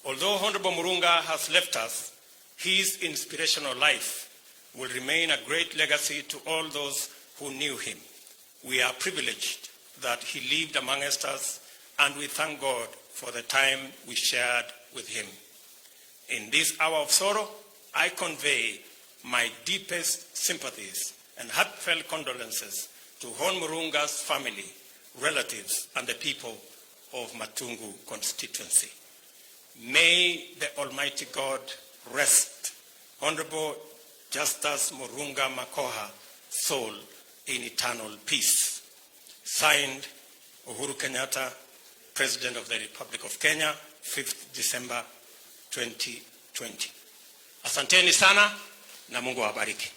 Although Honorable Murunga has left us, his inspirational life will remain a great legacy to all those who knew him. We are privileged that he lived amongst us, and we thank God for the time we shared with him. In this hour of sorrow, I convey my deepest sympathies and heartfelt condolences to Hon Murunga's family, relatives, and the people of Matungu constituency. May the Almighty God rest Honorable Justus Murunga Makoha's soul in eternal peace. Signed, Uhuru Kenyatta, President of the Republic of Kenya, 5th December 2020. Asanteni sana na Mungu awabariki.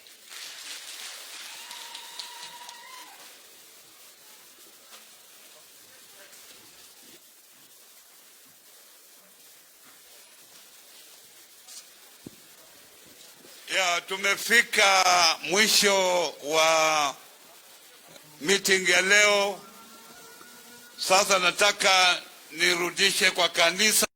Ya, tumefika mwisho wa meeting ya leo. Sasa nataka nirudishe kwa kanisa.